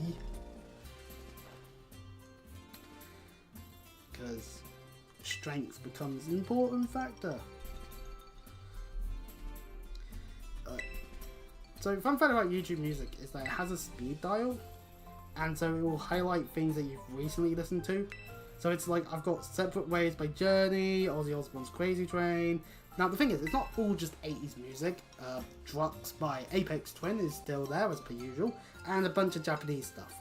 Because strength becomes an important factor. So, fun fact about YouTube Music is that it has a speed dial, and so it will highlight things that you've recently listened to. So it's like I've got Separate Ways by Journey, Ozzy Osbourne's Crazy Train. Now the thing is, it's not all just 80s music. Drux by Apex Twin is still there as per usual, and a bunch of Japanese stuff.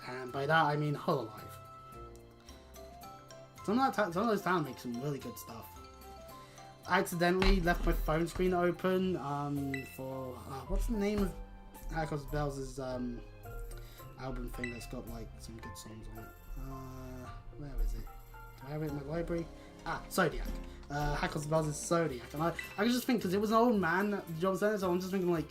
And by that I mean Hololive. Some of those towns make some really good stuff. I accidentally left my phone screen open for what's the name of Heracross Bells' album thing that's got like some good songs on it. Where is it? Do I have it in my library? Zodiac. Heracross Bells' Zodiac, and I was just thinking because it was an old man job center, so I'm just thinking like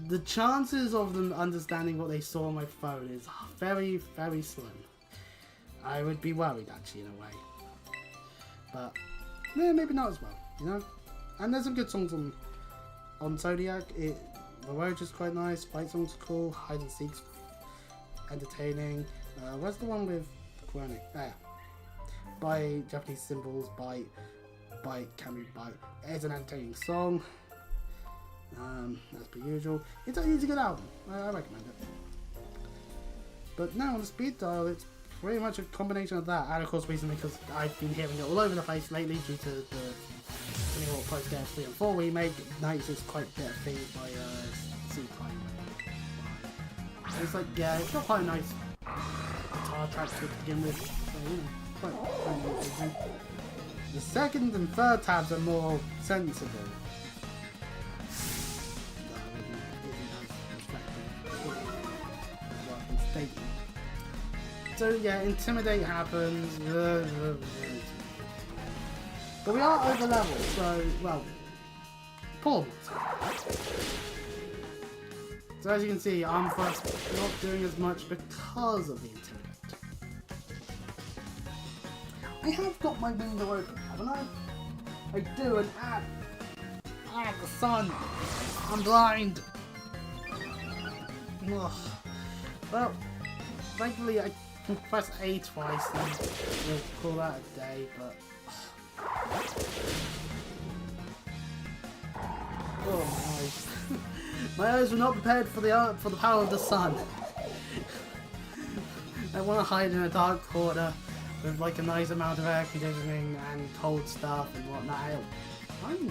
the chances of them understanding what they saw on my phone is very, very slim. I would be worried actually in a way. But yeah, maybe not as well, you know. And there's some good songs on Zodiac. The Roach is quite nice. Fight songs are cool. Hide and Seek's entertaining. Where's the one with Quernic? Yeah. By Japanese Symbols. By Kami. It's an entertaining song. As per usual. It's a good album. I recommend it. But now on the speed dial, it's pretty much a combination of that, and of course recently because I've been hearing it all over the place lately due to the Post Game 3 and 4 remake. Notice it's quite a bit of things by CFLive. It's like, yeah, it's got quite a nice guitar track to begin with, so you know, quite interesting. The second and third tabs are more sensible. So yeah, Intimidate happens, but we are over level, so, well, poor. So as you can see, I'm first not doing as much because of the Intimidate. I have got my window open. Haven't I? I do, and the sun! I'm blind! Ugh. Well, thankfully I can press A twice and we'll call that a day, but... Oh my eyes. My eyes were not prepared for the power of the sun. I want to hide in a dark corner with like a nice amount of air conditioning and cold stuff and whatnot. I'm terrible.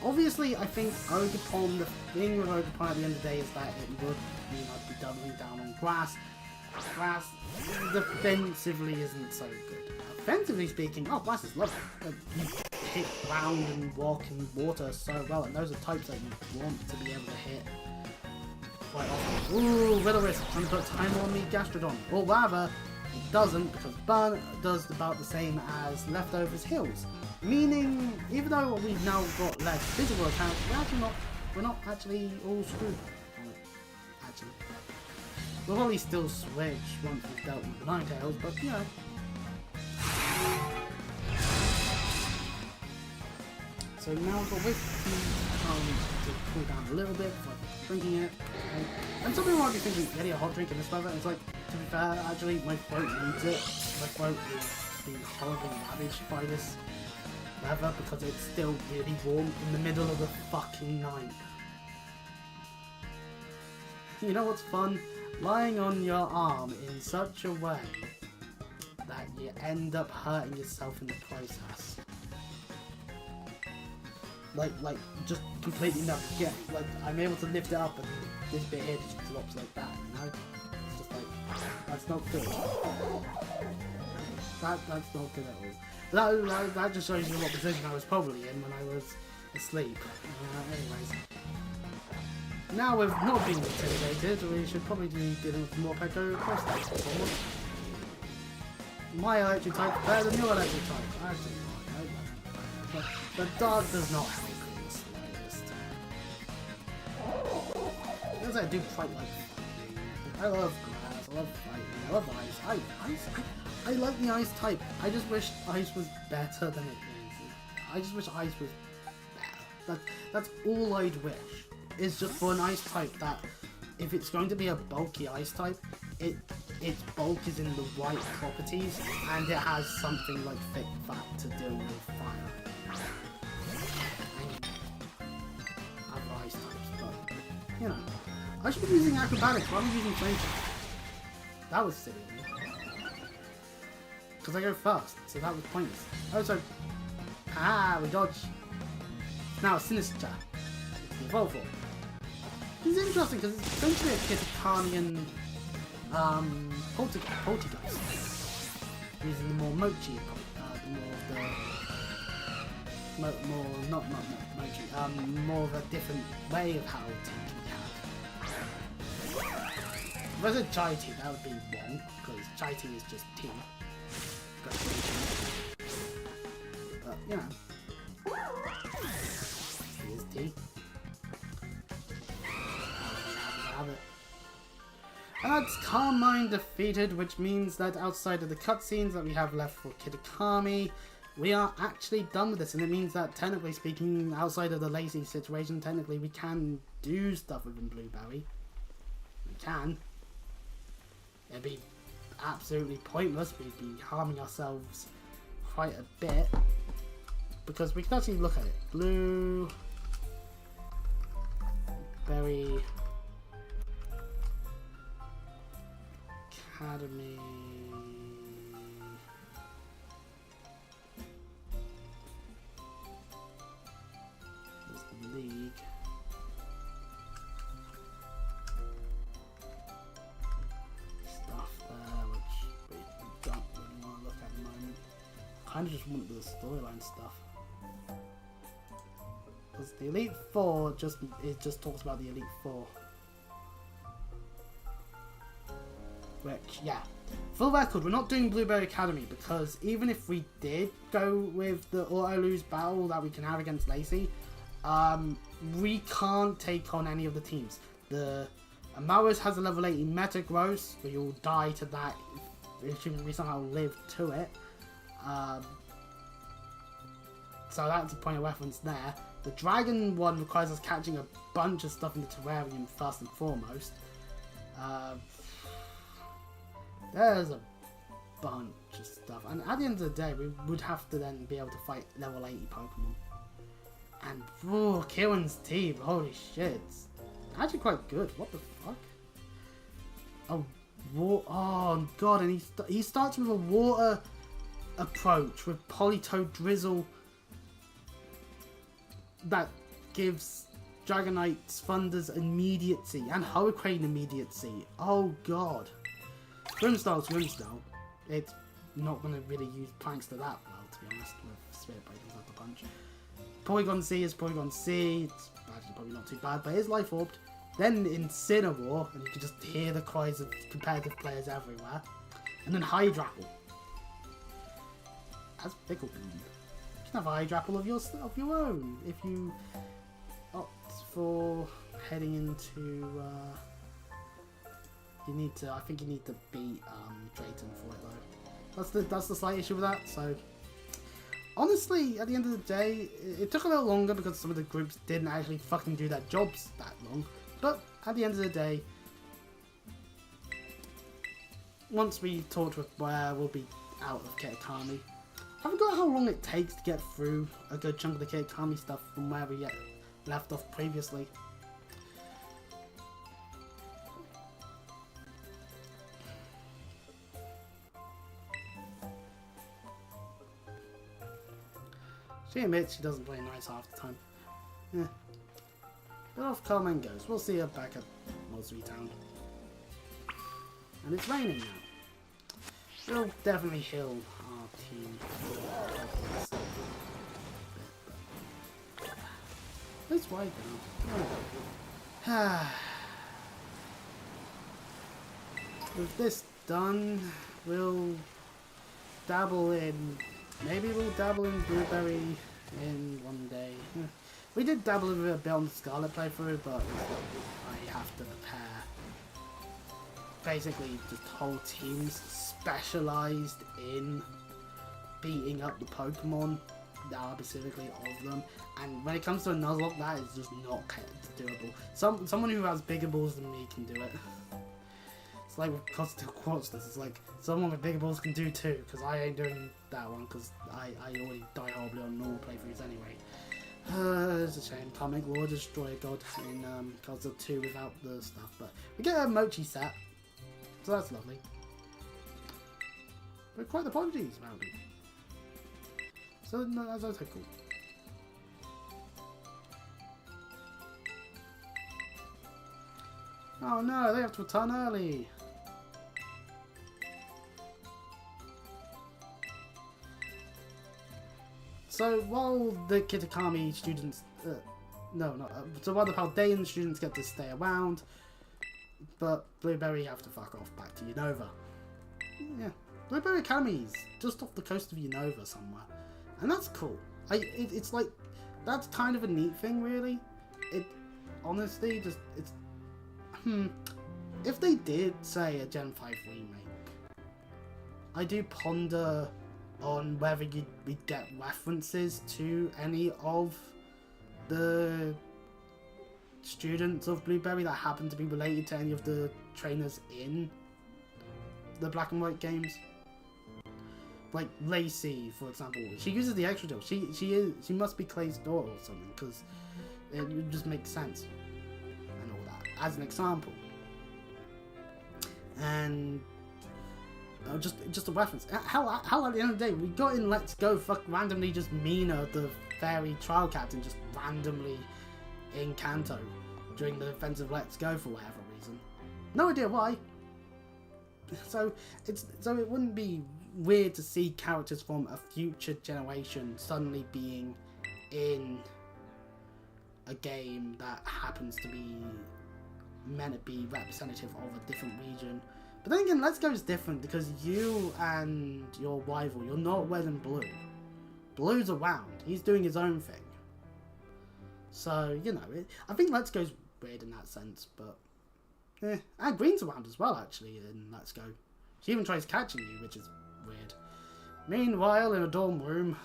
Obviously, I think Ogapon, the thing with Ogapon at the end of the day is that it would mean I'd be doubling down on grass. Grass, defensively, isn't so good. Offensively speaking, oh, grass is lovely. You hit ground and walk in water so well, and those are types that you want to be able to hit quite often. Ooh, Riddle Risk, trying to put time on me, Gastrodon. Or rather, it doesn't, because Burn does about the same as Leftovers Heals. Meaning, even though we've now got less physical attacks, we're not actually all screwed. Actually. We'll probably still switch once we've dealt with the Ninetales, but you know. So now I've got whiskey to cool down a little bit before drinking it. And some people might be thinking, getting a hot drink in this weather. It's like, to be fair, actually my throat needs it. My throat is being horribly ravaged by this weather because it's still really warm in the middle of the fucking night. You know what's fun? Lying on your arm in such a way that you end up hurting yourself in the process. Like just completely nuts. Yeah, like I'm able to lift it up and this bit here just drops like that, you know? It's just like, that's not good. That's not good at all. That just shows you what position I was probably in when I was asleep. Anyways. Now we've not been intimidated, we should probably be dealing with more Peko cross. My electric type is better than your electric type. Actually, but the dog does not help in the slightest. Because I do quite like fighting. I love grass, I love fighting, I love ice. I like the ice type. I just wish ice was better than it is. I just wish ice was better. That's all I'd wish. Is just for an ice type that if it's going to be a bulky ice type, its bulk is in the right properties and it has something like thick fat to deal with fire. Other ice types, but you know, I should be using acrobatics rather than using flame type. That was silly of me. Because I go first, so that was pointless. Oh, so we dodge. Now Sinister. Evolve for. It's interesting because it's essentially a Kitakami poltergeist. Using the more mochi, not mochi, more of a different way of how tea can be had. If I said chai tea, that would be wrong, because chai tea is just tea. But, you know. Here's tea. It. And that's Carmine defeated, which means that outside of the cutscenes that we have left for Kitakami, we are actually done with this, and it means that technically speaking, outside of the lazy situation, technically we can do stuff within Blueberry. We can. It'd be absolutely pointless, we'd be harming ourselves quite a bit, because we can actually look at it. Blueberry Academy. There's the league. Stuff there, which we don't really want to look at the moment. Kind of just want the storyline stuff. Because the Elite Four just talks about the Elite Four. Which, yeah. For the record, we're not doing Blueberry Academy because even if we did go with the auto-lose battle that we can have against Lacey, we can't take on any of the teams. The Amaris has a level 80 Metagross, so you'll die to that assuming we somehow live to it. So that's a point of reference there. The dragon one requires us catching a bunch of stuff in the terrarium first and foremost. There's a bunch of stuff, and at the end of the day we would have to then be able to fight level 80 Pokemon. And Kieran's team, holy shit, it's actually quite good. What the fuck? Oh god, and he starts with a water approach with Politoed Drizzle that gives Dragonite's Thunder's immediacy and Hurricane immediacy. Oh god. Grimmsnarl's Grimmsnarl. It's not going to really use Prankster that well, to be honest, with Spirit Break and Sucker Punch. Porygon C is Porygon C. It's actually probably not too bad, but it is Life Orbed. Then Incineroar, and you can just hear the cries of competitive players everywhere. And then Hydrapple. That's Pickle Beam. You can have a Hydrapple of your own if you opt for heading into. I think you need to beat Drayton for it though. That's the slight issue with that. So honestly, at the end of the day, it took a little longer because some of the groups didn't actually fucking do their jobs that long. But at the end of the day, once we talked with where we'll be out of Kitakami, I forgot how long it takes to get through a good chunk of the Kitakami stuff from where we left off previously. She admits she doesn't play nice half the time. Yeah. But off Carmen goes. We'll see her back at Mosby Town. And it's raining now. We'll definitely heal our team. It's wide now. With this done, we'll dabble in. Maybe we'll dabble in Blueberry in one day. We did dabble a bit on the Scarlet playthrough, but I have to prepare basically just whole teams specialised in beating up the Pokemon that are specifically of them. And when it comes to a Nuzlocke, that is just not doable. Someone who has bigger balls than me can do it. It's like with Costal Quartzless, it's like someone with bigger balls can do too, because I ain't doing that one, because I already die horribly on normal playthroughs anyway. It's a shame. Can't make Lord Destroyer God in Costal 2 without the stuff, but we get a Mochi set, so that's lovely. But quite the apologies about it. So no, that's also cool. Oh no, they have to return early. So while the Kitakami students, so while the Paldean students get to stay around, but Blueberry have to fuck off back to Unova. Yeah, Blueberry Academy's just off the coast of Unova somewhere, and that's cool. It's like, that's kind of a neat thing, really. It honestly just, it's, if they did say a Gen 5 remake, I do ponder on whether we'd get references to any of the students of Blueberry that happen to be related to any of the trainers in the Black and White games. Like Lacey, for example, she uses the extra door. She must be Clay's daughter or something, because it would just make sense and all that as an example. And just a reference. How at the end of the day, we got in Let's Go randomly just Mina, the fairy trial captain, just randomly in Kanto during the events of Let's Go for whatever reason. No idea why. So it wouldn't be weird to see characters from a future generation suddenly being in a game that happens to be meant to be representative of a different region. But then again, Let's Go is different because you and your rival, you're not Red and Blue. Blue's around. He's doing his own thing. So, you know, I think Let's Go's weird in that sense, but... And Green's around as well, actually, in Let's Go. She even tries catching you, which is weird. Meanwhile, in a dorm room...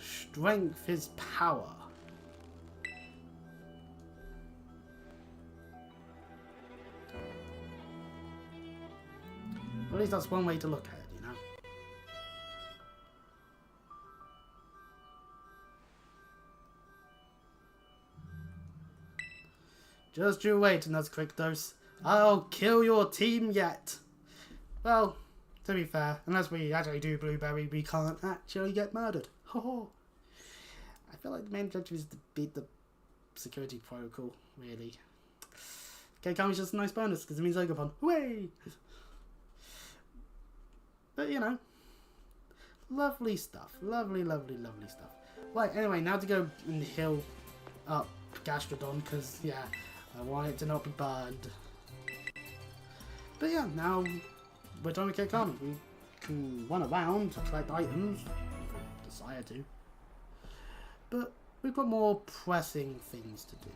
Strength is power. At least that's one way to look at it, you know? Just you wait, Nuzlocke. I'll kill your team yet. Well, to be fair, unless we actually do Blueberry, we can't actually get murdered. Ho ho. I feel like the main objective is to beat the security protocol, really. Kitakami's just a nice bonus, because it means Ogapon. Hooray! But, you know, lovely stuff. Lovely, lovely, lovely stuff. Right, anyway, now to go and heal up Gastrodon, because, yeah, I want it to not be burned. But, yeah, now we're done with Kitakami. We can run around to collect items, if we desire to. But we've got more pressing things to do.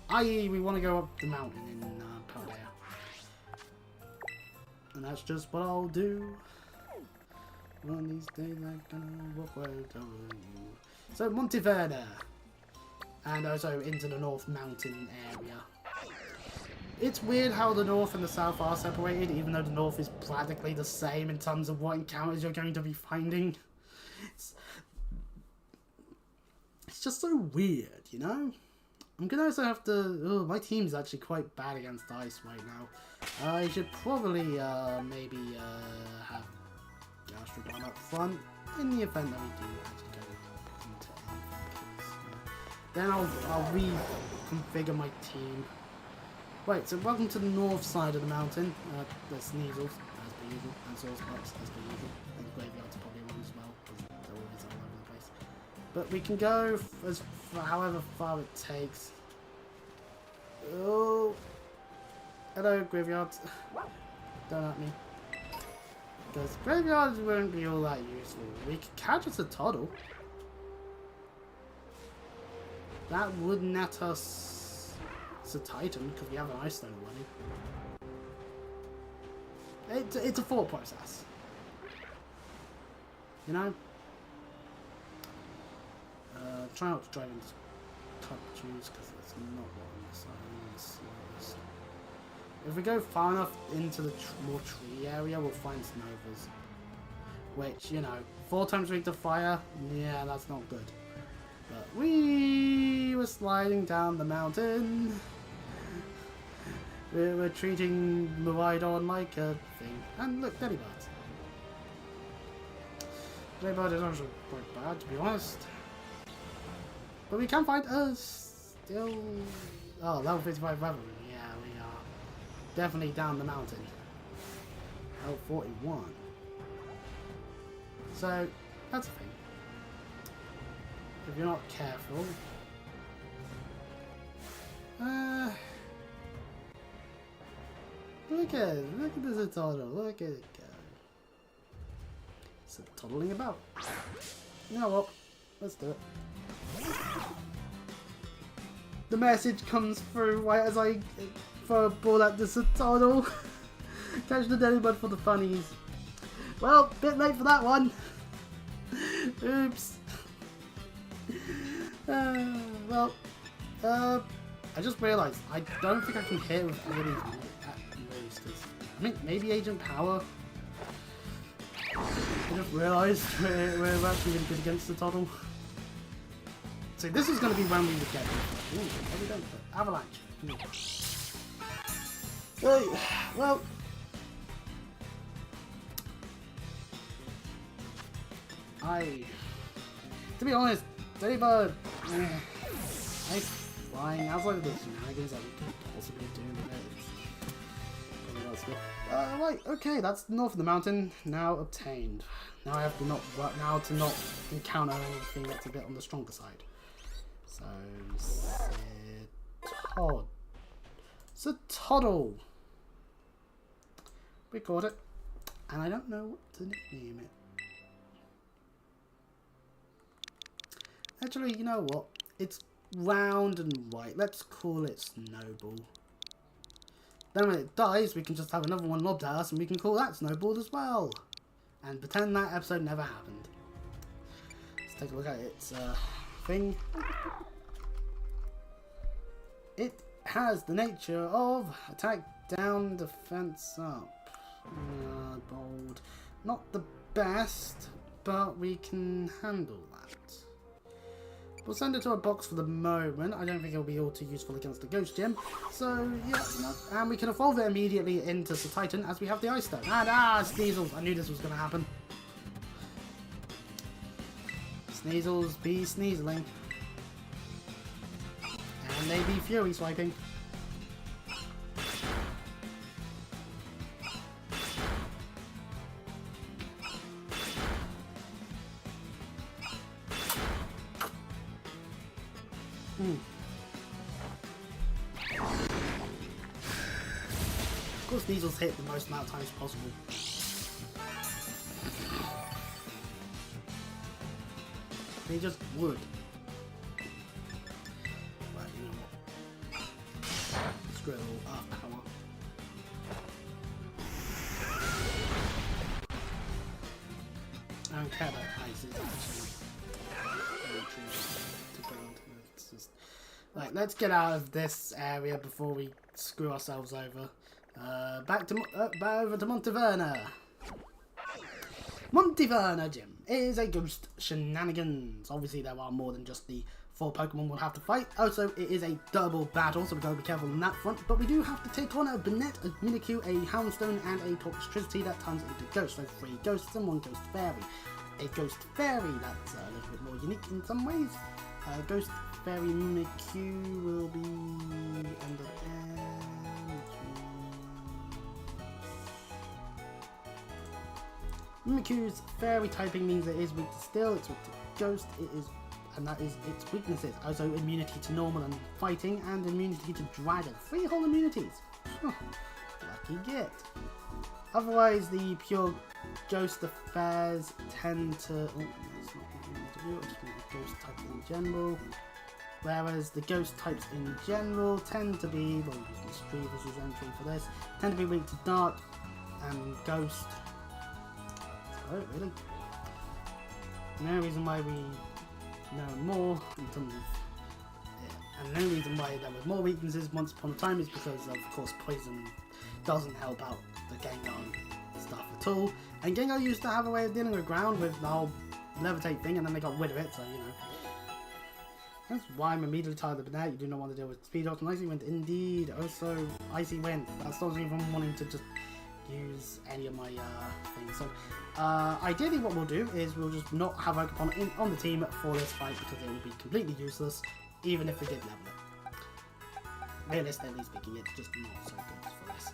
I.e., we want to go up the mountain in Paldea. And that's just what I'll do. One of these days I'm gonna walk right over you. So, Monteverde. And also into the North Mountain area. It's weird how the North and the South are separated, even though the North is practically the same in terms of what encounters you're going to be finding. It's just so weird, you know? I'm gonna also have to... Oh, my team's actually quite bad against ice right now. I should probably maybe have Gastrodon up front in the event that we do actually go into anything. Then I'll reconfigure my team. Wait, so welcome to the north side of the mountain. There's Sneasels, as per usual, and Soulspots, as per usual. And the Graveyard's probably one as well, because they're always all over the place. But we can go as however far it takes. Oh, hello, Graveyard. Don't at me. Because Graveyards won't be all that useful. We could catch us a Toddle. That would net us a Titan, because we have an Ice Stone running. It's a thought process. You know? Try not to drive into Touches, because that's not what I'm deciding. If we go far enough into the more tree area, we'll find Snovas. Which, you know, 4 times weak to fire, yeah, that's not good. But we were sliding down the mountain. We're treating Miraidon like a thing. And look, Delibirds. Delibird is actually quite bad, to be honest. But we can find us still... Oh, level 55 level. Yeah, we are definitely down the mountain. Level 41. So, that's a thing. If you're not careful... Look at this toddle, look at it go. It's toddling about. You know what? Let's do it. The message comes through right as I throw a ball at this toddle. Catch the Delibird for the funnies. Well, bit late for that one. Oops. I just realised I don't think I can hit with any of these moves. I mean, maybe Agent Power. I just realised we're actually really good against the Toddle. So this is going to be when we would get it. Ooh, what we don't put? Avalanche. Right, well. To be honest, Delibird, nice flying outside of the shenanigans that we could possibly do with it. Right, okay, that's north of the mountain, now obtained. Now I have to not encounter anything that's a bit on the stronger side. So, Toddle. We caught it, and I don't know what to nickname it. Actually, you know what? It's round and white. Let's call it Snowball. Then when it dies, we can just have another one lobbed at us and we can call that snowballed as well. And pretend that episode never happened. Let's take a look at its thing. It has the nature of attack down, defense up. Bold. Not the best, but we can handle that. We'll send it to a box for the moment. I don't think it'll be all too useful against the Ghost Gym. So, yeah, no. And we can evolve it immediately into Titan as we have the Ice Stone. And, Sneasels. I knew this was going to happen. Sneasels be sneezeling. And they be Fury swiping. Of course, Sneasels hit the most amount of times possible. They just would. Right, you know what? Screw it all up, power. I don't care about ice, it's actually very true to go into it's just... Right, let's get out of this area before we screw ourselves over. Back over to Monteverna. Monteverna Gym is a ghost shenanigans. Obviously, there are more than just the 4 Pokemon we'll have to fight. Also, it is a double battle, so we've got to be careful on that front. But we do have to take on a Banette, a Mimikyu, a Houndstone, and a Toxtricity that turns into Ghost. So 3 Ghosts and 1 Ghost Fairy. A Ghost Fairy that's a little bit more unique in some ways. Ghost Fairy Mimikyu will be under Mimikyu's fairy typing means it is weak to steel, it's weak to ghost, and that is its weaknesses. Also immunity to normal and fighting, and immunity to dragon. 3 whole immunities. Lucky git. Otherwise, the pure ghost affairs tend to... Oh, that's not what I want to do. I'm just going to ghost types in general. Whereas the ghost types in general tend to be... Well, we're using Streevers as entry for this. Tend to be weak to dark and ghost. Oh, really? No reason why we know more in terms of... Yeah. And no reason why there were more weaknesses once upon a time is because, of course, poison doesn't help out the Gengar stuff at all. And Gengar used to have a way of dealing with ground with the whole levitate thing, and then they got rid of it, so, you know. That's why I'm immediately tired of that. You do not want to deal with Speed Rock and Icy Wind. Indeed. Also, Icy Wind. That stops me from wanting to just use any of my things. So, ideally what we'll do is we'll just not have Oakapon on the team for this fight because it will be completely useless, even if we did level it. Realistically speaking, it's just not so good for this.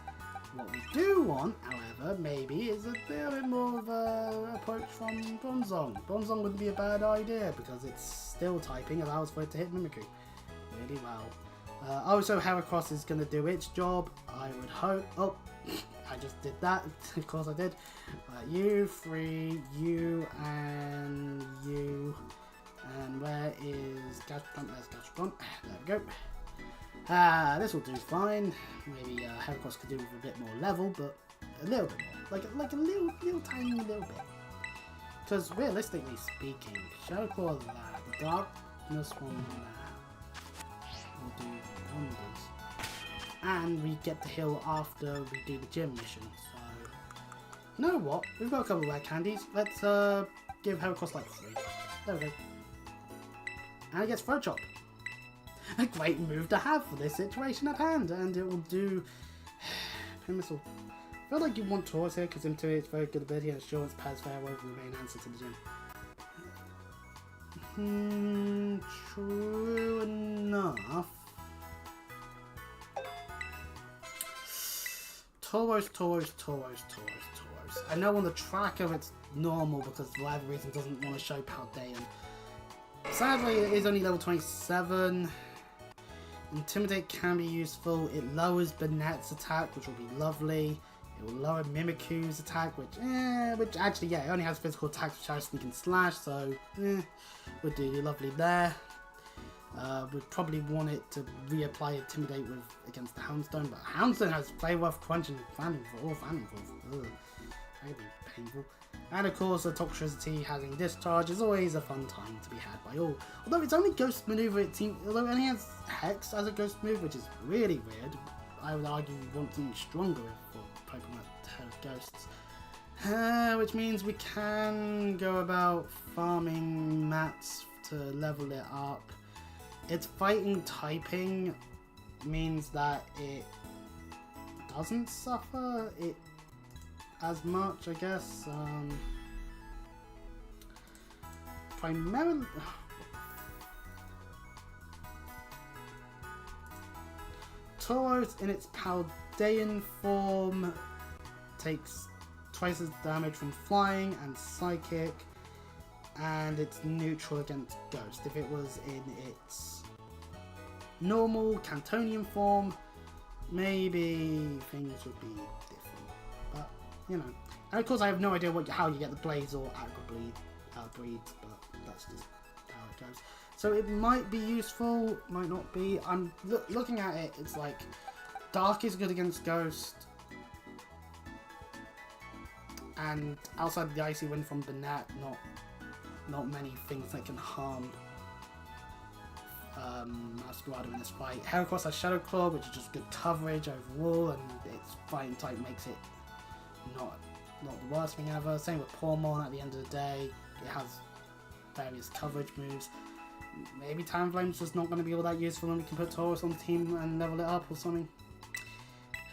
What we do want, however, maybe, is a bit more of an approach from Bronzong. Bronzong wouldn't be a bad idea because it's still typing, allows for it to hit Mimikyu really well. Also, Heracross is going to do its job, I would hope. Oh, I just did that. Of course I did. You 3, you, and you. And where is Gashpon? There's Gashpon. There we go. This will do fine. Maybe Heracross could do with a bit more level, but a little bit more. Like a little tiny little bit. Because realistically speaking, Shadowclaw that, the Darkness one that will do wonders. And we get the heal after we do the gym mission, so... You know what? We've got a couple of rare candies. Let's give Heracross like 3. There we go. And it gets Throat Chop. A great move to have for this situation at hand, and it will do... Pin Missile. I feel like you want Taurus here, because Intuit is very good ability and Assurance Pass Farewell will remain answer to the gym. True enough. Tauros. I know on the tracker it's normal because for whatever reason doesn't want to show Paldea. Sadly, it is only level 27. Intimidate can be useful. It lowers Banette's attack, which will be lovely. It will lower Mimikyu's attack, which actually, yeah, it only has physical attacks, which has sneak and slash, so would do lovely there. Would probably want it to reapply Intimidate with against the Houndstone, but Houndstone has Play Rough, Crunch, and Phantom Force. That'd be painful. And of course, the Toxicity having Discharge is always a fun time to be had by all. Although it's only Ghost Maneuver, it seems, although it only has Hex as a Ghost move, which is really weird. I would argue we want something stronger for Pokemon that have Ghosts. Which means we can go about farming mats to level it up. Its fighting typing means that it doesn't suffer it as much, I guess. Primarily, Tauros in its Paldean form takes twice as damage from flying and psychic, and it's neutral against Ghost. If it was in its normal Cantonian form, maybe things would be different. But, you know. And of course I have no idea how you get the Blaze or Aqua breeds, but that's just how it goes. So it might be useful, might not be. I'm looking at it, it's like Dark is good against Ghost, and outside of the Icy Wind from Banette, not many things that can harm Masquerado in this fight. Heracross has Shadow Claw, which is just good coverage overall, and its fighting type makes it not the worst thing ever. Same with Pormon. At the end of the day, it has various coverage moves. Maybe Talonflame's just not going to be all that useful, and we can put Tauros on the team and level it up or something.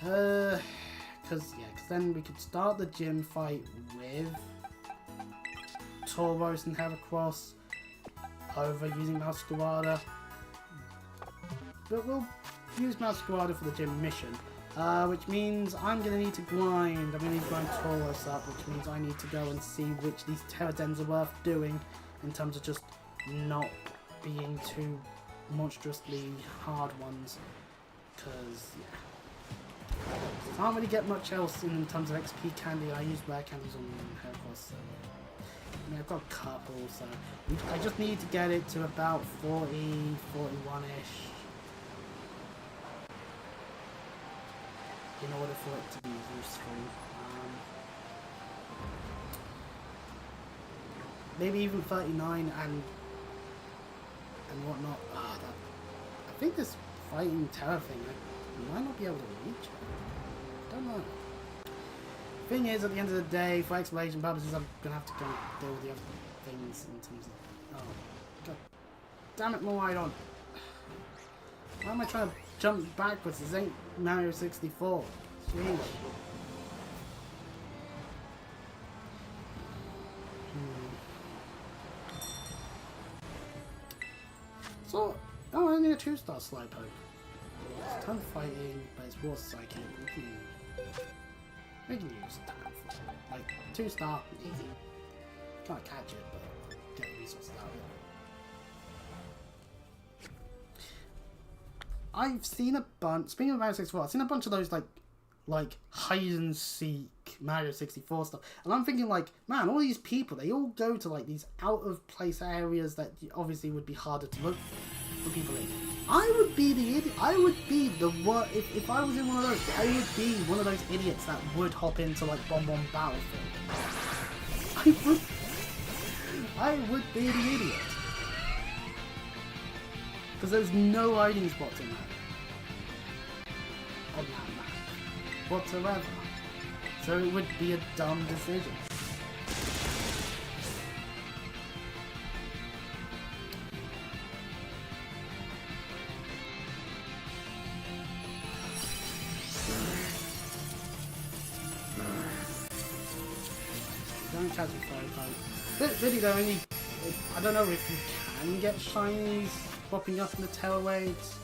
Because then we could start the gym fight with Tauros and Heracross over using Masquerada. But we'll use Masquerada for the gym mission, which means I'm going to need to grind. I'm going to need to grind Tauros up, which means I need to go and see which these Terradens are worth doing in terms of just not being too monstrously hard ones. Because, yeah. Can't really get much else in terms of XP candy. I use rare candies on Heracross, so I mean, I've got a couple, so I just need to get it to about 40, 41-ish in order for it to be useful. Maybe even 39 and whatnot. I think this fighting terror thing, I might not be able to reach it. I don't know. Thing is, at the end of the day, for exploration purposes, I'm gonna have to go deal with the other things in terms of. Oh, god damn it, Miraidon! Why am I trying to jump backwards? This ain't Mario 64. Jeez. So, oh, only a 2-star Slowpoke. It's ton fighting, but it's War Psychic. We can use time for like 2-star, easy. Can't catch it, but get the resources out of it. I've seen a bunch. Speaking of Mario 64, I've seen a bunch of those like hide and seek Mario 64 stuff, and I'm thinking like, man, all these people, they all go to like these out of place areas that obviously would be harder to look for people in. I would be the idiot. I would be the one. If I was in one of those, I would be one of those idiots that would hop into like Bonbon Battlefield. I would be the idiot. Because there's no hiding spots in that. On that map. Whatsoever. So it would be a dumb decision. Don't catch a photo. Really though, only I don't know if you can get shinies popping up in the Terrawades.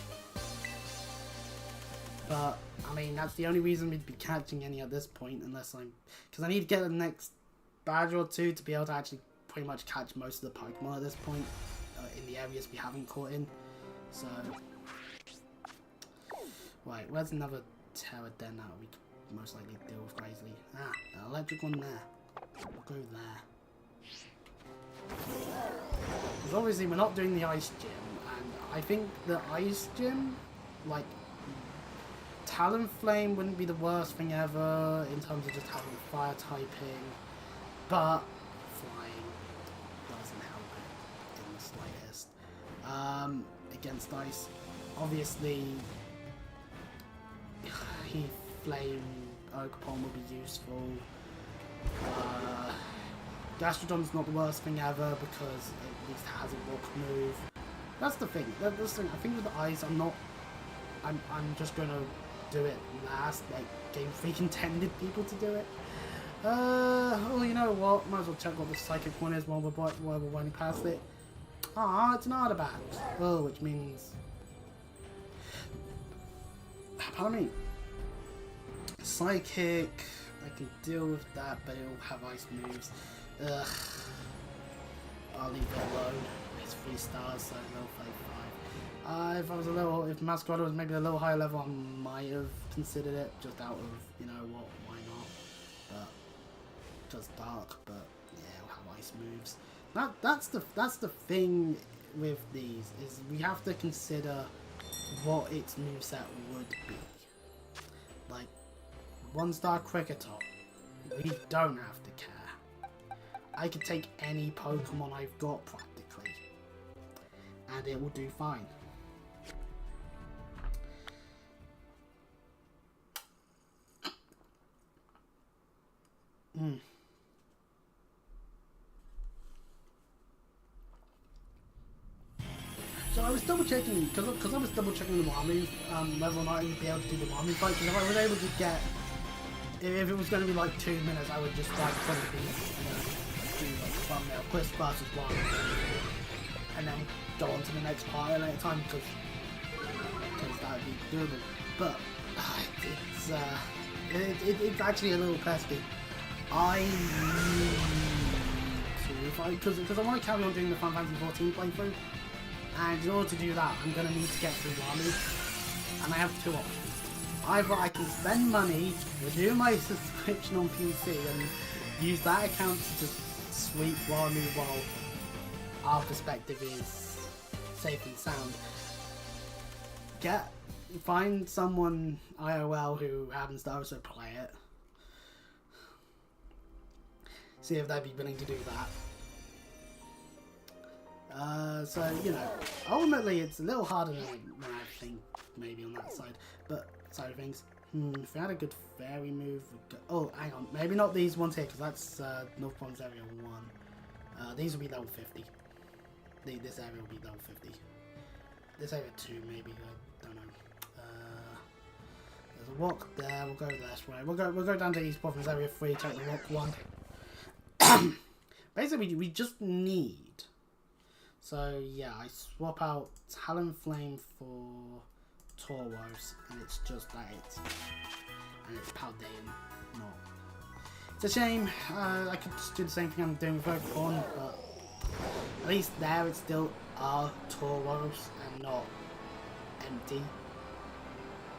But I mean, that's the only reason we'd be catching any at this point, unless because I need to get the next badge or two to be able to actually pretty much catch most of the Pokemon at this point in the areas we haven't caught in. So, right, where's another Terraden that we could most likely deal with crazily? Ah, an electric one there. We'll go there. Because obviously we're not doing the ice gym, and I think the Ice Gym, like, Talonflame wouldn't be the worst thing ever in terms of just having fire typing, but flying doesn't help it in the slightest. Against Ice, obviously, Flame Ogerpon would be useful. Gastrodon's not the worst thing ever because it at least has a rock move. That's the thing. That's the thing. I think with the Ice, I'm just gonna do it last. Like Game Freak intended people to do it. Oh, you know what? Might as well check what the psychic one is while we're running past it. Ah, it's an artifact. Oh, which means. Pardon me. Psychic. I can deal with that, but it'll have ice moves. Ugh. I'll leave it alone. It's 3 stars, so level 5. If I was if Masquerada was maybe a little higher level, I might have considered it just out of, you know what, why not? But just dark, but yeah, it'll have ice moves. That's the thing with these is we have to consider what its moveset would be. Like 1-star Cricketot, we don't have to care. I could take any Pokemon I've got practically, and it will do fine. So I was double checking because I was double checking the Wami whether or not I would be able to do the Wami fight. Because if I was able to get, if it was going to be like 2 minutes, I would just like probably do like a thumbnail Chris versus Wami, and then go on to the next part at a later time because that would be doable. But it's actually a little pesky. I need to because I want to carry on doing the Final Fantasy XIV playthrough. And in order to do that, I'm going to need to get through Wami, and I have 2 options. Either I can spend money, renew my subscription on PC, and use that account to just sweep Wami while our perspective is safe and sound. Find someone IOL who happens to also play it. See if they'd be willing to do that. So, you know, ultimately it's a little harder than I think maybe on that side, but side of things, if we had a good fairy move, oh, hang on, maybe not these ones here, because that's North Province Area 1. These will be level 50. This area will be level 50. This area 2 maybe, I don't know. There's a rock there, we'll go this way. We'll go down to East Province Area 3, check the rock 1. Basically, we just need. So yeah, I swap out Talonflame for Tauros, and it's just that it's Paldean, not. It's a shame. I could just do the same thing I'm doing with Ogerpon, but at least there it's still Tauros and not empty.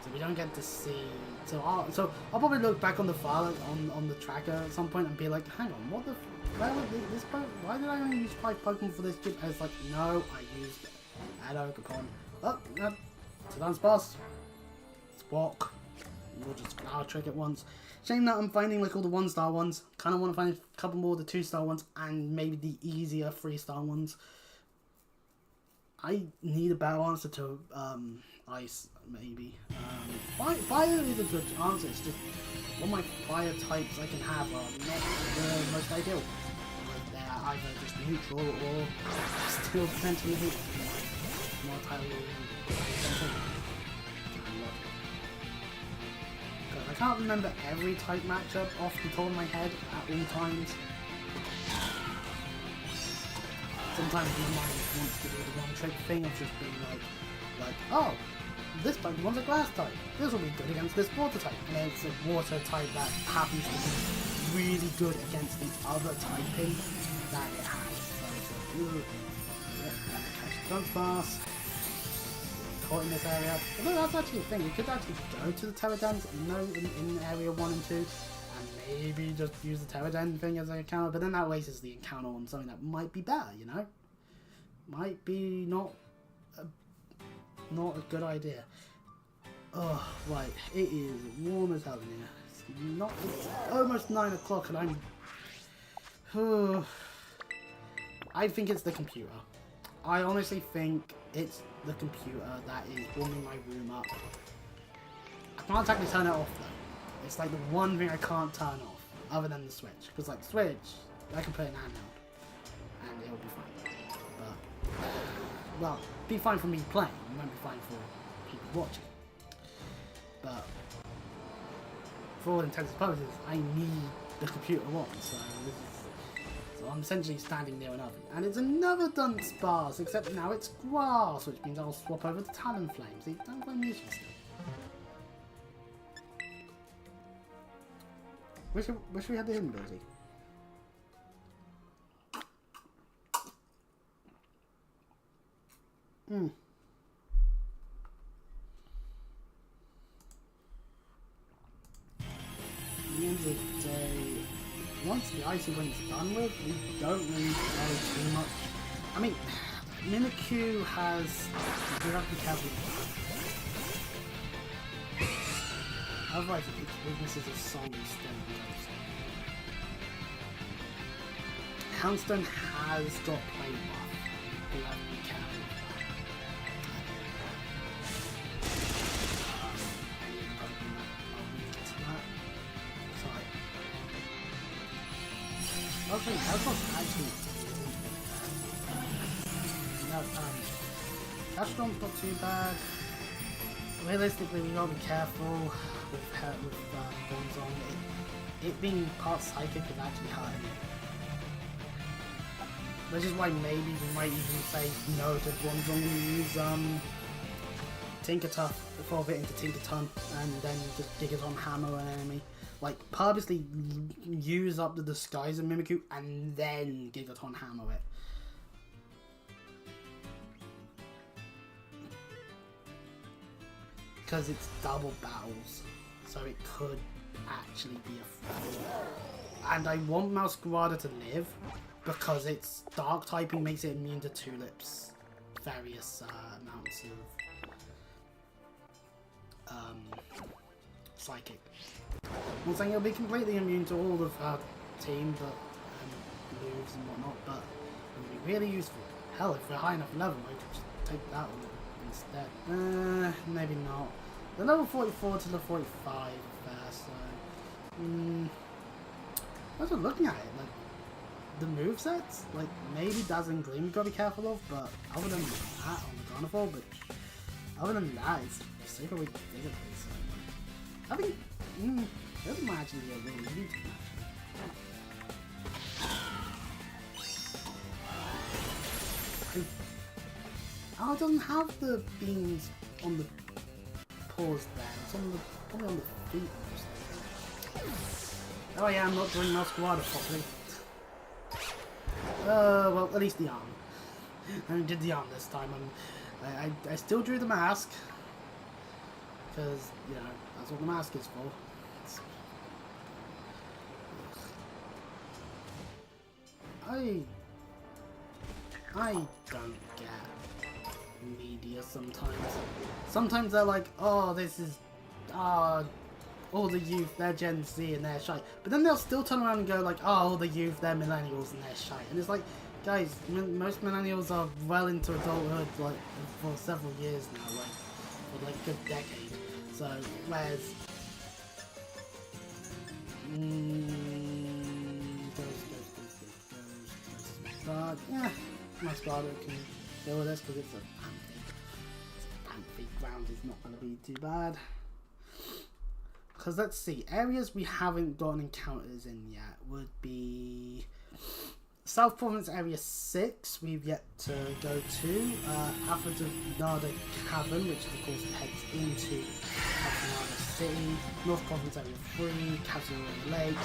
So we don't get to see. So I'll probably look back on the file on the tracker at some point and be like, hang on, what the. Why did I only use 5 Pokemon for this gym? I was like, no, I used it at Ogerpon. Oh, no, it's a dance boss. Let's walk. We'll just power trick it once. Shame that I'm finding like all the 1-star ones. Kind of want to find a couple more of the 2-star ones and maybe the easier 3-star ones. I need a better answer to Ice, maybe. Fire is a good answer. It's just all my fire types I can have are not the most ideal. They're either just neutral or still potentially hit. More entirely I can't remember every type matchup off the top of my head at all times. Sometimes my mind wants to do the one trick thing of just being like, oh, this Pokemon's a grass type. This will be good against this water type. And then it's a water type that happens to be really good against the other typing that it has. So catch the Dunsparce. Caught in this area. Although that's actually a thing. You could actually go to the Pterodons in area 1 and 2 and maybe just use the Pterodon thing as an encounter, but then that wastes the encounter on something that might be better, you know? Might be not not a good idea. Oh, right. It is warm as hell in here. It's almost 9 o'clock and I'm... I think it's the computer. I honestly think it's the computer that is warming my room up. I can't exactly turn it off though. It's like the one thing I can't turn off, other than the Switch. Because like the Switch, I can put it in handheld, and it'll be fine. But, well, be fine for me playing, it won't be fine for people watching. But, for all intents and purposes, I need the computer on, so I'm essentially standing near an oven. And it's another dunce bars, except now it's grass, which means I'll swap over to Talonflame. See, Talonflame usually still. Wish we had the hidden ability. At the end of the day, once the icy wind's done with, we don't really know too much. I mean, Mimikyu has... You have to be careful with that. Otherwise, its weaknesses are solely stone and glowstone. Houndstone has got play buff. You have to be careful with that. Okay, that's not actually... Astronom's not too bad. Realistically, we gotta be careful with Bonzong. It being part psychic is actually hurting it. Which is why maybe we might even say no to Bonzong and use Tinkertuff before it into Tinkerton and then just Gigaton hammer an enemy. Like, purposely use up the disguise of Mimikyu and then Gigaton hammer it. Because it's double battles, so it could actually be a threat. And I want Masquerada to live, because its dark typing makes it immune to Tulip's various amounts of psychic. I'm not saying it'll be completely immune to all of her team, but moves and whatnot, but it'll be really useful. Hell, if we're high enough level, I could just take that one instead. Maybe not. The level 44 to the 45 there, so... I was looking at it, like, the movesets, like, maybe Dazzling Gleam you've got to be careful of, but other than that, on the Carnival, but other than that, it's super weak physically, so... I think, this might actually be a really easy match. Oh, it doesn't have the beams on the paws there, it's on the, probably on the feet mostly. Oh yeah, I'm not doing Masquerada properly. Well, at least the arm. I did the arm this time. I still drew the mask. Because, you know, that's what the mask is for. I don't get media sometimes. Sometimes they're like, oh, this is, all the youth, they're Gen Z and they're shy. But then they'll still turn around and go like, oh, all the youth, they're millennials and they're shy. And it's like, guys, most millennials are well into adulthood, like, for several years now, like, for like a good decade. So, whereas... But, yeah, Masquerada can deal with this because it's a panthy ground is not going to be too bad. Because let's see, areas we haven't gotten encounters in yet would be South Province Area 6, we've yet to go to. Aphrodinada Cavern, which of course heads into Aphrodinada City. North Province Area 3, Kazuya Lake,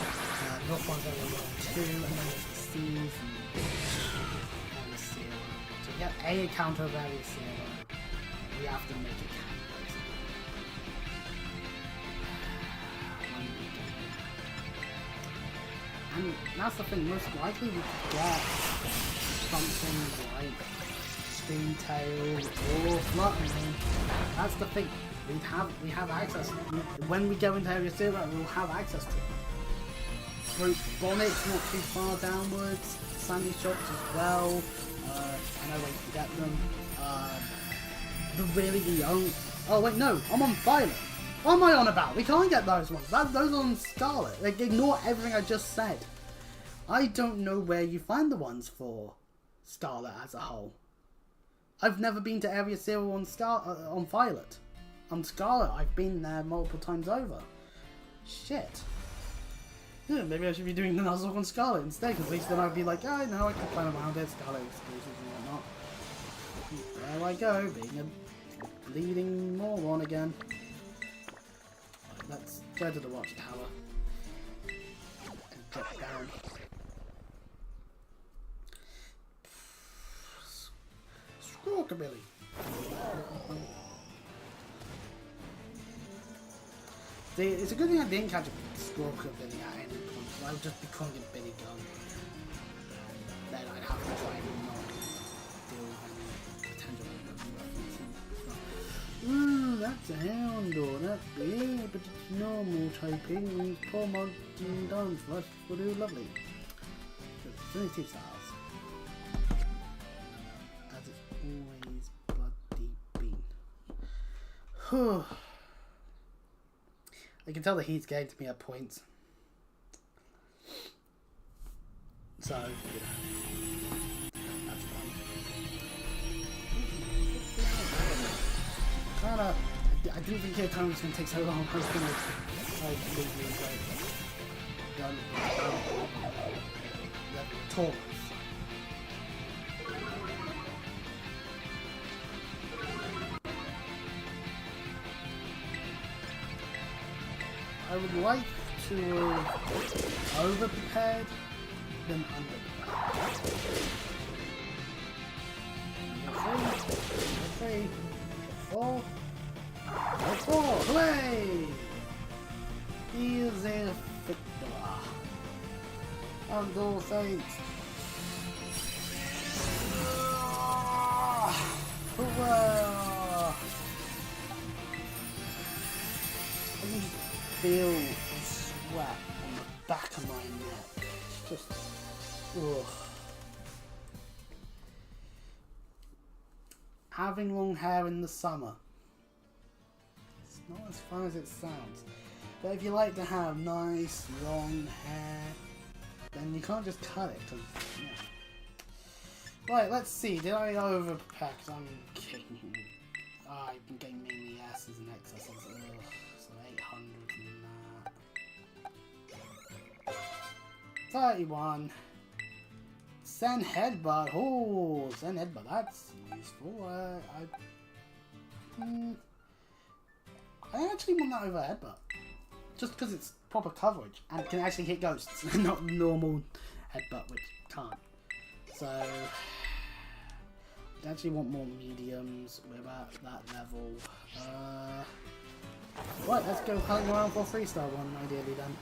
North Province Area 1 and 2, and then there's the seas and the Zero. So we have a encounter of Area 0. We have to make it count. And that's the thing, most likely we could get something like Steam-tailed or fluttering. That's the thing. We have access. When we go into Area Zero, we'll have access to it. Fruit bonnets not too far downwards. Sandy shops as well. I know where you can get them. The really young. Oh wait, no, I'm on Violet. What am I on about? We can't get those ones. Those are on Scarlet. Like, ignore everything I just said. I don't know where you find the ones for Scarlet as a whole. I've never been to Area Zero on Violet. On Scarlet, I've been there multiple times over. Shit. Yeah, maybe I should be doing the Nuzlocke on Scarlet instead, because at least then I'd be like, oh, no, I can plan around it, Scarlet exclusives and whatnot. There I go, being a bleeding moron again. Right, let's go to the watchtower. And drop down. Rockabilly. It's a good thing I didn't catch a Rockabilly at any point, because I would just be calling it Billy Gun. Then I'd have to try and not deal with any potential references. That's a hound door, that's big, but it's normal typing, and poor Martin Dunn flush will do lovely. It's only 2 stars. Always bloody been. I can tell the heat's getting to me at points. So, you know, that's fine. Kinda, I didn't think Kitakami was going to take so long. I was going to talk. I would like to have over-prepared than under-prepared. Number 4. Hooray! He is a victor. And all saints. Hurrah! Feel the sweat on the back of my neck. It's just, ugh. Having long hair in the summer. It's not as fun as it sounds. But if you like to have nice long hair, then you can't just cut it. Cause, yeah. Right, let's see. Did I over prepare? Because I'm kidding. I've been getting mainly S's and X's. Ugh. So 800 and that. 31. Send headbutt. Oh, send headbutt. That's useful. I actually want that over headbutt. Just because it's proper coverage and can actually hit ghosts, not normal headbutt, which can't. So I actually want more mediums. We're at that level. Right, let's go hunting around for a 3-star one, ideally then.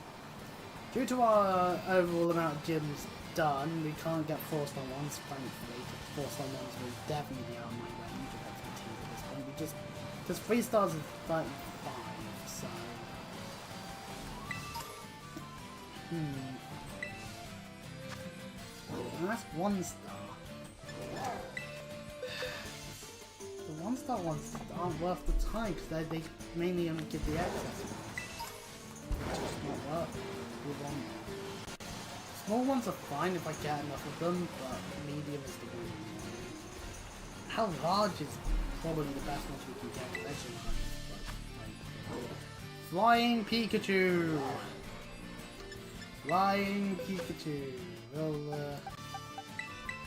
Due to our overall amount of gyms done, we can't get 4-star ones, thankfully. 4-star ones will definitely out of my range of expertise at this point. We just, because 3 stars is 35, so. And that's 1 star. The 1-star ones aren't worth the time because they mainly only give the access. It's just not worth it. We want small ones are fine if I get enough of them, but medium is the one. How large is probably the best ones we can get? Flying Pikachu! Flying Pikachu!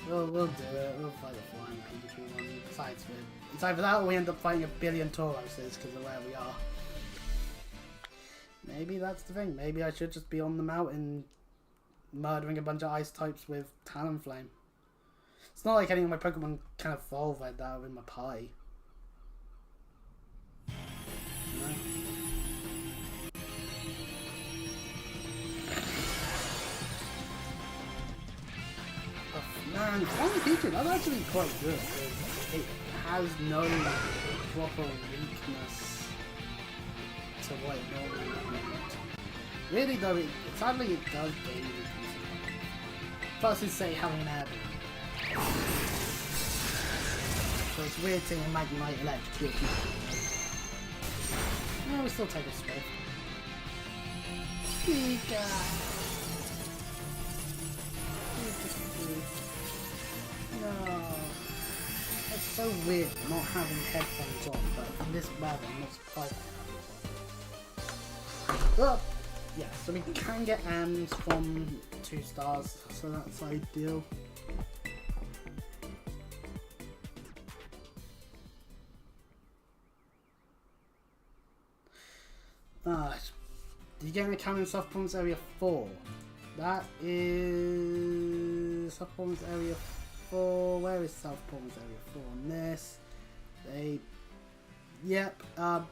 We'll do it. We'll fight a Flying Pikachu one. Besides, it's either that or we end up fighting a billion Tauroses because of where we are. Maybe that's the thing. Maybe I should just be on the mountain murdering a bunch of ice types with Talonflame. It's not like any of my Pokemon can evolve like that in my party. No. Oh, man, Flying Pikachu, that's actually quite good. it has no proper weakness to what it normally would. Really though, sadly it does gain weakness. Versus say having an air balloon. So it's weird seeing a Magnemite electrocute people. Yeah, we still take a Swift. No. It's so weird not having headphones on, but in this weather I'm not surprised by headphones on. Yeah, so we can get AMs from 2 stars, so that's ideal. Did you get an account in Soft Performance Area 4? That is Soft Performance Area 4. Where is Soft Performance Area 4 on this?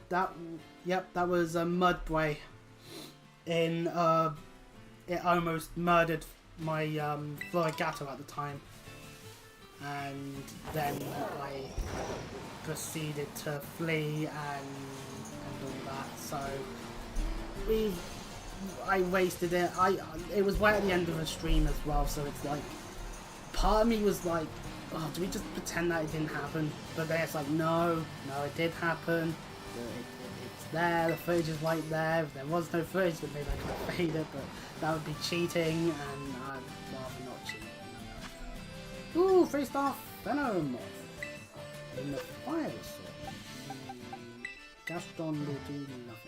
That was a Mudbray. It almost murdered my Florigato at the time, and then I proceeded to flee and all that. So I wasted it. It was right at the end of the stream as well, so it's like part of me was like, oh, do we just pretend that it didn't happen? But then it's like, no, it did happen. It's there, the footage is right there. If there was no footage, then maybe I could have faded it, but that would be cheating, and I'd rather not cheat. Ooh, 3-star Venom in the fire sword. Gaston will do nothing.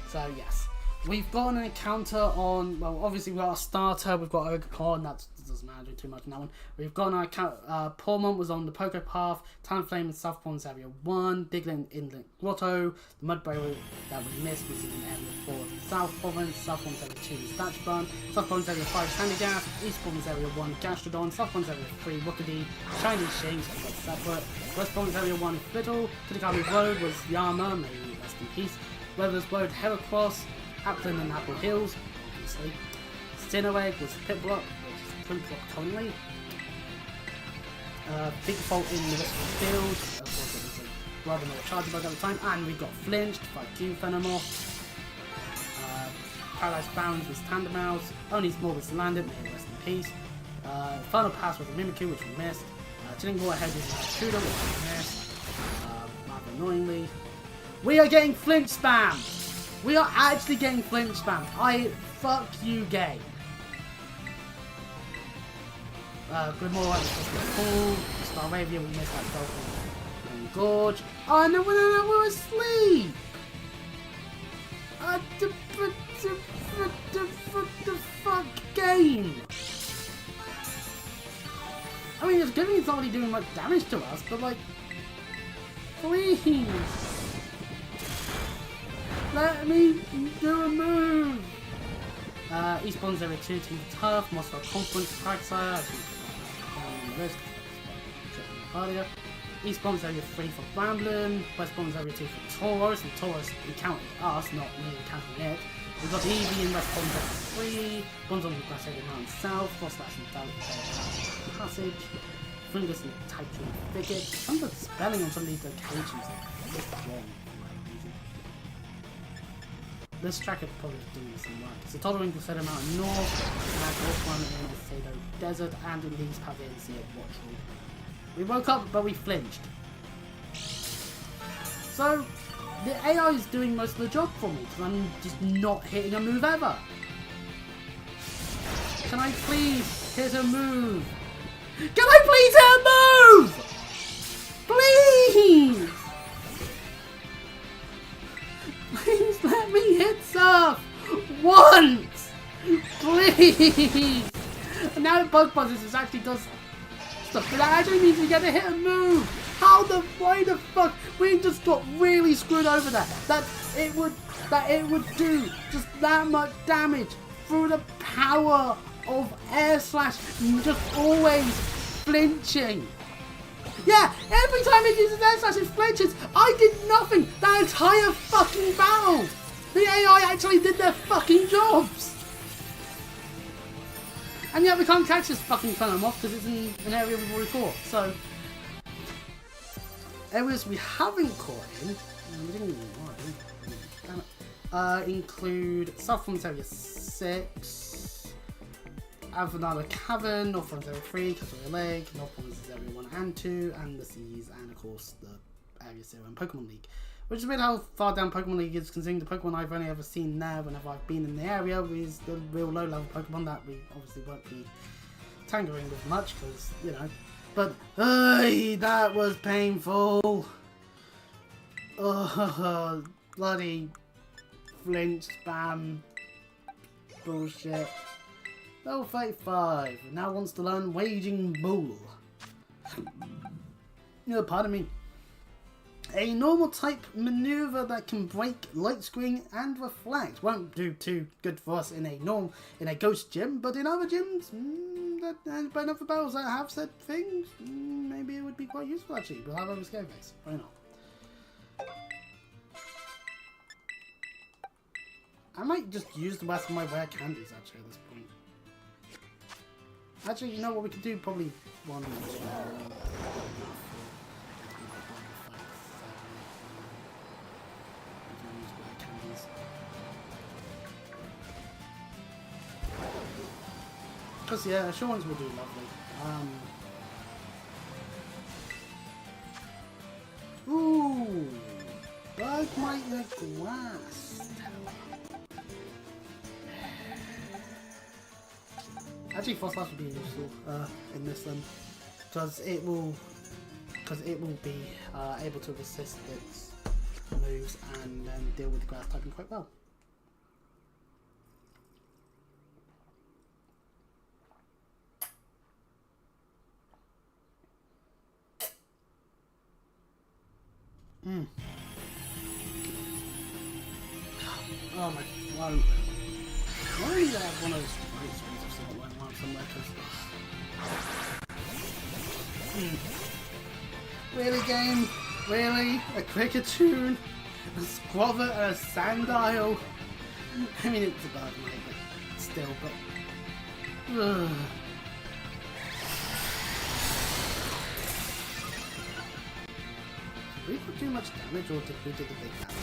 So yes, we've got an encounter on, well obviously we've got our starter, we've got Ogrecon, that doesn't matter too much in that one. We've got an account, Pormont was on the Poké Path, Talonflame in South Performance Area 1, Diglett in the Grotto, the Mudbray that we missed was in Area 4 South Province, South Performance Area 2 Statue Bun, South Performance Area 5 Sandygast, East Performance Area 1 Gastrodon, South Performance Area 3 Wookidee, Shiny Shinx, separate, West Performance Area 1 Fiddle, Kitakami Road was Yama, may rest in peace. Weathers Road, Heracross, Applin and Apple Hills, obviously. Sinnoegg was Piplup, which is Piplup currently. Big Fault in the Field, of course it was a rather more charge bug at the time, and we got Flinched, fuck you Venomoth. Paradise Bound was Tandemaus, Only Small was Landed, may rest in peace. Final Pass was a Mimikyu, which we missed. Chilling Waterhead was a Kuda, which we missed. Rather annoyingly. We are getting flinch spam! We are actually getting flinch spam. Fuck you, game. Grimoire was cool. Staravia, we missed that Dolphin. Gorge. Oh no, we're asleep! The fuck game! I mean, it's good it's not really doing much damage to us, but like, please! Let me do a move! Eastbourne's Area 2, Team Tough, Moscow Conference, Praxire, Paldea. Eastbourne's Area 3 for Bramblin, Westbourne's Area 2 for Tauros, and Tauros encountered us, not me encountering it. We've got Eevee in Westbourne's Area 3, Bonzon in Grass Area Mountain South, Frostlass in Dalek Passage, Fungus in Type 3 Thicket. Some of the spelling on some of these locations is just wrong. This track is probably doing some work. So Tottering to Cedar Mountain North, North one in the Sado Desert, and in these Pavilions here at Watchwood. We woke up, but we flinched. So, the AI is doing most of the job for me, because I'm just not hitting a move ever. Can I please hit a move? Can I please hit a move? Please! Please let me hit stuff! Once! Please! And now it bug buzzes, it actually does stuff, but that actually means we get to hit a move! Why the fuck? We just got really screwed over there. That it would do just that much damage through the power of air slash, just always flinching. Yeah, every time it uses air slash, it flinches. I did nothing that entire fucking battle. The AI actually did their fucking jobs. And yet we can't catch this fucking Venomoth because it's in an area we've already caught. So, areas we haven't caught in, we didn't even know, include South Fronts Area 6, Avenada Cavern, North Fronts Area 3, Castoria Lake, North Fronts Area 1 and 2, and the Seas, and of course the Area 0 and Pokemon League. Which is weird how far down Pokemon League is, considering the Pokemon I've only ever seen there whenever I've been in the area is the real low level Pokemon that we obviously won't be tangering with much because, you know. But, that was painful. Oh, bloody flinch spam bullshit. Level 35 now wants to learn Waging Bull. No, pardon me. A normal type maneuver that can break, light screen and reflect. Won't do too good for us in a ghost gym, but in other gyms, and by other battles that have said things, maybe it would be quite useful actually. We'll have a scare face. Why not? I might just use the rest of my rare candies actually at this point. Actually, you know what we could do? Probably one. Because yeah, assurance will do lovely. Ooh, bug might like grass. Actually, Frostlash would be useful in this one because it will be able to resist its moves and deal with the grass typing quite well. Oh my throat. Why do you have one of those throat springs I've still got lying around somewhere? Really, game? Really? A Cricketune? A Squabber and a Sandile? I mean, it's a bad name, but still, but... Did we put too much damage or did we do the big damage?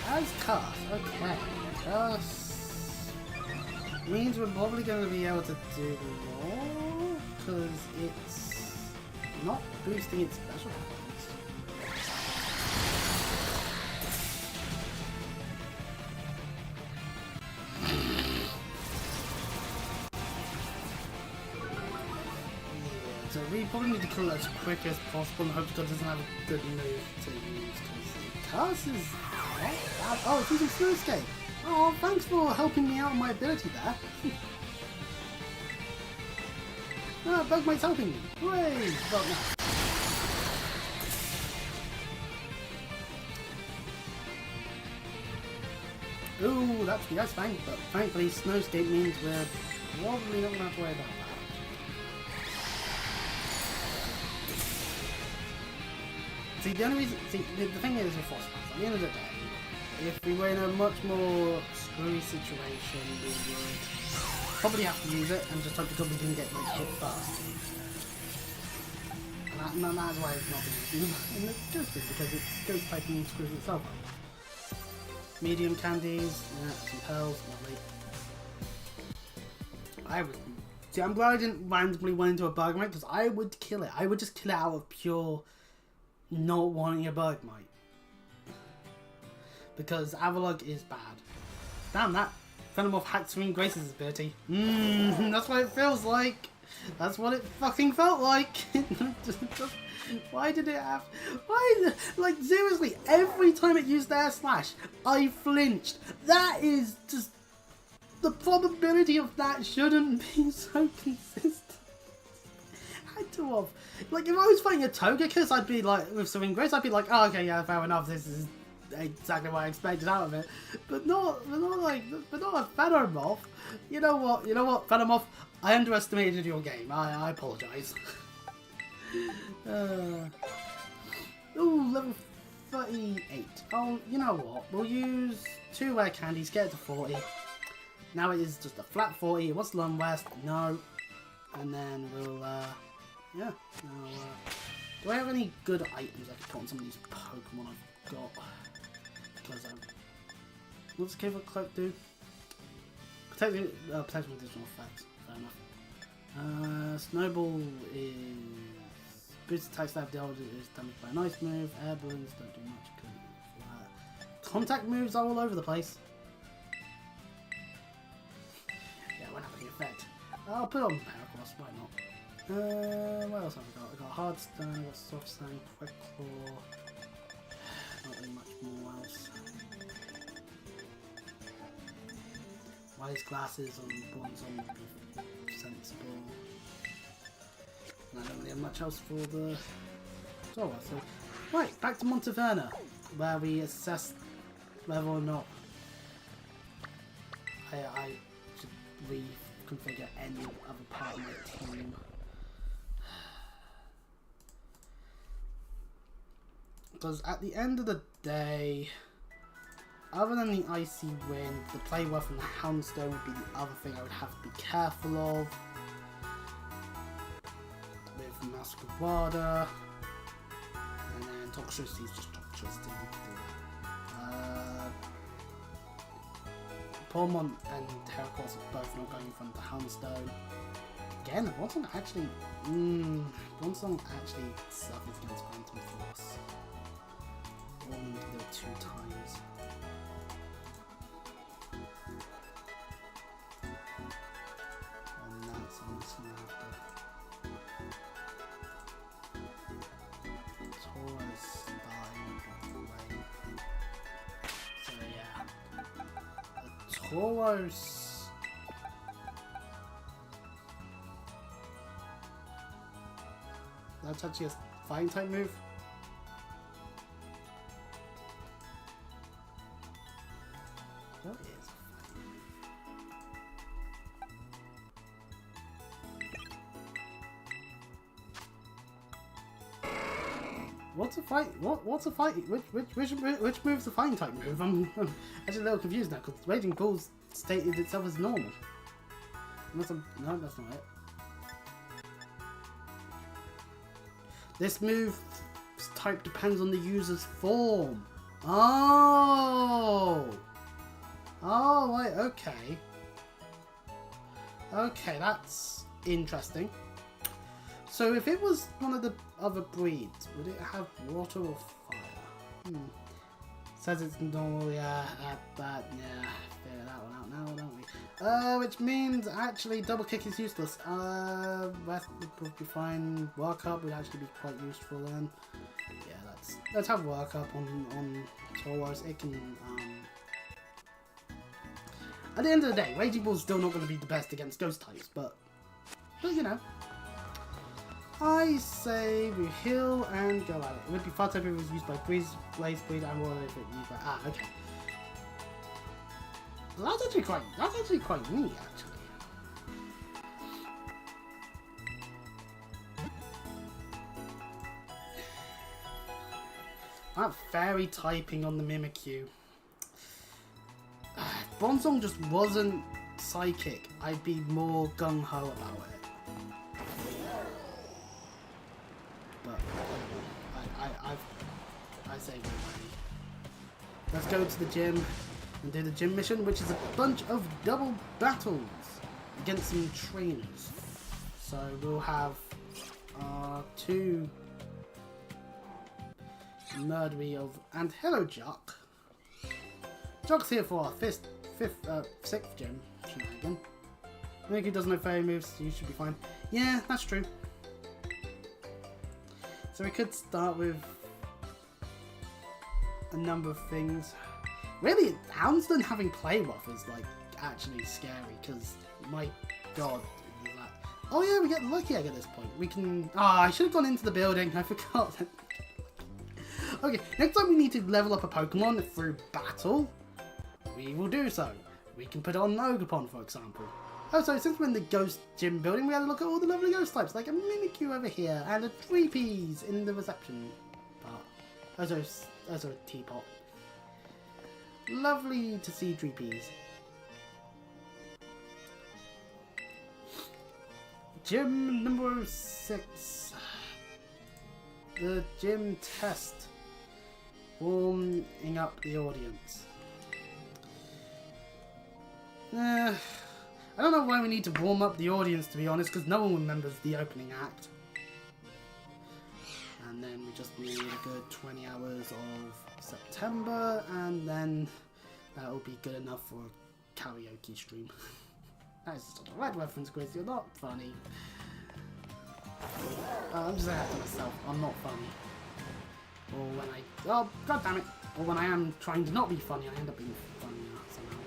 As Curse, okay. Curse means we're probably going to be able to do more because it's not boosting its special points. So we probably need to kill it as quick as possible and hope that it doesn't have a good move to use because Curse is... Oh, it's using Snowscape! Oh, thanks for helping me out with my ability there. Ah, Bugmite's helping me. Hooray! Well, no. Ooh, that's the Ice Fang, but thankfully Snowscape means we're probably not going to have to worry about that. See, the only reason... See, the thing is with Frostlash, at the end of the day, if we were in a much more screwy situation, we would probably have to use it and just hope the company didn't get like, hit first. And that's why it's not being used in the Ghost Gym, because it's Ghost typing screws itself up. Medium candies, yeah, some pearls, lovely. See, I'm glad I didn't randomly run into a Bugmite, because I would kill it. I would just kill it out of pure not wanting a Bugmite. Because Avalugg is bad. Damn, that Venomoth hacked Serene Grace's ability. That's what it feels like. That's what it fucking felt like. Why did it have... Why... Like, seriously, every time it used Air Slash, I flinched. That is just... The probability of that shouldn't be so consistent. I had to have... Like, if I was fighting a Togekiss, I'd be like... With Serene Grace, I'd be like, oh, okay, yeah, fair enough, this is... exactly what I expected out of it, but not a Venomoth. You know what, Venomoth, I underestimated your game. I apologise. Ooh, level 38. Oh, you know what? We'll use 2 rare candies, get it to 40. Now it is just a flat 40. It wants to learn West. No. And then we'll, yeah. Now, do I have any good items I can put on some of these Pokemon I've got? Because, what's the Cave Cloak do? Protecting additional effects. Fair enough. Snowball is... Boost attack stab deal is damaged by a nice move. Air balloons don't do much good for that. Contact moves are all over the place. Yeah, it won't have any effect. I'll put on Paracost, why not? What else have I got? I got Hard Stone, I got Soft Stone, Quick Claw. Not really much more else. Wise glasses on Bronzong would be sensible. And I don't really have much else for the so right, back to Monteverna, where we assess whether or not I should reconfigure any other part of my team. Because at the end of the day, other than the Icy Wind, the Playworth and the Houndstone would be the other thing I would have to be careful of. With Masquerada, and then Toxtricity is just Toxtricity. Paulmont and Heracross are both not going in front of the Houndstone. Again, Bronzong actually suffers against Phantom Force. All need to do it 2 times. And that's on this one after. Taurus starting away. So yeah. The Tauros. That's actually a fighting type move. What is what's a fight? What's a fight? Which move's a fighting type move? I'm actually a little confused now because Raging Bull's stated itself as normal. Unless no, that's not it. This move's type depends on the user's form. Oh! Oh, right, okay. Okay, that's interesting. So if it was one of the other breeds, would it have water or fire? Says it's normal, yeah, but yeah, figure that one out now, don't we? Which means actually double kick is useless. West would probably be fine. Work up would actually be quite useful then. Yeah, let's have work up on Tauros. It can at the end of the day, Raging Bull's still not going to be the best against ghost types, but you know. I say we heal and go at it. It would be far type if it was used by Blaze Breed and Royal if it was used by okay. That's actually quite neat actually. That fairy typing on the Mimikyu. If Bronzong just wasn't psychic, I'd be more gung-ho about it. But I say we're ready. Let's go to the gym and do the gym mission, which is a bunch of double battles against some trainers. So we'll have 2 Murdery of and hello Jock. Jock's here for our 6th gym shenanigan. I think he doesn't know fairy moves, so you should be fine. Yeah, that's true. So we could start with a number of things. Really, Houndstone having play rough is like actually scary because my god. Oh yeah, we get the lucky egg at this point. We can. Ah, I should have gone into the building. I forgot. Okay, next time we need to level up a Pokemon through battle, we will do so. We can put on Ogerpon, for example. Oh, so since we're in the Ghost Gym building, we had to look at all the lovely ghost types, like a Mimikyu over here, and a 3Ps in the reception part. Also a teapot. Lovely to see 3Ps. Gym number 6. The gym test. Warming up the audience. I don't know why we need to warm up the audience, to be honest, because no one remembers the opening act. And then we just need a good 20 hours of September, and then that will be good enough for a karaoke stream. That is just a red reference, Chris. You're not funny. I'm just saying to myself, I'm not funny. Or when oh, god damn it! Or when I am trying to not be funny, I end up being funny somehow.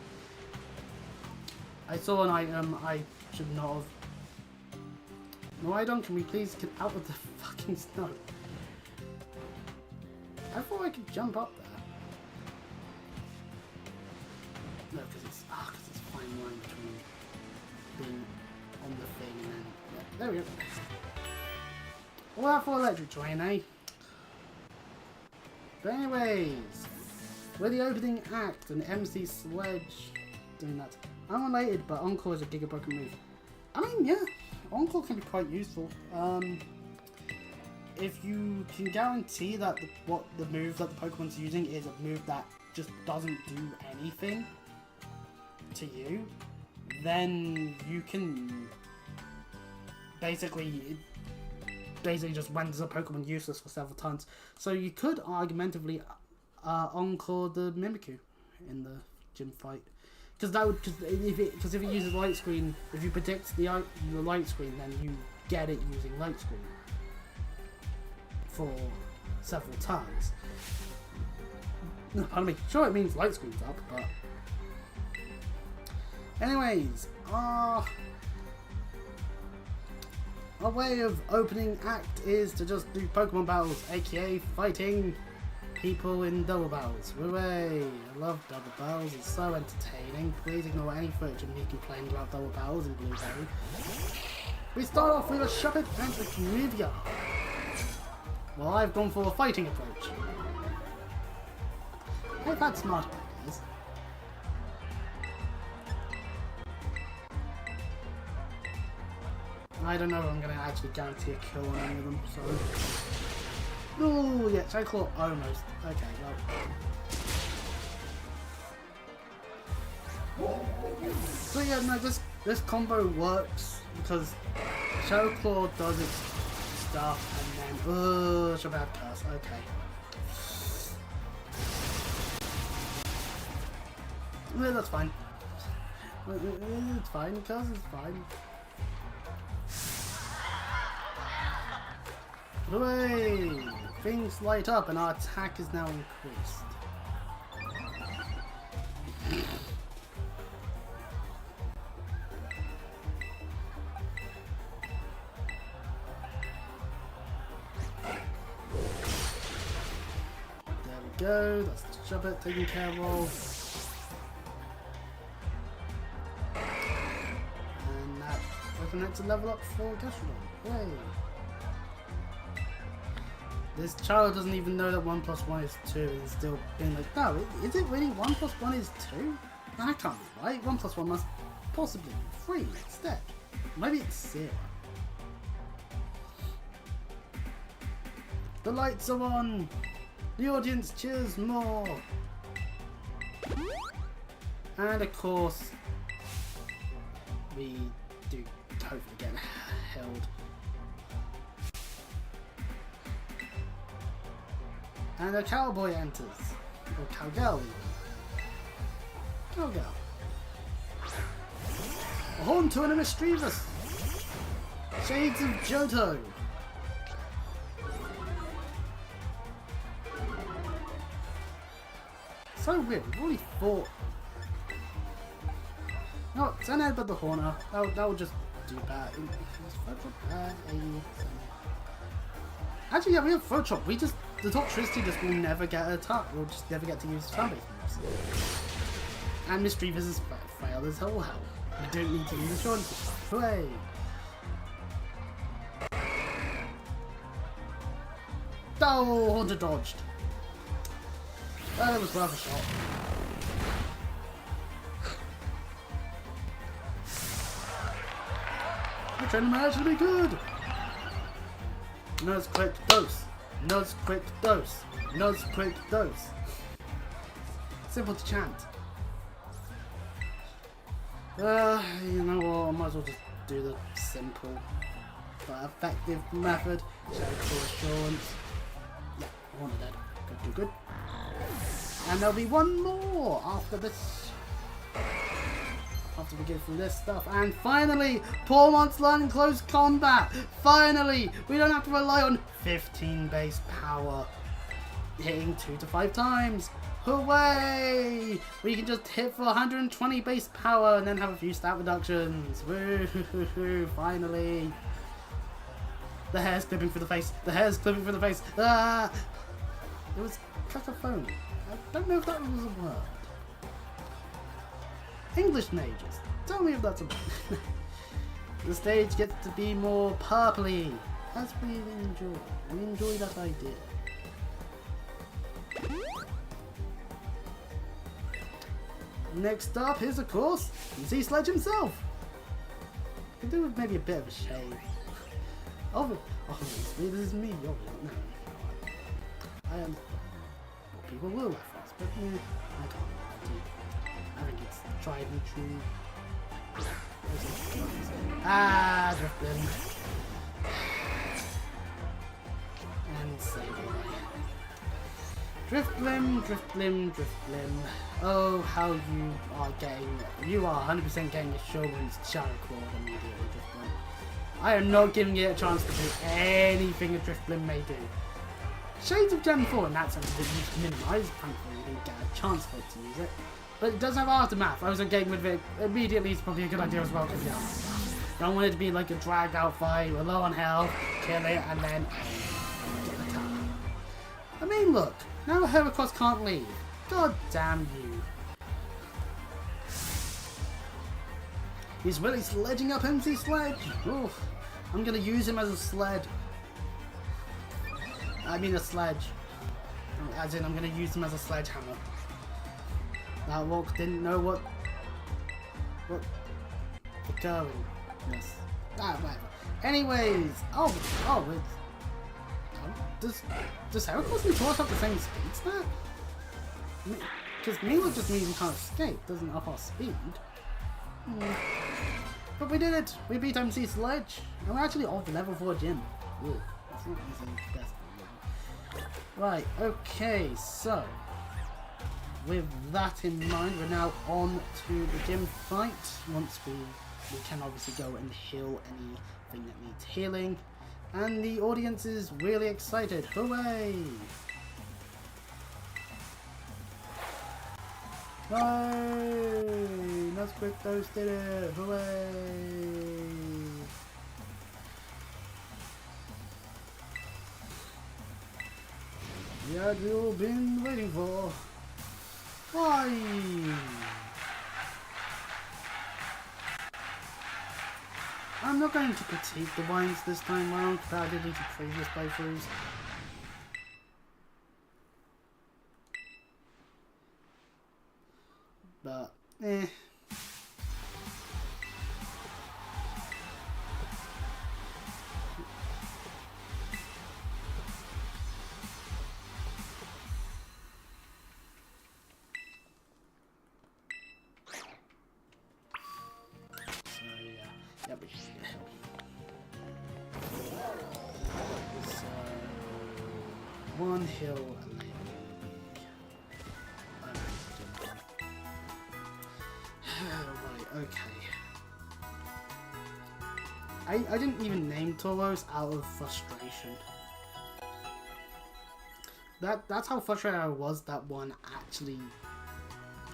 I saw an item I should not have. Moridon, can we please get out of the fucking snow? I thought I could jump up there. No, because it's a fine line between being on the thing and then yeah, there we go. All that for electric train, eh? But anyways, we're the opening act and MC Sledge doing that. Unrelated, but Encore is a Giga Broken move. I mean, yeah, Encore can be quite useful. If you can guarantee that what the move that the Pokemon's using is a move that just doesn't do anything to you, then you can basically just renders a Pokemon useless for several turns. So you could argumentatively Encore the Mimikyu in the gym fight. Because if it uses Light Screen, if you predict the Light Screen, then you get it using Light Screen for several turns. Pardon me. Sure, it means Light Screen's up, but anyways, our way of opening act is to just do Pokemon battles, aka fighting people in double battles. Hooray! I love double battles, it's so entertaining. Please ignore any footage of me complaining about double battles in Blueberry. We start off with a Shuppet and a Trivia. Well, I've gone for a fighting approach. I've had smart ideas. I don't know if I'm going to actually guarantee a kill on any of them, so... Ooh, yeah, Shadow Claw almost. Okay, well... So yeah, no, this combo works because Shadow Claw does its stuff and then... Shabbat Curse, okay. Yeah, that's fine. It's fine, because it's fine. Hooray! Things light up and our attack is now increased. There we go, that's the Shuppet taken care of. And that opens it to level up for Gastrodon. Yay! This child doesn't even know that 1 + 1 is 2 and still being like, no, is it really 1 + 1 is 2? That can't be right. 1 + 1 must possibly be 3 instead. Maybe it's 0. The lights are on! The audience cheers more! And of course, we do hopefully get held. And a cowboy enters. Or cowgirl even. Cowgirl. A Haunter and a Mischievous. Shades of Johto. So weird, we've already fought. No, send out but the Haunter. That will just do that. Actually, yeah, we have Photoshop. The Toxtricity just will never get a touch. We'll just never get to use Sunbase moves. And Mischievous has failed as hell. We don't need to use Assurance and stuff. Hooray! Oh, Haunter dodged. That was worth a shot. The training might actually be good. Nuz quick dose. Nuz quick dose. Nuz quick dose. Simple to chant. You know what? I might as well just do the simple but effective method. Shadow Claw Assurance. Yeah, one of dead. Good, good, good. And there'll be one more after this. After we get through this stuff. And finally, Paulmon's learning close combat. Finally, we don't have to rely on 15 base power. Hitting 2 to 5 times. Hooray! We can just hit for 120 base power and then have a few stat reductions. Woo! Finally. The hair's clipping through the face. The hair's clipping through the face. Ah! It was cacophony. I don't know if that was a word. English majors, tell me if that's a word. The stage gets to be more purpley. As we enjoy. We enjoy that idea. Next up is, of course, CFLive himself. Could do with maybe a bit of a shave. Obviously, this is me. No. I understand what people will reference, but yeah, I can't. I think it's tried and true. Ah, drifting. And save away. Driftblim, driftblim, driftblim. Oh, how you are getting. You are 100% getting your Shogun's Shadow Claw immediately, Driftblim. I am not giving it a chance to do anything a Driftblim may do. Shades of Gem 4 in that sense that you can minimise, frankly, you didn't get a chance for it to use it. But it does have Aftermath. I was getting rid of it immediately. It's probably a good idea as well, because yeah, don't want it to be like a dragged out fight. We're low on health, kill it, and then attack. I mean, look, now Heracross can't leave. God damn you. He's really sledging up MC Sledge. Oof. I'm gonna use him as a sled. I mean a sledge. As in, I'm gonna use him as a sledgehammer. That walk didn't know what the going. Yes. Ah, whatever. Anyways, does Heracross and Taurus have the same speed stat? Because Mila just means we can't escape, doesn't up our speed. But we did it! We beat MC Sledge! And we're actually off level 4 gym. Ooh, that's not easy. Best right, okay, so with that in mind, we're now on to the gym fight. Once we can obviously go and heal anything that needs healing. And the audience is really excited. Hooray! Hooray! Nuz quick dose did it! Hooray! The ad you've been waiting for. Why? I'm not going to critique the wines this time round comparatively to previous playthroughs. But, eh. Yep, we should get help. So, one hill and right, okay. I didn't even name Tauros out of frustration. That's how frustrated I was that one actually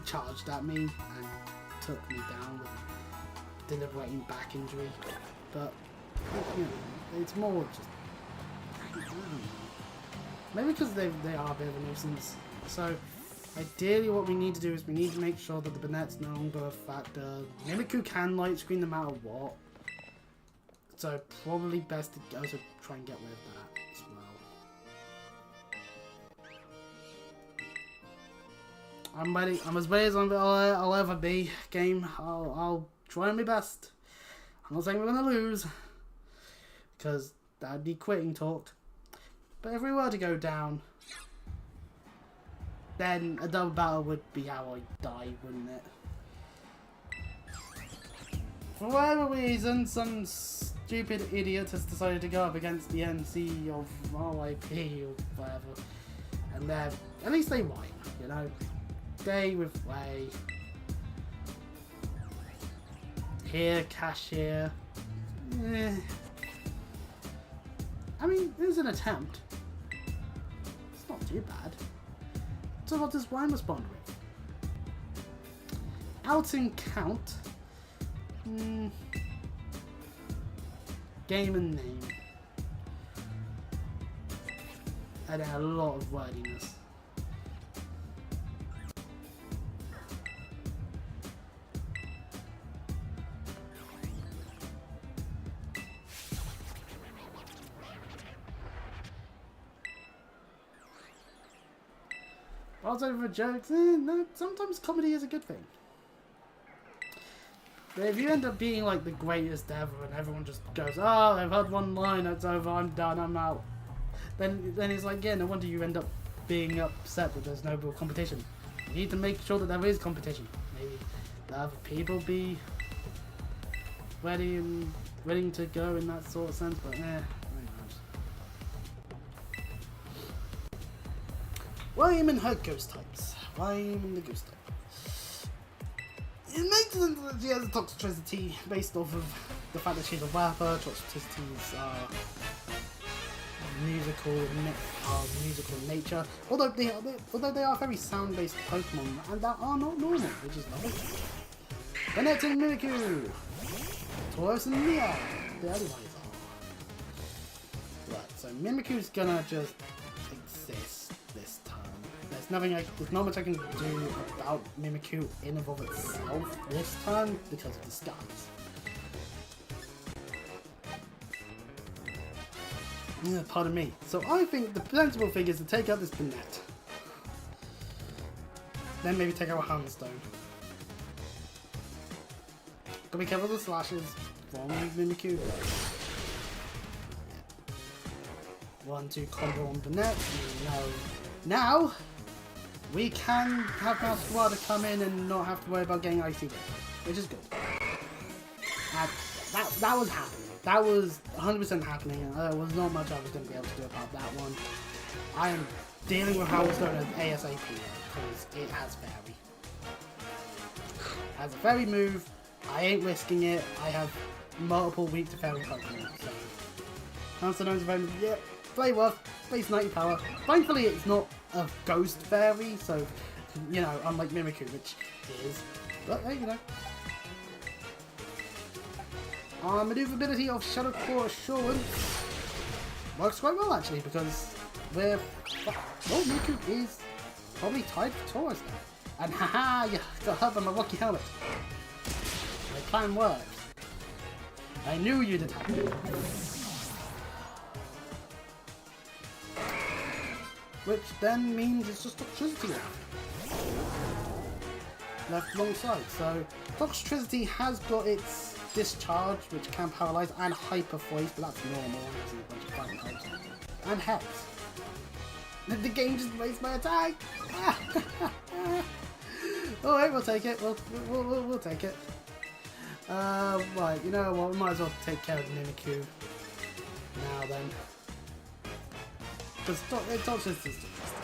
charged at me and took me down with deliberating back injury, but you know, it's more just maybe because they are a bit of a nuisance. So ideally what we need to do is we need to make sure that the Banette's no longer a factor. Mimikyu can light screen no matter what, so probably best to also try and get rid of that as well. I'm ready. I'm as ready as I'll ever be. Game. I'll try my best. I'm not saying we're gonna lose, because that'd be quitting talk. But if we were to go down, then a double battle would be how I die, wouldn't it? For whatever reason, some stupid idiot has decided to go up against the NC of RIP or whatever. And at least they won, you know? Day with way. Here, cashier. Eh. I mean, it was an attempt. It's not too bad. So what does Rhyme respond with? Outing count. Game and name. And a lot of wordiness. Also for jokes, no, sometimes comedy is a good thing. But if you end up being like the greatest ever and everyone just goes, oh, I've had one line, it's over, I'm done, I'm out. Then it's like, yeah, no wonder you end up being upset that there's no real competition. You need to make sure that there is competition. Maybe the other people be ready and willing to go in that sort of sense, but Rhyme and her ghost types. Rhyme and the ghost type. It makes sense that she has a toxicity based off of the fact that she's a rapper. Toxicities are musical in nature. Although they are very sound-based Pokemon and that are not normal, which is lovely. Bennett and Mimikyu. Tauros and Mia. The other ones are. Right, so Mimikyu's gonna just exist this time. There's not much I can do about Mimikyu in and of itself this time because of the skies. Yeah, pardon me. So I think the sensible thing is to take out this Bennett. Then maybe take out a Houndstone. Gotta be careful of the slashes from Mimikyu. Yeah. 1-2 combo on Bennett. Now we can have Masquerada come in and not have to worry about getting icy hit, which is good. And that was happening. That was 100% happening, and there was not much I was going to be able to do about that one. I am dealing with Houndstone as ASAP because it has fairy. It has a fairy move. I ain't risking it. I have multiple weak to fairy Pokemon. So Houndstone's very play worth, base 90 power. Thankfully, it's not a ghost fairy, so you know, unlike Mimikyu, which is. But hey, you know. Our maneuverability of Shadow Claw Assurance works quite well actually because Mimikyu is probably tied for Tauros now. And haha, you got hurt by my rocky helmet. My plan worked. I knew you'd attack me. Which then means it's just Toxicity left alongside. So Toxicity has got its Discharge, which can paralyze, and Hyper Voice, but that's normal, isn't a bunch of fighting types. And Hex. The game just wastes my attack! Alright, we'll take it. We'll take it. Right, you know what, we might as well take care of the Mimikyu now then. Because Toxicity is just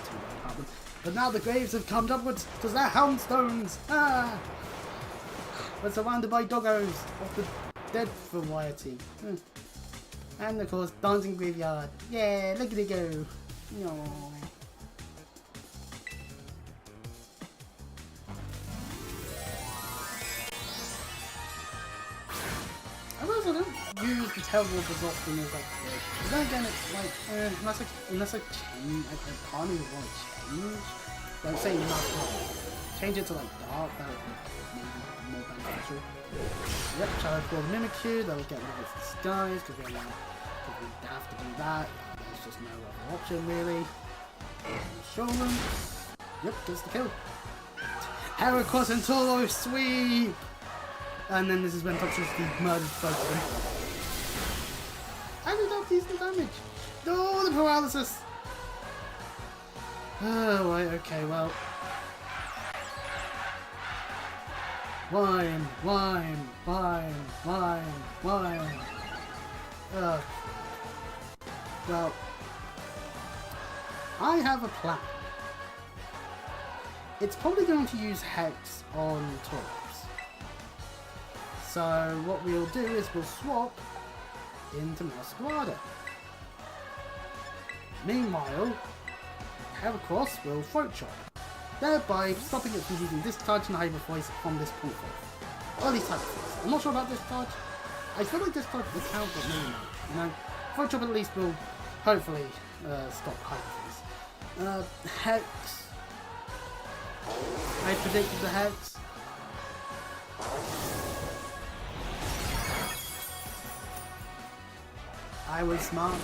too bad happen. But now the graves have come upwards, because they're Houndstones! Ah! We're surrounded by doggos of the dead variety. And of course, Dancing Graveyard. Yeah, look at it go. Aww. I realize I don't use the Terrible as often as I could. But then again, it's like, unless I change, I can't even want to change. Like, say not change it to like dark, that would be more beneficial. Yep, Shadow Claw Mimikyu, that'll get rid of its disguise, because we have to do that. There's just no other option really. Assurance. Yep, gets the kill. Heracross and Tauros sweep! And then this is when Toxicity murders both of them. And he does decent damage. Oh, the paralysis! Oh, right, okay, well. Wine. Well, I have a plan. It's probably going to use Hex on Taurus. So what we'll do is we'll swap into Masquerada. Meanwhile, Heracross will Throat Chop, thereby stopping it from using Discharge and Hyper Voice from this point forth. Or at least Hyper Voice. I'm not sure about Discharge. I feel like Discharge will count, but maybe not. You know, Throat Chop at least will hopefully stop Hyper Voice. Hex. I predicted the Hex. I was smart.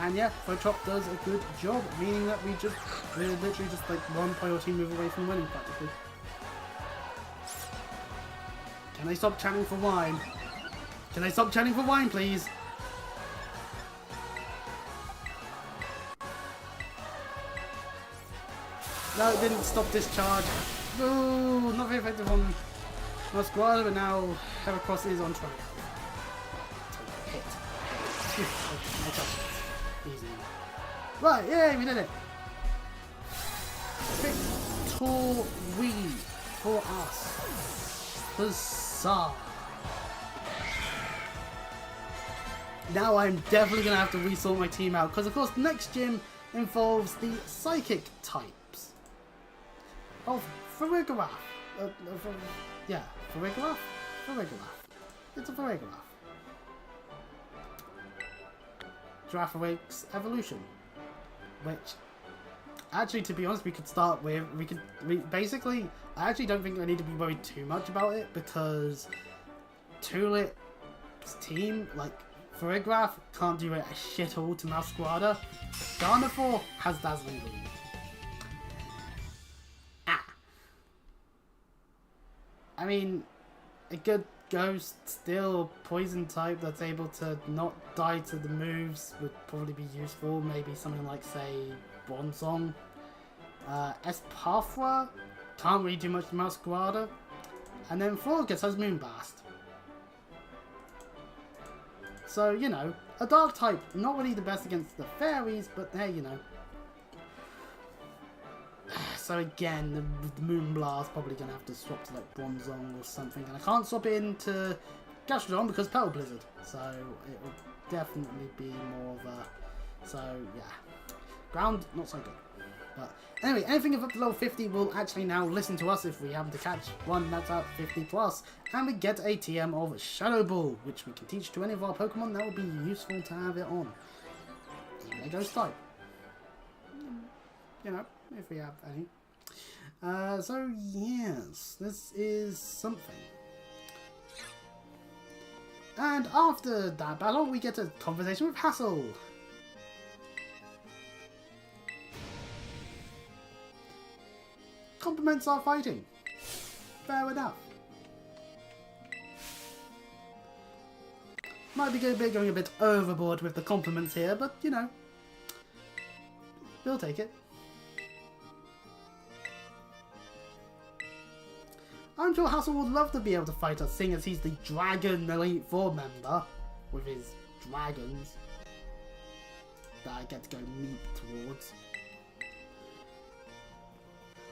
And yeah, Throat Chop does a good job, meaning that we're literally just like 1 point or 2 move away from winning practically. Can I stop chanting for wine? Can I stop chanting for wine, please? No, it didn't stop Discharge. Ooh, not very effective on Masquerada, but now Heracross is on trial. Hit. Easy. Right, yay, we did it. Victory for us. Huzzah. Now I'm definitely going to have to resort my team out, because of course the next gym involves the Psychic types. Oh, Farigiraf. Yeah, Farigiraf? Farigiraf. It's a Farigiraf. Girafawake's Evolution. Which, actually, to be honest, we could start with, basically, I actually don't think I need to be worried too much about it, because Tulip's team, like, Farigiraf can't do a shit all to Masquerada. Gardevoir has Dazzling Gleam. I mean, a good Ghost, still Poison type that's able to not die to the moves would probably be useful. Maybe something like, say, Bronzong. Espathra can't really do much to Masquerada. And then Florges has Moonblast. So, you know, a Dark type, not really the best against the Fairies, but hey, you know. So again, the Moonblast probably going to have to swap to like Bronzong or something. And I can't swap it into Gastrodon because Petal Blizzard. So it will definitely be more of a... So yeah. Ground, not so good. But anyway, anything up to level 50 will actually now listen to us if we happen to catch one that's at 50 plus. And we get a TM of Shadow Ball, which we can teach to any of our Pokemon. That would be useful to have it on. Even a Ghost type. You know, if we have any. So yes, this is something. And after that battle, we get a conversation with Hassel. Compliments our fighting. Fair enough. Might be going a bit overboard with the compliments here, but you know, we'll take it. I'm sure Hassel would love to be able to fight us, seeing as he's the Dragon Elite Four member with his dragons that I get to go meet towards.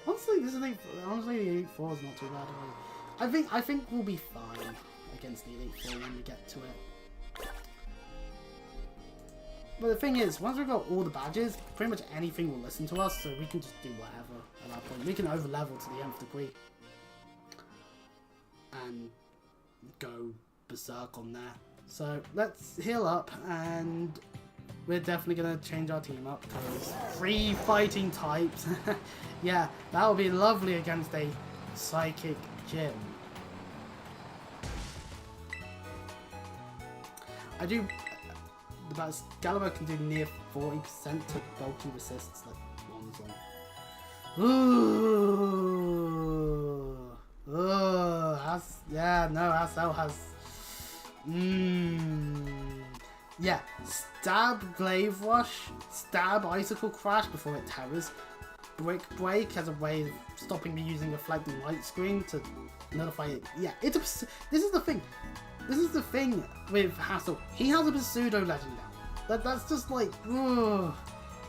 Honestly, the Elite Four is not too bad. I think we'll be fine against the Elite Four when we get to it. But the thing is, once we've got all the badges, pretty much anything will listen to us, so we can just do whatever at that point. We can over level to the nth degree. And go berserk on there. So let's heal up, and we're definitely going to change our team up because 3 fighting types. Yeah, that would be lovely against a Psychic gym. I do. But Gallagher can do near 40% to bulky resists like ones on. Ooh. Oh, that's, yeah, yeah, no, Asel has... Yeah, stab Glaive Rush, stab Icicle Crash before it terrors. Brick Break has a way of stopping me using reflecting light screen to notify it. Yeah, it's a... This is the thing. This is the thing with Hassel. He has a pseudo legend now. That's just like... Ugh.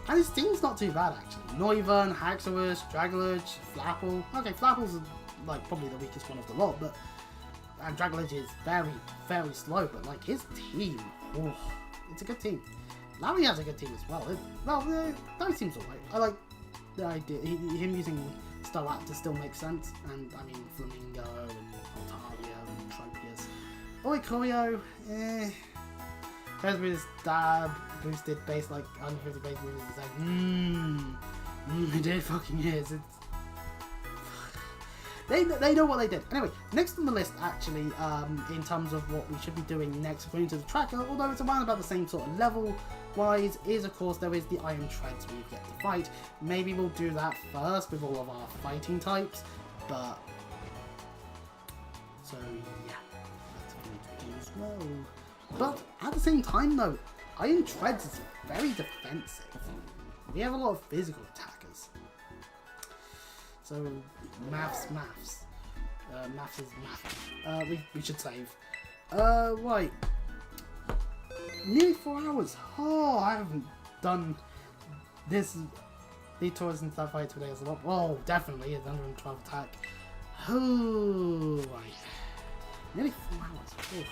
And his team's not too bad actually. Noivern, Haxorus, Dragolage, Flapple. Okay, Flapple's like probably the weakest one of the lot, but... And Dragolage is very, very slow, but like his team... Oh, it's a good team. Larry has a good team as well. Larry seems alright. I like the idea. Him using Starlat to still makes sense. And I mean, Flamingo and Altaria and Tropius. Oikoyo, There's with his stab, boosted base, like 150 base moves. It's like, it fucking is. It's... They know what they did. Anyway, next on the list, actually, in terms of what we should be doing next according to the tracker, although it's around about the same sort of level-wise, is, of course, there is the Iron Treads we get to fight. Maybe we'll do that first with all of our fighting types, but... So, yeah, that's what we need to do as well. But, at the same time, though, Iron Treads is very defensive. We have a lot of physical attackers. So, maths. Maths is math. We should save. Right. Nearly 4 hours. Oh, I haven't done this. The tours and stuff fight today as a lot. Oh, definitely. It's 112 attack. Oh, right. Nearly 4 hours. Oh.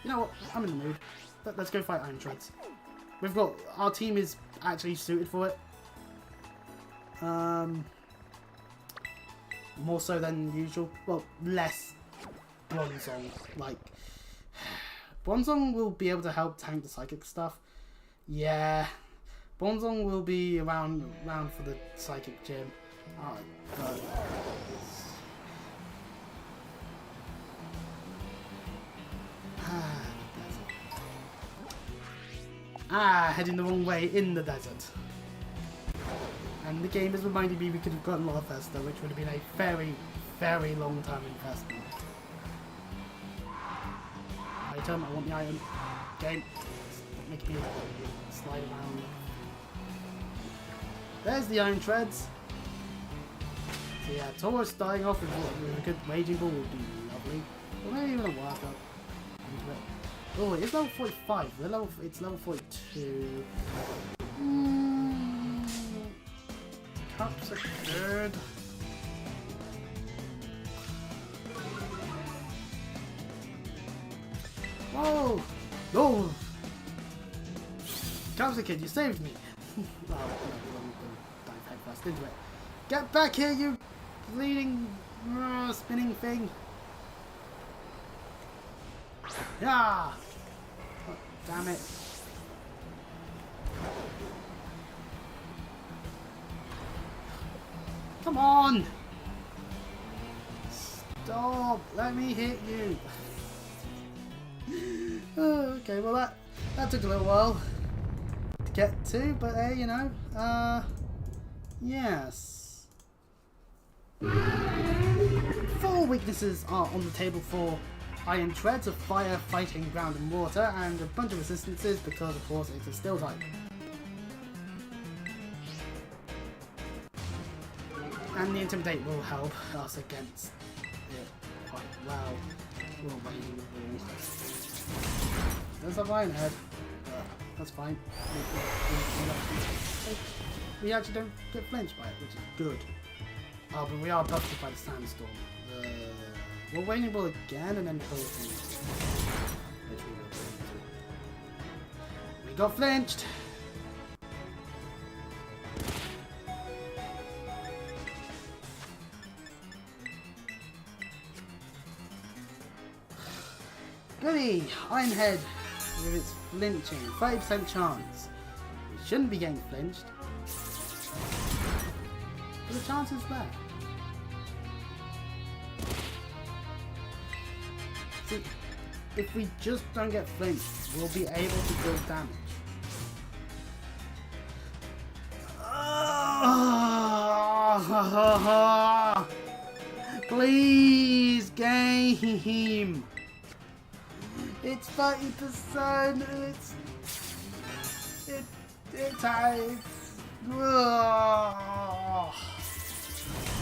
You know what? I'm in the mood. Let's go fight Iron Treads. We've got... Our team is actually suited for it. More so than usual. Well, less Bronzong. Like, Bronzong will be able to help tank the psychic stuff. Yeah, Bronzong will be around for the psychic gym. But heading the wrong way in the desert. And the game is reminding me we could have gotten Lorfester, which would have been a very, very long time investment. Item, I want the item. Game, stop making me slide around. There's the Iron Treads. So yeah, Taurus starting off with a good Raging Ball would be lovely. Or maybe even a work up into it. Oh, it's level 45. It's level 42. Cups are good. Whoa! No! Cups kid, you saved me! Well, dive head first into it. Get back here, you bleeding, spinning thing! Yeah! Oh, damn it. Come on! Stop! Let me hit you! Okay, well that took a little while to get to, but hey, you know, yes. 4 weaknesses are on the table for Iron Treads of fire, fighting, ground and water, and a bunch of resistances because of course it's a steel type. And the Intimidate will help us against it quite well. We'll Raging Ball. There's a Iron Head, but that's fine. We actually don't get flinched by it, which is good. Oh, but we are buffed by the Sandstorm. We'll Raging Ball again and then Which we will do. We got flinched! Goody! Iron Head with its flinching, 30% chance. We shouldn't be getting flinched. But the chance is there. See, if we just don't get flinched, we'll be able to deal damage. Please, game! It's 30%, it's ugh.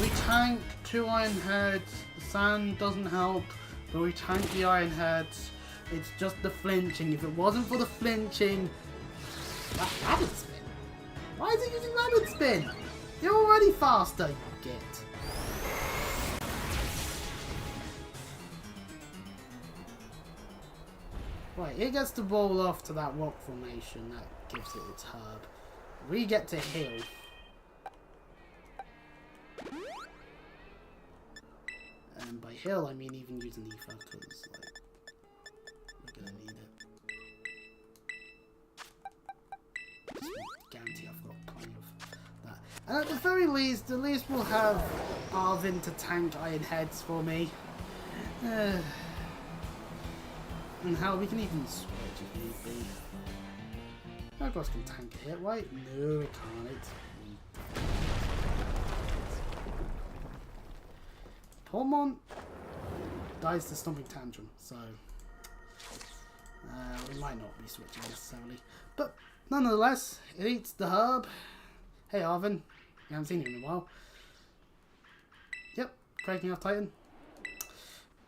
We tank 2 Iron Heads, the sand doesn't help, but we tank the Iron Heads. It's just the flinching. If it wasn't for the flinching... Rapid Spin? Why is it using Rapid Spin? You're already faster, you git. Right, it gets to roll off to that rock formation. That gives it its herb. We get to heal. And by heal, I mean even using Ether, because like, we're gonna need it. Guarantee I've got plenty of that. And at the very least, we'll have Arvin to tank Iron Heads for me. And how we can even switch if need be. Heracross can tank a hit, right? No, it can't. It's weak. Pormont dies to Stomping Tantrum, so we might not be switching necessarily. But nonetheless, it eats the herb. Hey Arvin, you haven't seen him in a while. Yep, Cracking Off Titan.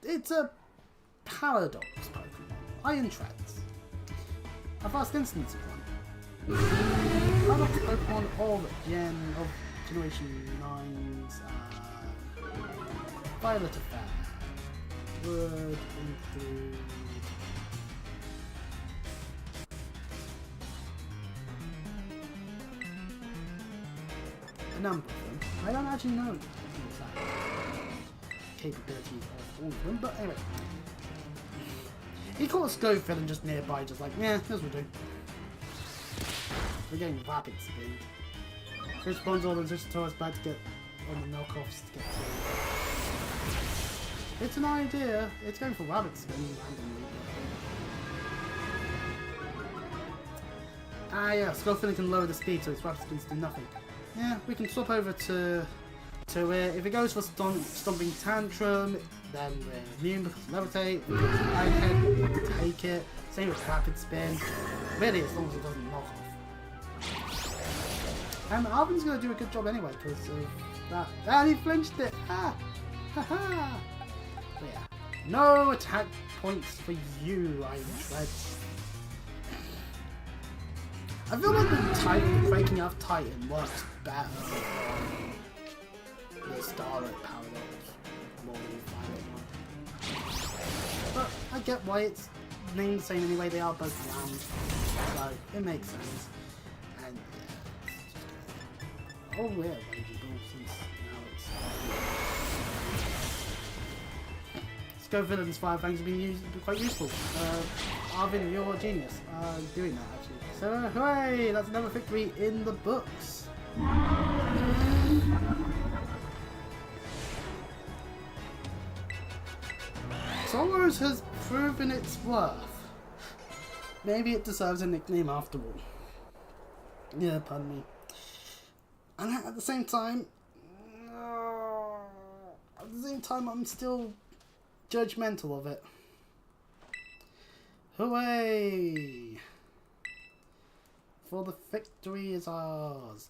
It's a Paradox Pokemon. Iron Treads. A fast instance of one. Paradox Pokemon of Generation 9's Violet Affair would include a number of them. I don't actually know the exact capabilities of all of them, but anyway. He caught a Schofield and just nearby, just like, yeah, this will do. We're getting Rapid Spin. Fish Bonds all and just towards back to get on the knockoffs to get to. It's an idea. It's going for Rapid Spin randomly. Yeah, Schofield can lower the speed so its Rapid Spins do nothing. Yeah, we can swap over to it. If it goes for Stomping Tantrum, then we're immune because of Levitate. If it's Iron Head, we can take it. Same with Rapid Spin. Really, as long as it doesn't knock off. And Arvin's going to do a good job anyway because of that. And he flinched it! Ha! Ha ha! But yeah. No attack points for you, Iron Treads. I feel like the Breaking Off Titan works better than the Starlight Paradox more than the Violet one. But I get why it's named the same anyway, they are both round, so it makes sense. And yeah, oh yeah, Rageable since now it's Schofield Fire Fangs have been quite useful. Arvin, you're a genius doing that actually. So hooray, that's another victory in the books. Solos has proven its worth. Maybe it deserves a nickname after all. Yeah, pardon me. And at the same time, I'm still judgmental of it. Hooray! For the victory is ours.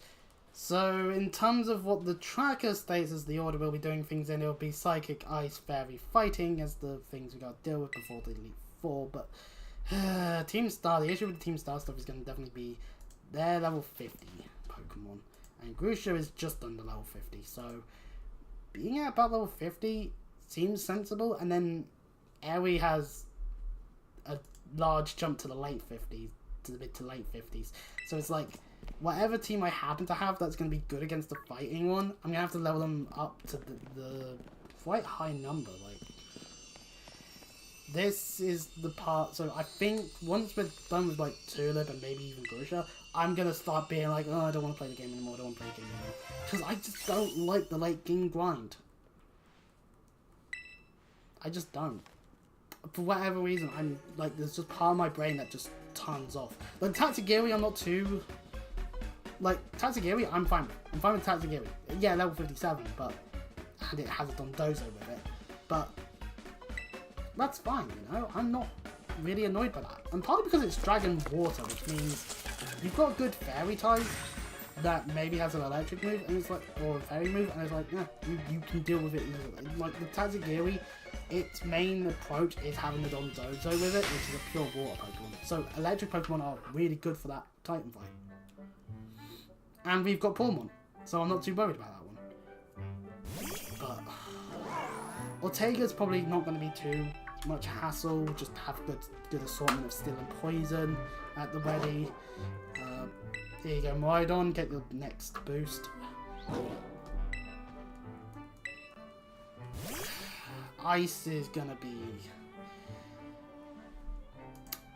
So, in terms of what the tracker states as the order we'll be doing things in, it'll be Psychic, Ice, Fairy, Fighting as the things we gotta deal with before the Elite Four. But, Team Star, the issue with the Team Star stuff is gonna definitely be their level 50 Pokemon. And Grusha is just under level 50, so being at about level 50 seems sensible. And then Aerie has a large jump to the late 50s, to the mid to late 50s. So it's like, whatever team I happen to have that's going to be good against the fighting one, I'm going to have to level them up to the quite high number. Like, this is the part, so I think once we're done with like Tulip and maybe even Grusha, I'm going to start being like, oh, I don't want to play the game anymore, I don't want to play the game anymore. Because I just don't like the late game grind. I just don't. For whatever reason, I'm like, there's just part of my brain that just turns off. Like Tatsugiri, I'm not too... Like, Tatsugiri, I'm fine with. I'm fine with Tatsugiri. Yeah, level 57, but and it has a Dondozo with it. But that's fine, you know. I'm not really annoyed by that. And partly because it's Dragon Water, which means you've got a good Fairy type that maybe has an electric move, and it's like, or a fairy move, and it's like, yeah, you can deal with it easily. Like the Tazagiri, its main approach is having the Dondozo with it, which is a pure water Pokemon. So electric Pokemon are really good for that Titan fight. And we've got Paulmon, so I'm not too worried about that one. But Ortega's probably not going to be too much hassle. Just have good assortment of Steel and Poison at the ready. Here you go, Miraidon, get your next boost. Ice is gonna be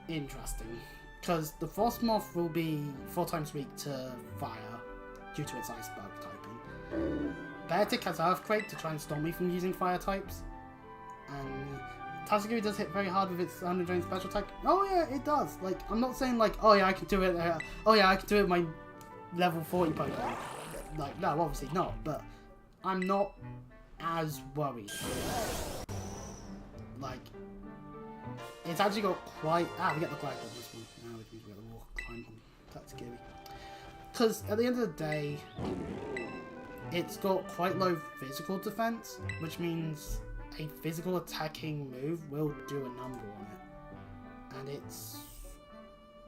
interesting because the Frostmoth will be 4 times weak to fire due to its ice bug typing. Beartic has Earthquake to try and stop me from using fire types, and Tazagiri does hit very hard with its 100 drain special attack. Oh yeah, it does. Like, I'm not saying like, oh yeah, I can do it. Oh yeah, I can do it with my level 40 Pokemon. Like, no, obviously not. But I'm not as worried. Like, it's actually got quite. We get the Glide on this one. Now we get the Rock Climb on Tazagiri. Because at the end of the day, it's got quite low physical defense, which means a physical attacking move will do a number on it. And its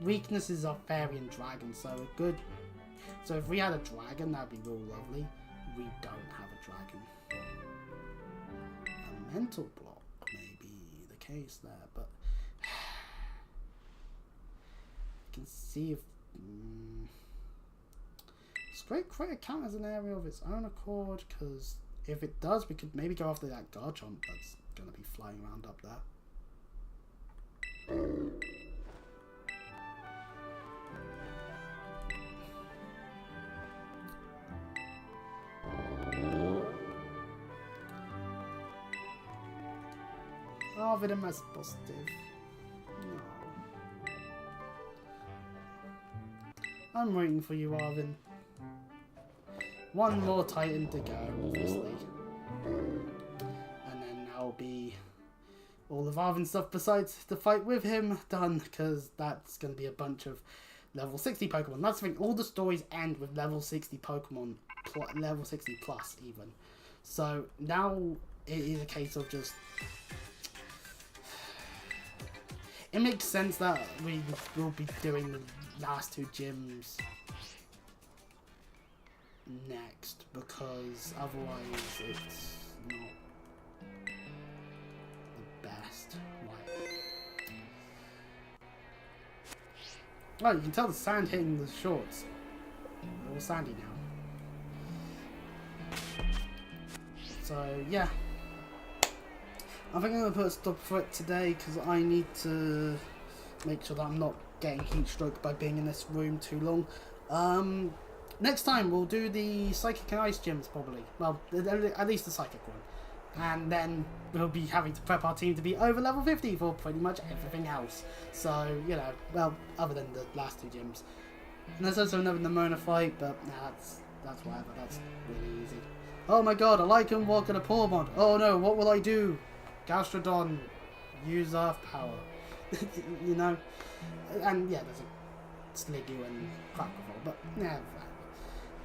weaknesses are Fairy and Dragon, so a good... So if we had a Dragon, that'd be real lovely. We don't have a Dragon. A Mental Block may be the case there, but... You can see if... Great Crit count as an area of its own accord, because if it does, we could maybe go after that Garchomp that's going to be flying around up there. Arvid as positive. No. I'm waiting for you, Arvin. One more Titan to go, obviously. And then that'll be all of Arvin's stuff besides the fight with him done, because that's going to be a bunch of level 60 Pokemon. That's the thing, all the stories end with level 60 Pokemon, level 60 plus even. So now it is a case of just... It makes sense that we will be doing the last 2 gyms next, because otherwise it's not the best. Right. Oh, you can tell the sand hitting the shorts. They're all sandy now. So yeah, I think I'm going to put a stop for it today, because I need to make sure that I'm not getting heat stroke by being in this room too long. Next time we'll do the Psychic and Ice gyms probably. Well, at least the Psychic one. And then we'll be having to prep our team to be over level 50 for pretty much everything else. So, you know, well, other than the last 2 gyms. And there's also another Nemona fight, but nah, that's whatever. That's really easy. Oh my god, I like him walking a Paulmon. Oh no, what will I do? Gastrodon, use Earth Power. You know? And yeah, there's a Sliggoo and Crackerfall, but yeah.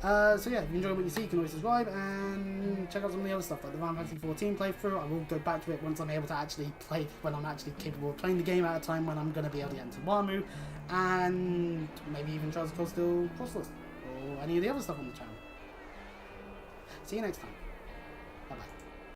So yeah, if you enjoy what you see, you can always subscribe and check out some of the other stuff, like the Final Fantasy 14 playthrough. I will go back to it once I'm able to actually play, when I'm actually capable of playing the game at a time when I'm going to be able to get into Wamu, and maybe even Trials of Cold Steel Crossless, or any of the other stuff on the channel. See you next time. Bye bye.